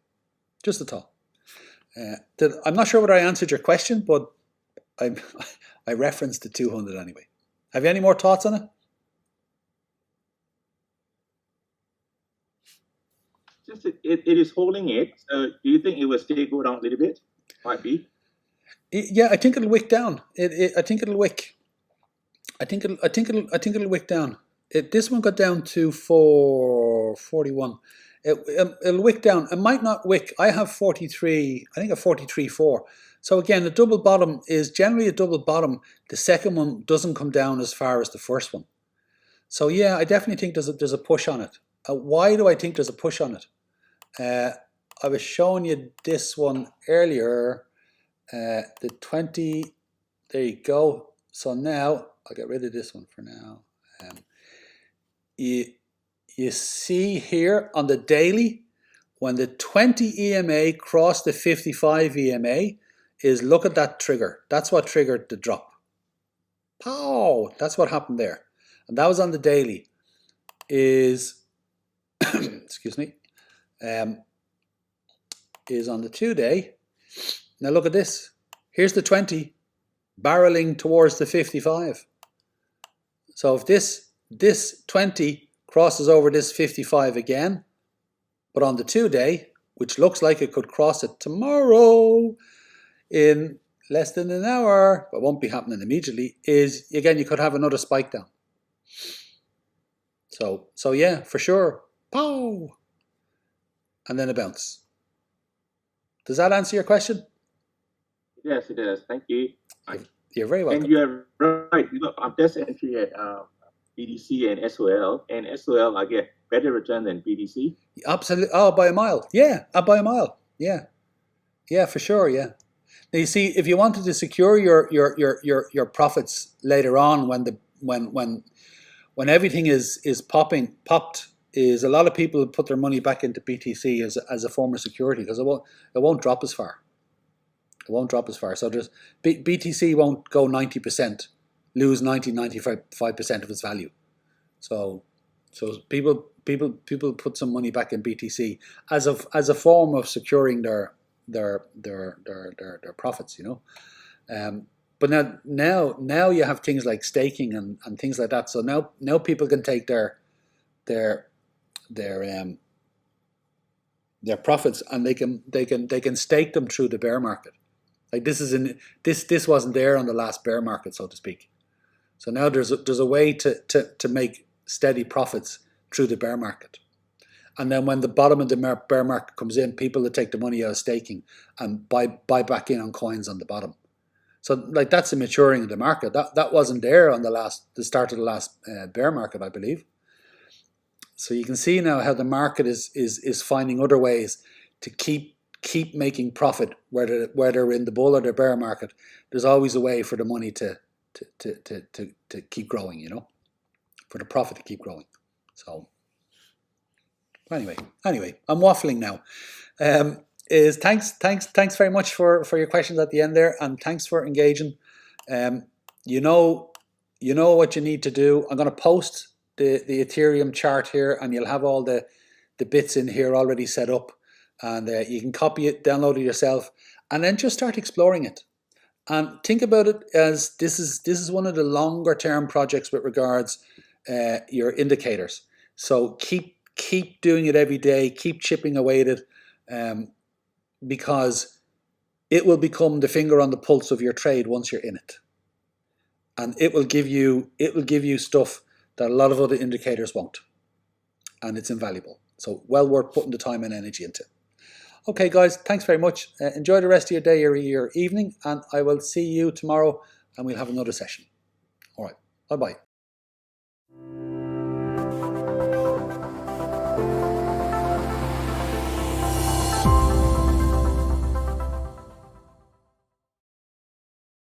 just a thought. I'm not sure whether I answered your question, but I referenced the 200 anyway. Have you any more thoughts on it? Just it is holding it. So do you think it will still go down a little bit? Might be. Yeah, I think it'll wick down. I think it'll wick. I think it'll wick down. This one got down to 441. It'll wick down. It might not wick. I have 43. I think a 43.4. So again, the double bottom is generally a double bottom. The second one doesn't come down as far as the first one. So yeah, I definitely think there's a push on it. Why do I think there's a push on it? I was showing you this one earlier. The 20. There you go. So now I'll get rid of this one for now. You see here on the daily when the 20 EMA crossed the 55 EMA. Is look at that trigger. That's what triggered the drop. Pow! That's what happened there. and that was on the daily, is excuse me, is on the 2-day. Now look at this. Here's the 20 barreling towards the 55. So if this 20 crosses over this 55 again, but on the 2-day, which looks like it could cross it tomorrow in less than an hour, but won't be happening immediately, is again, you could have another spike down. So yeah, for sure. Pow! And then a bounce. Does that answer your question? Yes, it does. Thank you. You're very welcome. And you're right. You know, I'm just entry at BDC and SOL. And SOL, I get better return than BDC. Absolutely. Oh, by a mile. Yeah, by a mile. Yeah. Yeah, for sure. Yeah. Now you see, if you wanted to secure your profits later on, when everything is popped, is a lot of people put their money back into BTC as a form of security, because it won't drop as far. It won't drop as far. So there's BTC won't go 90%, lose 95% of its value. So people put some money back in BTC as a form of securing their profits, you know. But now you have things like staking and things like that. So now people can take their profits, and they can stake them through the bear market. Like this wasn't there on the last bear market, so to speak. So now there's a way to make steady profits through the bear market. And then when the bottom of the bear market comes in, people will take the money out of staking and buy back in on coins on the bottom. So like that's a maturing of the market. That wasn't there on the start of the last bear market, I believe. So you can see now how the market is finding other ways to keep making profit, whether they're in the bull or the bear market. There's always a way for the money to keep growing, you know, for the profit to keep growing. So anyway, I'm waffling now. Thanks very much for your questions at the end there, and thanks for engaging. You know what you need to do. I'm going to post the Ethereum chart here, and you'll have all the bits in here already set up, and you can copy it, download it yourself, and then just start exploring it. And think about it as this is one of the longer term projects with regards your indicators. So keep doing it every day, keep chipping away at it, because it will become the finger on the pulse of your trade once you're in it, and it will give you stuff that a lot of other indicators won't, and it's invaluable. So well worth putting the time and energy into. Okay, guys, thanks very much. Enjoy the rest of your day or your evening, and I will see you tomorrow, and we'll have another session. All right, bye-bye.